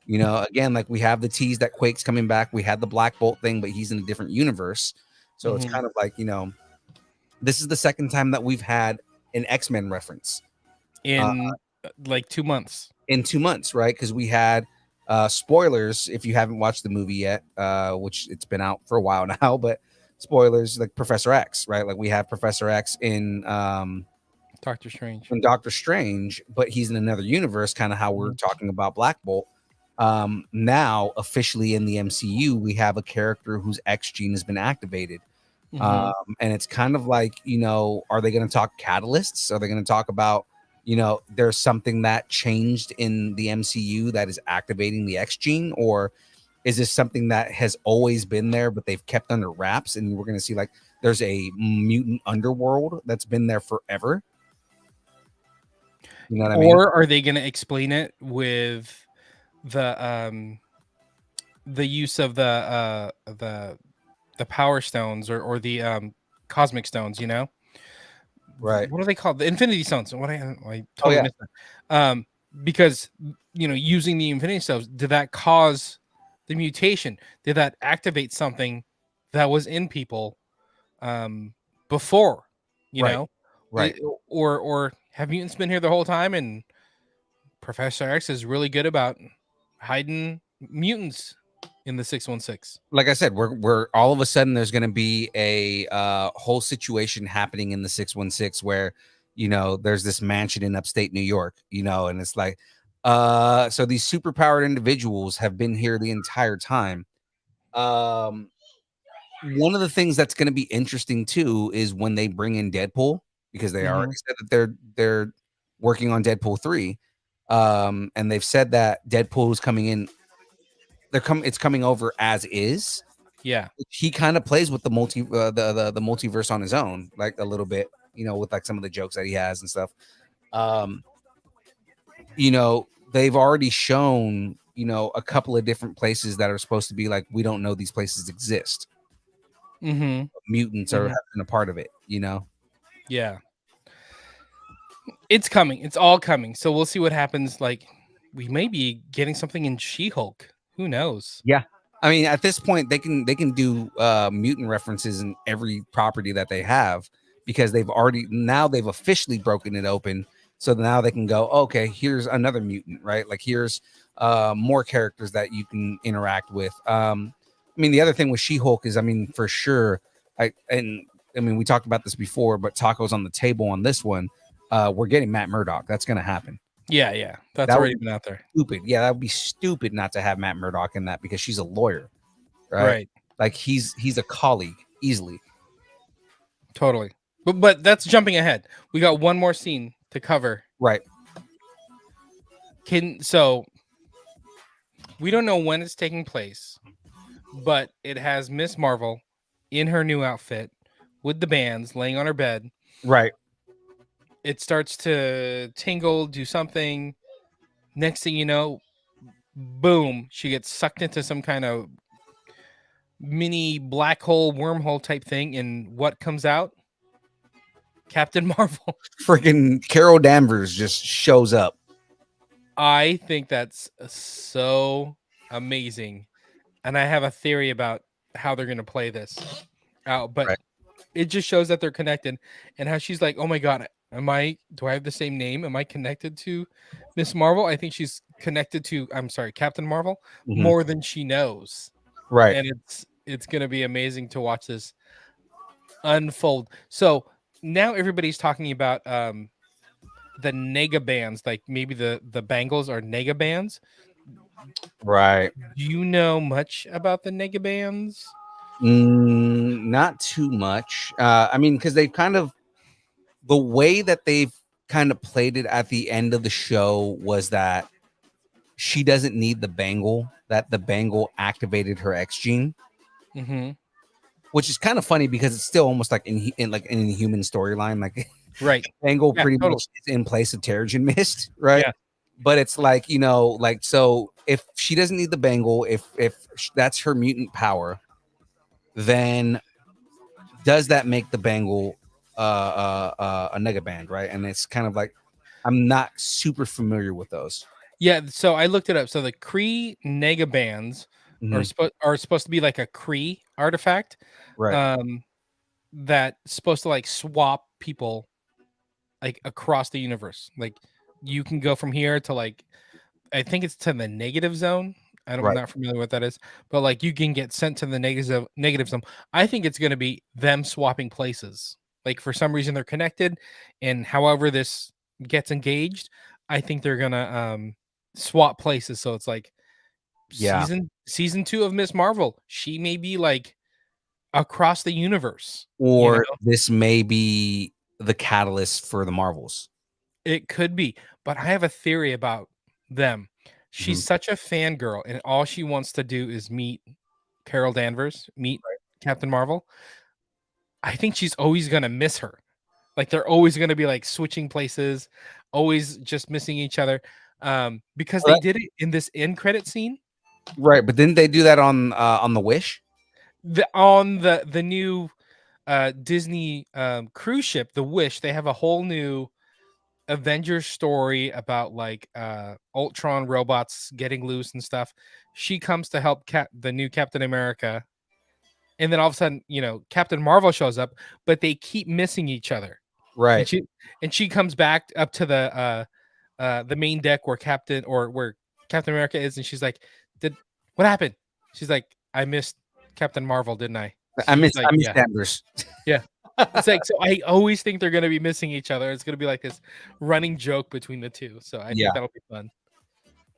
Again, like we have the tease that Quake's coming back. We had the Black Bolt thing, but he's in a different universe. So it's kind of like, this is the second time that we've had an X-Men reference in like 2 months. In 2 months, right? Because we had spoilers if you haven't watched the movie yet, which it's been out for a while now, but spoilers like Professor X, right? Like we have Professor X in Doctor Strange. Doctor Strange, but he's in another universe, kind of how we're talking about Black Bolt. Now officially in the MCU, we have a character whose X gene has been activated. And it's kind of like, are they going to talk catalysts? Are they going to talk about, there's something that changed in the MCU that is activating the X gene? Or is this something that has always been there, but they've kept under wraps? And we're going to see like there's a mutant underworld that's been there forever. You know what I mean? Or are they going to explain it with the use of the power stones or the cosmic stones, Right. What are they called? The Infinity Stones. I totally missed that. Because using the Infinity Stones, did that cause the mutation? Did that activate something that was in people before? Right. Or have mutants been here the whole time and Professor X is really good about hiding mutants in the 616? Like I said, we're all of a sudden there's going to be a whole situation happening in the 616 where there's this mansion in upstate New York, and it's like so these superpowered individuals have been here the entire time. One of the things that's going to be interesting too is when they bring in Deadpool, because they already said that they're working on Deadpool 3, and they've said that Deadpool is coming in. It's coming over as is. Yeah, he kind of plays with the the multiverse on his own, like a little bit, with like some of the jokes that he has and stuff. They've already shown a couple of different places that are supposed to be like, we don't know these places exist. Mutants are having a part of it. Yeah, it's coming. It's all coming. So we'll see what happens. Like we may be getting something in She-Hulk. Who knows? Yeah. I mean, at this point, they can do mutant references in every property that they have, because they've officially broken it open. So now they can go, okay, here's another mutant, right? Like here's more characters that you can interact with. I mean, the other thing with She-Hulk is, I mean, for sure, we talked about this before, but tacos on the table on this one. We're getting Matt Murdock. That's going to happen. Yeah. That's That already been out there. Stupid. Yeah, that would be stupid not to have Matt Murdock in that, because she's a lawyer, right? Like he's a colleague easily. Totally. But that's jumping ahead. We got one more scene to cover. Right. So we don't know when it's taking place, but it has Miss Marvel in her new outfit with the bands laying on her bed. Right. It starts to tingle, do something. Next thing you know, boom, she gets sucked into some kind of mini black hole, wormhole type thing. And what comes out? Captain Marvel. Freaking Carol Danvers just shows up. I think that's so amazing. And I have a theory about how they're going to play this out. But it just shows that they're connected, and how she's like, oh my God, Do I have the same name? Am I connected to Miss Marvel? I think she's connected to, I'm sorry, Captain Marvel Mhm. more than she knows. Right. And it's gonna be amazing to watch this unfold. So now everybody's talking about the nega bands, like maybe the Bangles are nega bands. Right. Do you know much about the nega bands? Not too much. I mean, because they've kind of the way that they've kind of played it at the end of the show was that she doesn't need the bangle, that the bangle activated her X gene, Mm-hmm. which is kind of funny because it's still almost like in like in a human storyline, like Right. bangle Yeah, pretty totally. much is in place of Terrigen Mist, right? Yeah. But it's like, like, so if she doesn't need the bangle, if that's her mutant power, then does that make the bangle a nega band, right? And it's kind of like I'm not super familiar with those. Yeah, so I looked it up. So the Kree nega bands Mhm. are supposed to be like a Kree artifact, Right. um, that's supposed to like swap people like across the universe. Like you can go from here to like I think it's to the negative zone. I'm Right. not familiar what that is, but like you can get sent to the negative zone. I think it's going to be them swapping places. Like for some reason they're connected, and however this gets engaged, I think they're gonna swap places. So it's like Yeah. season 2 of Miss Marvel. She may be like across the universe. You know, Or this may be the catalyst for the Marvels. it could be. But I have a theory about them. Mhm. She's such a fangirl, and all she wants to do is meet Carol Danvers, meet Captain Marvel. I think she's always gonna miss her. Like they're always gonna be like switching places, always just missing each other. Because Well, they did it in this end credit scene. right, but didn't they do that on the Wish? On the new Disney cruise ship, the Wish, they have a whole new Avengers story about like Ultron robots getting loose and stuff. She comes to help the new Captain America, and then all of a sudden, Captain Marvel shows up, but they keep missing each other. And Right. she comes back up to the main deck where Captain America is, and she's like, "Did what happened?" She's like, "I missed Captain Marvel, didn't I?" She's like, I miss "Yeah, Danvers. yeah." It's like, so I always think they're gonna be missing each other. It's gonna be like this running joke between the two. So I think Yeah. that'll be fun.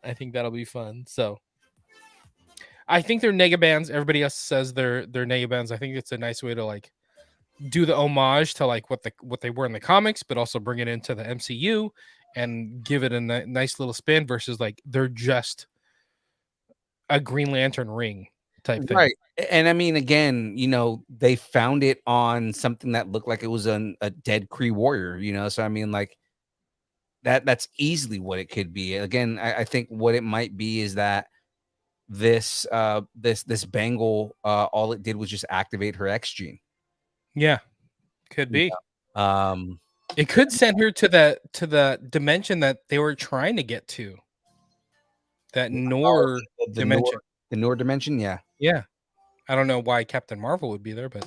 I think that'll be fun. So I think they're nega bands. Everybody else says they're nega bands. I think it's a nice way to like do the homage to like what they were in the comics, but also bring it into the MCU and give it a nice little spin versus like they're just a Green Lantern ring type thing. Right. And I mean, again, they found it on something that looked like it was a dead Kree warrior, So I mean, like that's easily what it could be. Again, I think what it might be is that this bangle, all it did was just activate her X gene. Yeah, could be. Um It could send her to the dimension that they were trying to get to. That Nor the dimension. Nor dimension, yeah. Yeah. I don't know why Captain Marvel would be there, but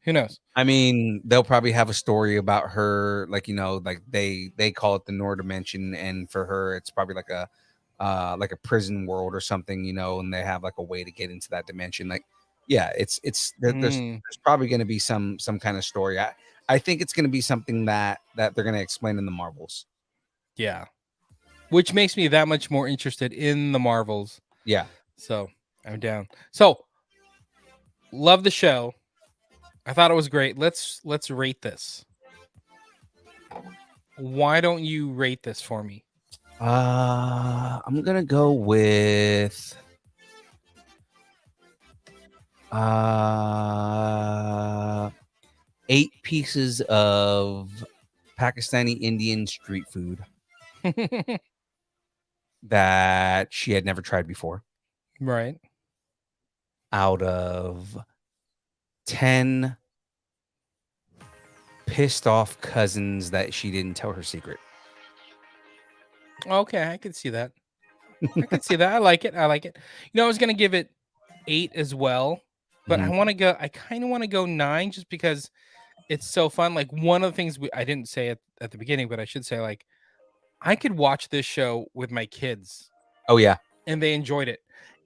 who knows? I mean, they'll probably have a story about her, like like they call it the Nor dimension, and for her, it's probably like a prison world or something, and they have like a way to get into that dimension. Like, yeah, there's probably going to be some kind of story. I think it's going to be something that they're going to explain in the Marvels. Yeah. Which makes me that much more interested in the Marvels. Yeah. So I'm down. So love the show. I thought it was great. Let's rate this. Why don't you rate this for me? I'm gonna go with 8 pieces of Pakistani Indian street food that she had never tried before. Right. Out of 10 pissed off cousins that she didn't tell her secret. Okay, I could see that. I like it. I like it. I was gonna give it 8 as well, but Mhm. I kind of want to go 9 just because it's so fun. Like one of the things I didn't say at the beginning, but I should say, like, I could watch this show with my kids Oh yeah, and they enjoyed it.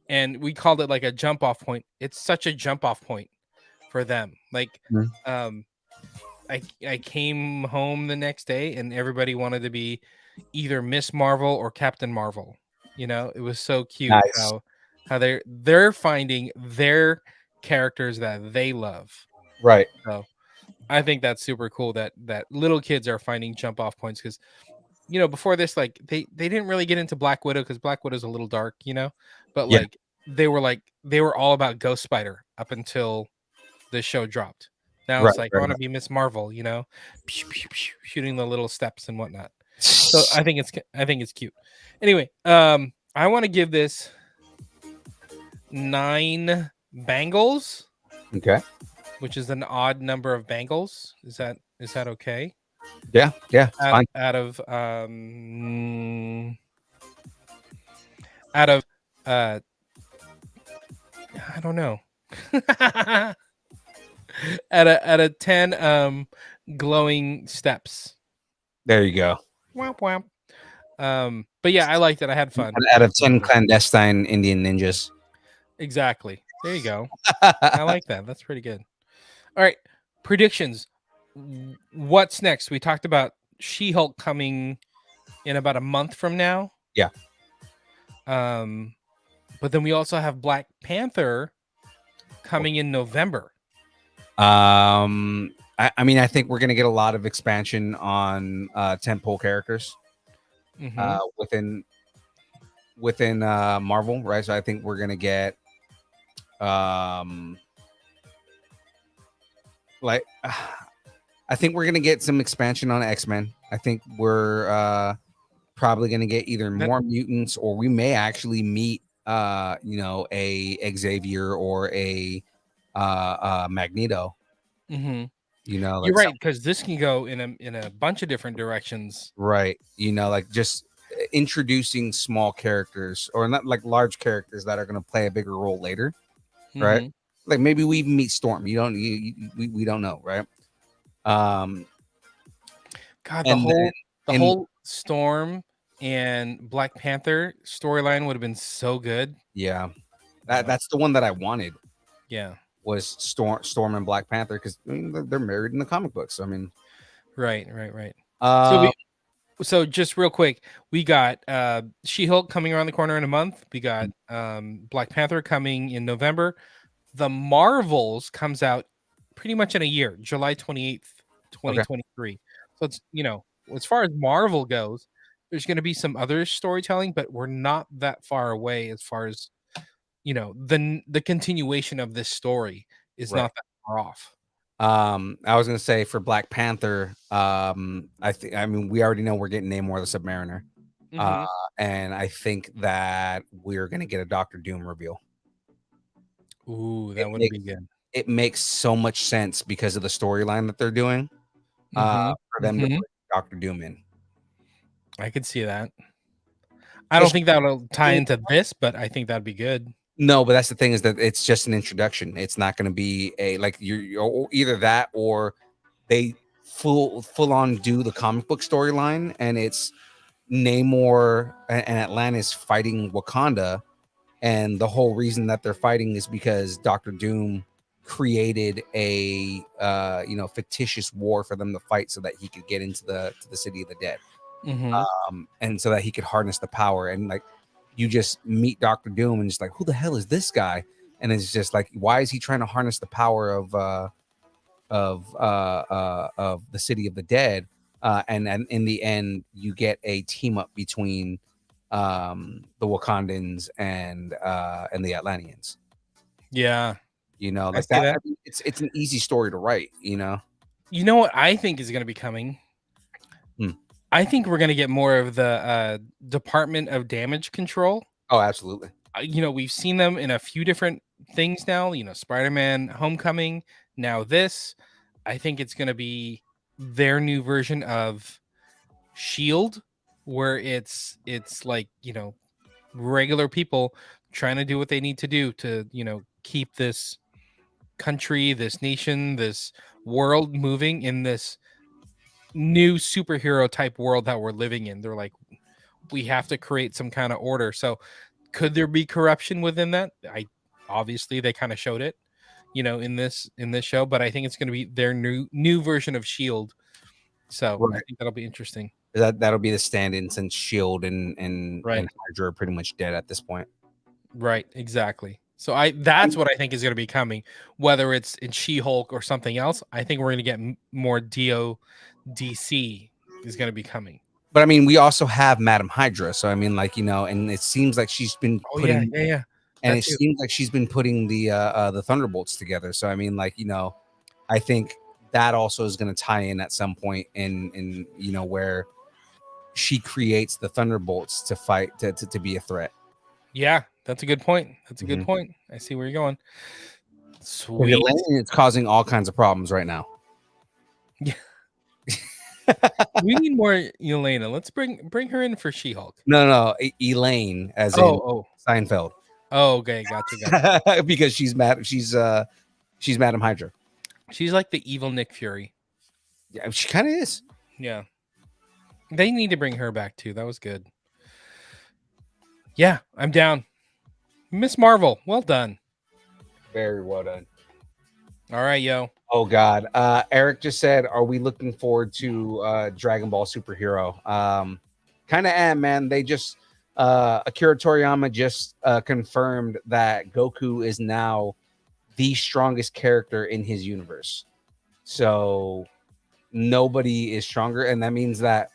And we called it like a jump off point. It's such a jump off point for them. Like, Mhm. I came home the next day and everybody wanted to be either Miss Marvel or Captain Marvel. You know, it was so cute Nice. how they're finding their characters that they love. Right. So I think that's super cool that little kids are finding jump off points because before this, like they didn't really get into Black Widow because Black Widow's a little dark, but Yeah. like they were all about Ghost Spider up until the show dropped. Now Right. it's like I Right. want to be Miss Marvel, shooting the little steps and whatnot. So I think it's cute. Anyway, I want to give this 9 bangles, Okay. which is an odd number of bangles. Is that okay? Yeah. Yeah. It's fine. Out of I don't know. At a 10 glowing steps. There you go. Womp womp. But yeah, I liked it. I had fun. Out of 10 clandestine Indian ninjas. Exactly. There you go. I like that. That's pretty good. All right. Predictions. What's next? We talked about She-Hulk coming in about a month from now. Yeah. But then we also have Black Panther coming in November. I mean, I think we're gonna get a lot of expansion on tentpole characters within Marvel, right? So I think we're gonna get like I think we're gonna get some expansion on X-Men. I think we're probably gonna get either more mutants or we may actually meet a Xavier or a Magneto. You're right, because this can go in a bunch of different directions. Right. Like just introducing small characters or not like large characters that are going to play a bigger role later. Right. Like maybe we even meet Storm. We don't know. Right. God, the whole Storm and Black Panther storyline would have been so good. Yeah. That's the one that I wanted. Yeah. Was Storm and Black Panther because they're married in the comic books. I mean, right. So just real quick, we got She-Hulk coming around the corner in a month. We got Black Panther coming in November. The Marvels comes out pretty much in a year, July 28th, 2023. Okay. So it's as far as Marvel goes, there's going to be some other storytelling, but we're not that far away as far as the continuation of this story is not that far off. I was gonna say for Black Panther, I mean we already know we're getting Namor the Submariner. And I think that we're gonna get a Doctor Doom reveal. Ooh, that would be good. It makes so much sense because of the storyline that they're doing. For them to put Doctor Doom in. I could see that. I don't think that'll tie into this, but I think that'd be good. No, but that's the thing is that it's just an introduction. It's not going to be a like you're either that or they full on do the comic book storyline and it's Namor and Atlantis fighting Wakanda, and the whole reason that they're fighting is because Doctor Doom created a fictitious war for them to fight so that he could get into the city of the dead, and so that he could harness the power. And like you just meet Doctor Doom and just like, who the hell is this guy? And it's just like, why is he trying to harness the power of the city of the dead? And in the end, you get a team up between the Wakandans and the Atlanteans. Yeah, like that. It's an easy story to write. You know what I think is going to be coming. I think we're going to get more of the Department of Damage Control. Oh, absolutely. We've seen them in a few different things now. Spider-Man Homecoming. Now this, I think it's going to be their new version of S.H.I.E.L.D., where it's like, regular people trying to do what they need to do to, keep this country, this nation, this world moving in this new superhero type world that we're living in. They're like, we have to create some kind of order. So could there be corruption within that? Obviously they kind of showed it, in this show, but I think it's going to be their new version of Shield. So I Right. think that'll be interesting. That'll be the stand-in since Shield and Right. Hydra are pretty much dead at this point. Right, exactly. So that's what I think is going to be coming, whether it's in She-Hulk or something else. I think we're going to get more DC is going to be coming. But I mean, we also have Madam Hydra, so I mean, like, and it seems like she's been putting, yeah. and it seems like she's been putting the Thunderbolts together. So I mean, like, I think that also is going to tie in at some point in where she creates the Thunderbolts to fight to be a threat. Yeah, that's a good point. That's a good Mhm. point. I see where you're going. Sweet. It's causing all kinds of problems right now. Yeah. We need more Elena. Let's bring her in for She-Hulk. No, Elaine, as in Seinfeld. Oh, okay, gotcha. Because she's Madam Hydra. She's like the evil Nick Fury. Yeah, she kind of is. Yeah. They need to bring her back too. That was good. Yeah, I'm down. Miss Marvel, well done. Very well done. All right, yo. Oh God. Eric just said, are we looking forward to Dragon Ball Superhero? Kind of am, man. They just Akira Toriyama just confirmed that Goku is now the strongest character in his universe. So nobody is stronger, and that means that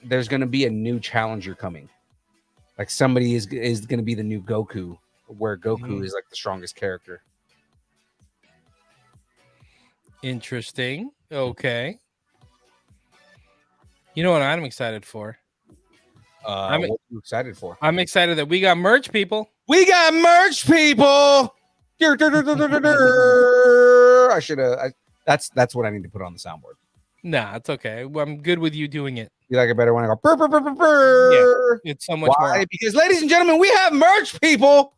there's going to be a new challenger coming. Like somebody is going to be the new Goku, where Goku is like the strongest character. Interesting. Okay. You know what I'm excited for? What are you excited for? I'm excited that we got merch, people. We got merch, people. I should have. That's what I need to put on the soundboard. Nah, it's okay. I'm good with you doing it. You like it better when I go burr, burr, burr, burr, burr. Yeah, it's so much more. Because, ladies and gentlemen, we have merch, people.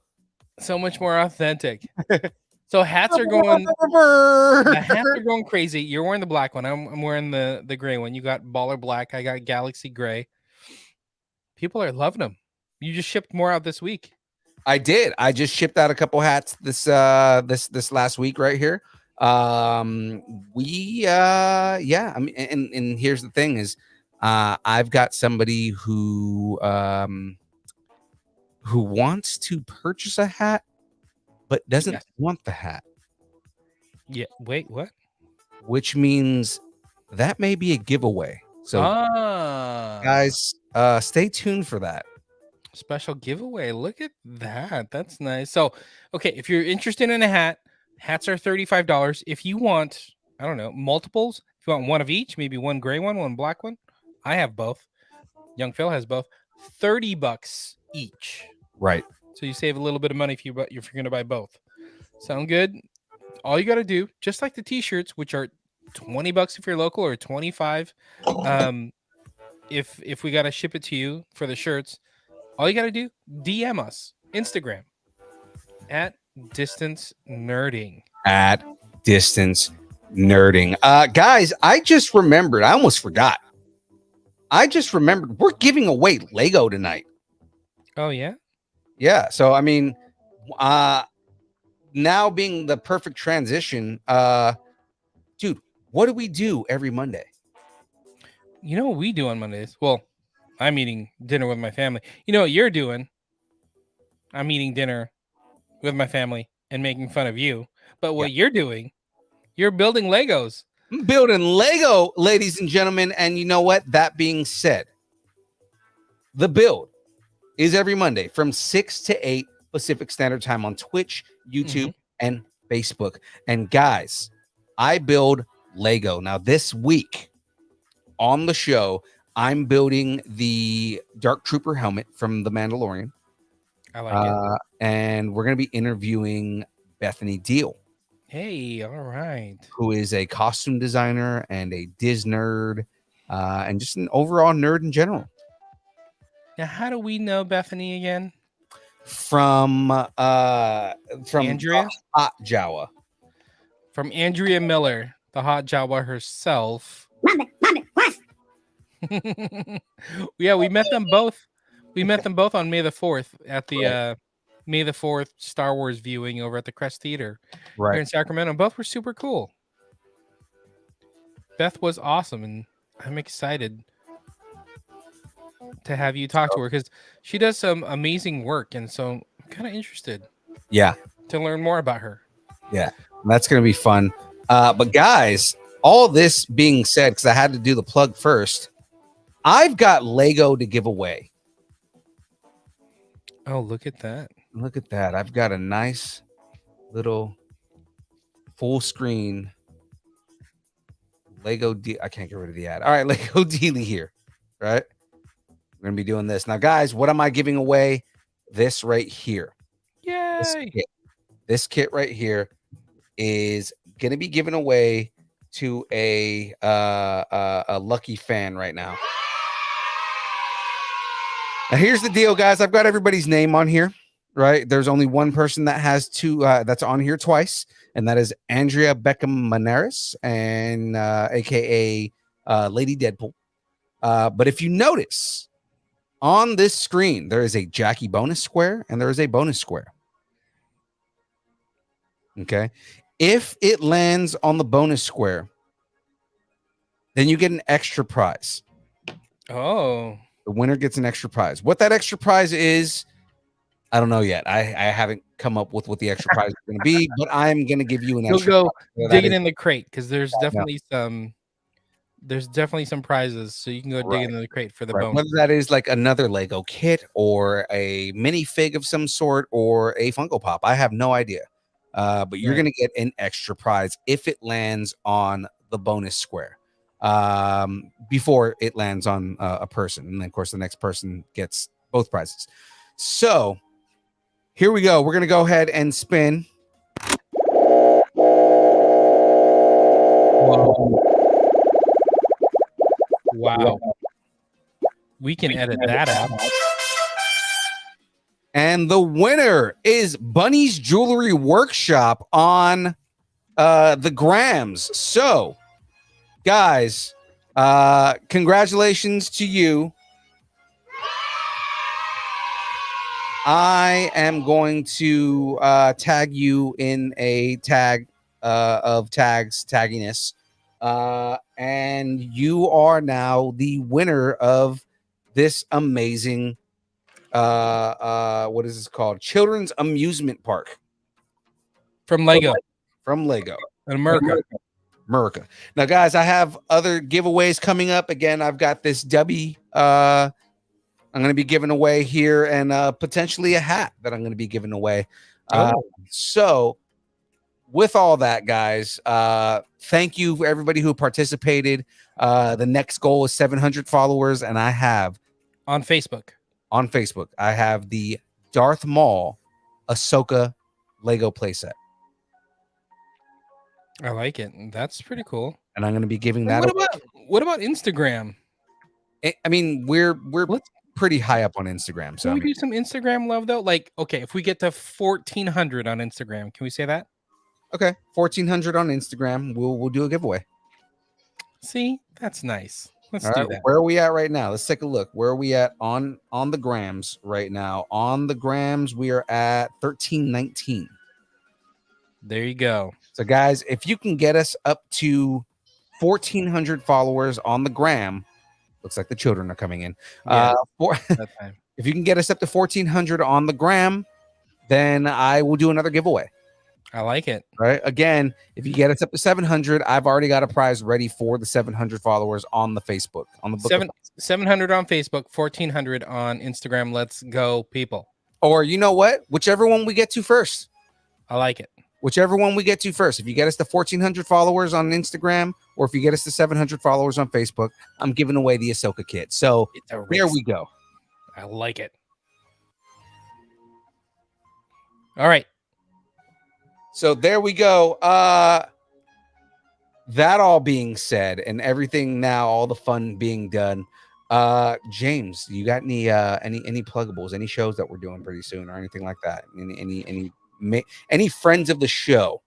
So much more authentic. So hats are going. The hats are going crazy. You're wearing the black one. I'm wearing the gray one. You got Baller Black. I got Galaxy Gray. People are loving them. You just shipped more out this week. I did. I just shipped out a couple hats this last week right here. I mean, and here's the thing is, I've got somebody who wants to purchase a hat, but doesn't want the hat. Yeah. Wait, what? Which means that may be a giveaway. So, guys, stay tuned for that. Special giveaway. Look at that. That's nice. So, okay, if you're interested in a hat, hats are $35. If you want, I don't know, multiples, if you want one of each, maybe one gray one, one black one. I have both. Young Phil has both. $30 each. Right. So you save a little bit of money if you're going to buy both. Sound good? All you got to do, just like the t-shirts, which are $20 if you're local or $25. If we got to ship it to you for the shirts, all you got to do, DM us, Instagram, at Distance Nerding. At Distance Nerding. Guys, I just remembered. I almost forgot. We're giving away Lego tonight. Oh, yeah? Yeah. So, I mean, now being the perfect transition, dude, what do we do every Monday? You know what we do on Mondays? Well, I'm eating dinner with my family. You know what you're doing? I'm eating dinner with my family and making fun of you. But what you're doing, you're building Legos. I'm building Lego, ladies and gentlemen. And you know what? That being said, the build is every Monday from 6 to 8 Pacific Standard Time on Twitch, YouTube, and Facebook. And guys, I build Lego. Now, this week on the show, I'm building the Dark Trooper helmet from The Mandalorian. I like it. And we're going to be interviewing Bethany Deal. Hey, all right. Who is a costume designer and a Diz nerd, and just an overall nerd in general. Now, how do we know Bethany again? from Andrea? Hot Jawa. From Andrea Miller, the hot Jawa herself. Yeah, we met them both. We met them both on May the 4th at the May the 4th Star Wars viewing over at the Crest Theater here in Sacramento. Both were super cool. Beth was awesome, and I'm excited to have you talk to her because she does some amazing work, and so I'm kind of interested Yeah. to learn more about her. Yeah. That's going to be fun. But guys, all this being said, because I had to do the plug first, I've got Lego to give away. Oh, look at that. Look at that. I've got a nice little full screen Lego. I can't get rid of the ad. All right, Lego Dealy here. Right. We're going to be doing this. Now, guys, what am I giving away? This right here. Yay. This kit right here is going to be given away to a lucky fan right now. Now, here's the deal, guys. I've got everybody's name on here, right? There's only one person that has two that's on here twice, and that is Andrea Beckham Maneris, and aka Lady Deadpool. But if you notice on this screen, there is a Jackie bonus square and there is a bonus square. Okay. If it lands on the bonus square, then you get an extra prize. Oh. The winner gets an extra prize. What that extra prize is, I don't know yet. I haven't come up with what the extra prize is going to be, but I'm going to give you an extra. You'll go prize. digging in the crate because there's definitely some prizes, so you can go dig into the crate for the bonus. Whether that is like another Lego kit or a mini fig of some sort or a Funko Pop, I have no idea. But you're going to get an extra prize if it lands on the bonus square before it lands on a person. And then, of course, the next person gets both prizes. So here we go. We're going to go ahead and spin. Wow. We can edit that out. And the winner is Bunny's Jewelry Workshop on the Grams. So, guys, congratulations to you. I am going to tag you in a tag of tagginess. And you are now the winner of this amazing what is this called? Children's Amusement Park from Lego. In America. Now, guys, I have other giveaways coming up. Again, I've got this Dubby I'm going to be giving away here, and potentially a hat that I'm going to be giving away. So with all that, guys, thank you for everybody who participated. The next goal is 700 followers, and I have on Facebook, I have the Darth Maul Ahsoka Lego playset. I like it. That's pretty cool. And I'm going to be giving that. What about Instagram? I mean, we're pretty high up on Instagram. So can we do some Instagram love though? Like, okay, if we get to 1,400 on Instagram, can we say that? Okay, 1,400 on Instagram. We'll do a giveaway. See, that's nice. Let's All do right, that. where are we at right now? Let's take a look. Where are we at on the grams right now? On the grams, we are at 1319. There you go. So, guys, if you can get us up to 1,400 followers on the gram, looks like the children are coming in. Yeah, if you can get us up to 1,400 on the gram, then I will do another giveaway. I like it. Right. Again, if you get us up to 700, I've already got a prize ready for the 700 followers on the Facebook. On the 700 on Facebook, 1,400 on Instagram. Let's go, people. Or you know what? Whichever one we get to first. I like it. Whichever one we get to first. If you get us to 1,400 followers on Instagram, or if you get us to 700 followers on Facebook, I'm giving away the Ahsoka kit. So there we go. I like it. All right. So there we go. That all being said, and everything now, all the fun being done, James, you got any pluggables, any shows that we're doing pretty soon, or anything like that? Any friends of the show?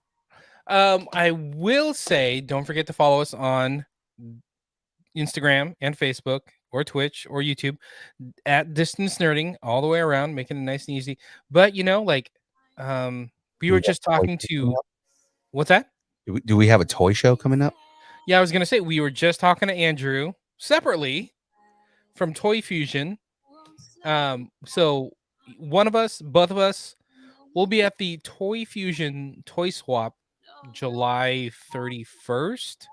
I will say, don't forget to follow us on Instagram and Facebook or Twitch or YouTube at Distance Nerding all the way around, making it nice and easy. But we were just talking to what's that? Do we have a toy show coming up? Yeah, I was gonna say we were just talking to Andrew separately from Toy Fusion. So one of us, both of us, will be at the Toy Fusion Toy Swap July 31st.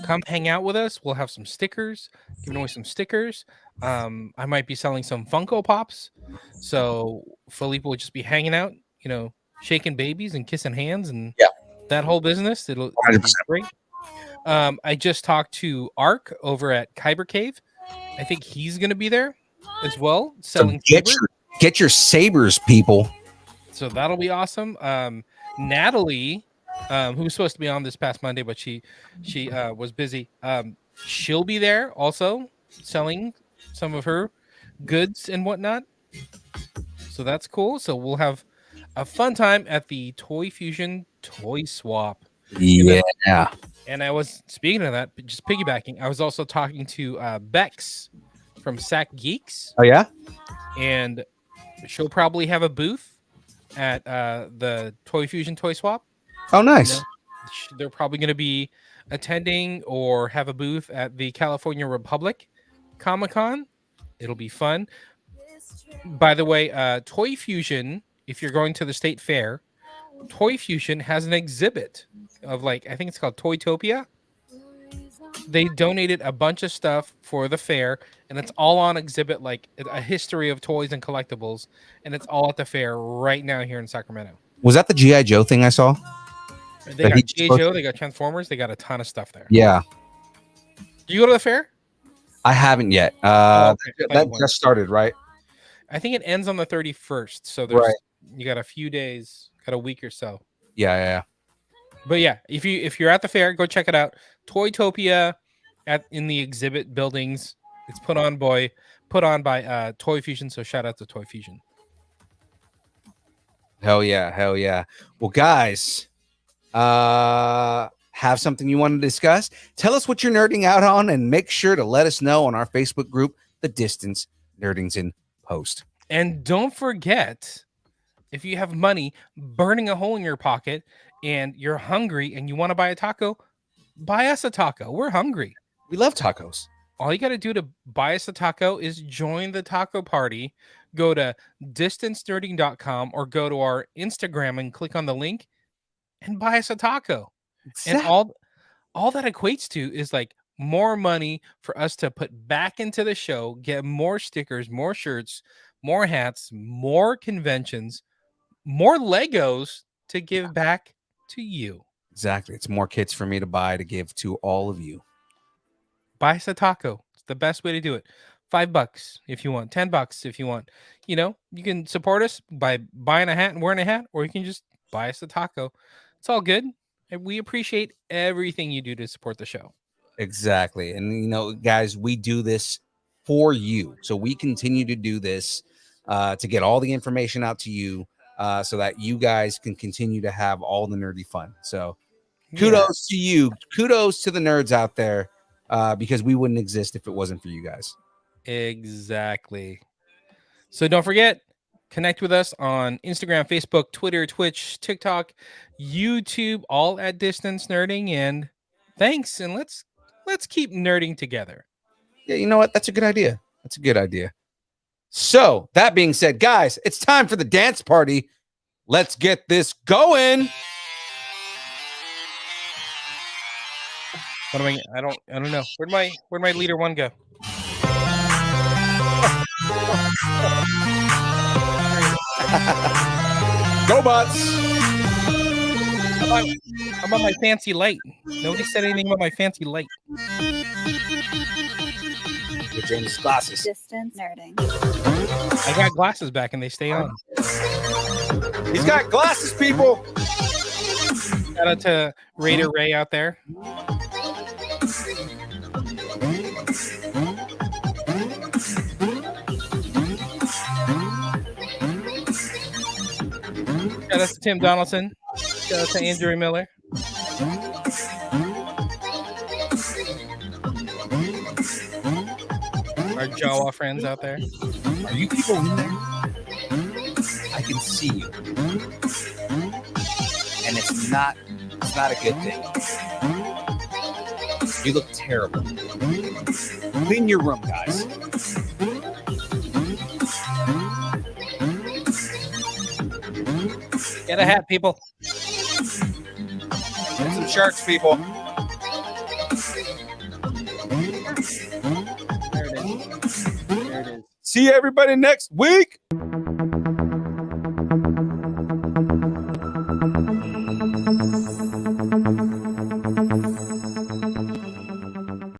Come hang out with us. We'll have some stickers, giving away some stickers. I might be selling some Funko Pops. So Felipe will just be hanging out, shaking babies and kissing hands and that whole business. It'll be great. I just talked to Ark over at Kyber Cave. I think he's going to be there as well, selling get your sabers, people. So that'll be awesome. Natalie, who was supposed to be on this past Monday, but she was busy. She'll be there also selling some of her goods and whatnot. So that's cool. So we'll have a fun time at the Toy Fusion Toy Swap. Yeah. And I was, speaking of that, just piggybacking, I was also talking to Bex from Sack Geeks. Oh, yeah? And she'll probably have a booth at the Toy Fusion Toy Swap. Oh, nice. They're probably going to be attending or have a booth at the California Republic Comic-Con. It'll be fun. By the way, Toy Fusion, if you're going to the state fair, Toy Fusion has an exhibit of I think it's called Toytopia. They donated a bunch of stuff for the fair, and it's all on exhibit, a history of toys and collectibles, and it's all at the fair right now here in Sacramento. Was that the G.I. Joe thing I saw? They got G.I. Joe, they got Transformers, they got a ton of stuff there. Yeah. Did you go to the fair? I haven't yet. Okay. That just started, right? I think it ends on the 31st, so you got a few days, got a week or so. Yeah. But yeah, if you're at the fair, go check it out. Toytopia in the exhibit buildings. It's put on by Toy Fusion, so shout out to Toy Fusion. Hell yeah. Well, guys, have something you want to discuss? Tell us what you're nerding out on, and make sure to let us know on our Facebook group, The Distance Nerding's in Post. And don't forget, if you have money burning a hole in your pocket and you're hungry and you want to buy a taco, buy us a taco. We're hungry. We love tacos. All you got to do to buy us a taco is join the taco party. Go to distancenerding.com or go to our Instagram and click on the link and buy us a taco. Exactly. And all that equates to is more money for us to put back into the show, get more stickers, more shirts, more hats, more conventions, more Legos to give back to you. Exactly. It's more kits for me to buy to give to all of you. Buy us a taco. It's the best way to do it. $5 if you want, $10 if you want. You can support us by buying a hat and wearing a hat, or you can just buy us a taco. It's all good. And we appreciate everything you do to support the show. Exactly. And, guys, we do this for you. So we continue to do this to get all the information out to you so that you guys can continue to have all the nerdy fun. So kudos to you. Kudos to the nerds out there because we wouldn't exist if it wasn't for you guys. Exactly. So don't forget, connect with us on Instagram, Facebook, Twitter, Twitch, TikTok, YouTube, all at Distance Nerding. And thanks. And let's keep nerding together. Yeah, you know what? That's a good idea. So that being said, guys, it's time for the dance party. Let's get this going. What am I don't know. Where'd my leader one go? Go bots. How about my fancy light? Nobody said anything about my fancy light. With James' glasses. Distance nerding. I got glasses back and they stay on. He's got glasses, people. Shout out to Raider Ray out there. Shout out to Tim Donaldson. Shout out to Andrew Miller. Our Jawa friends out there. Are you people in there? I can see you. And it's not a good thing. You look terrible. Clean your room, guys. Get a hat, people. Get some sharks, people. There it is. There it is. See everybody next week.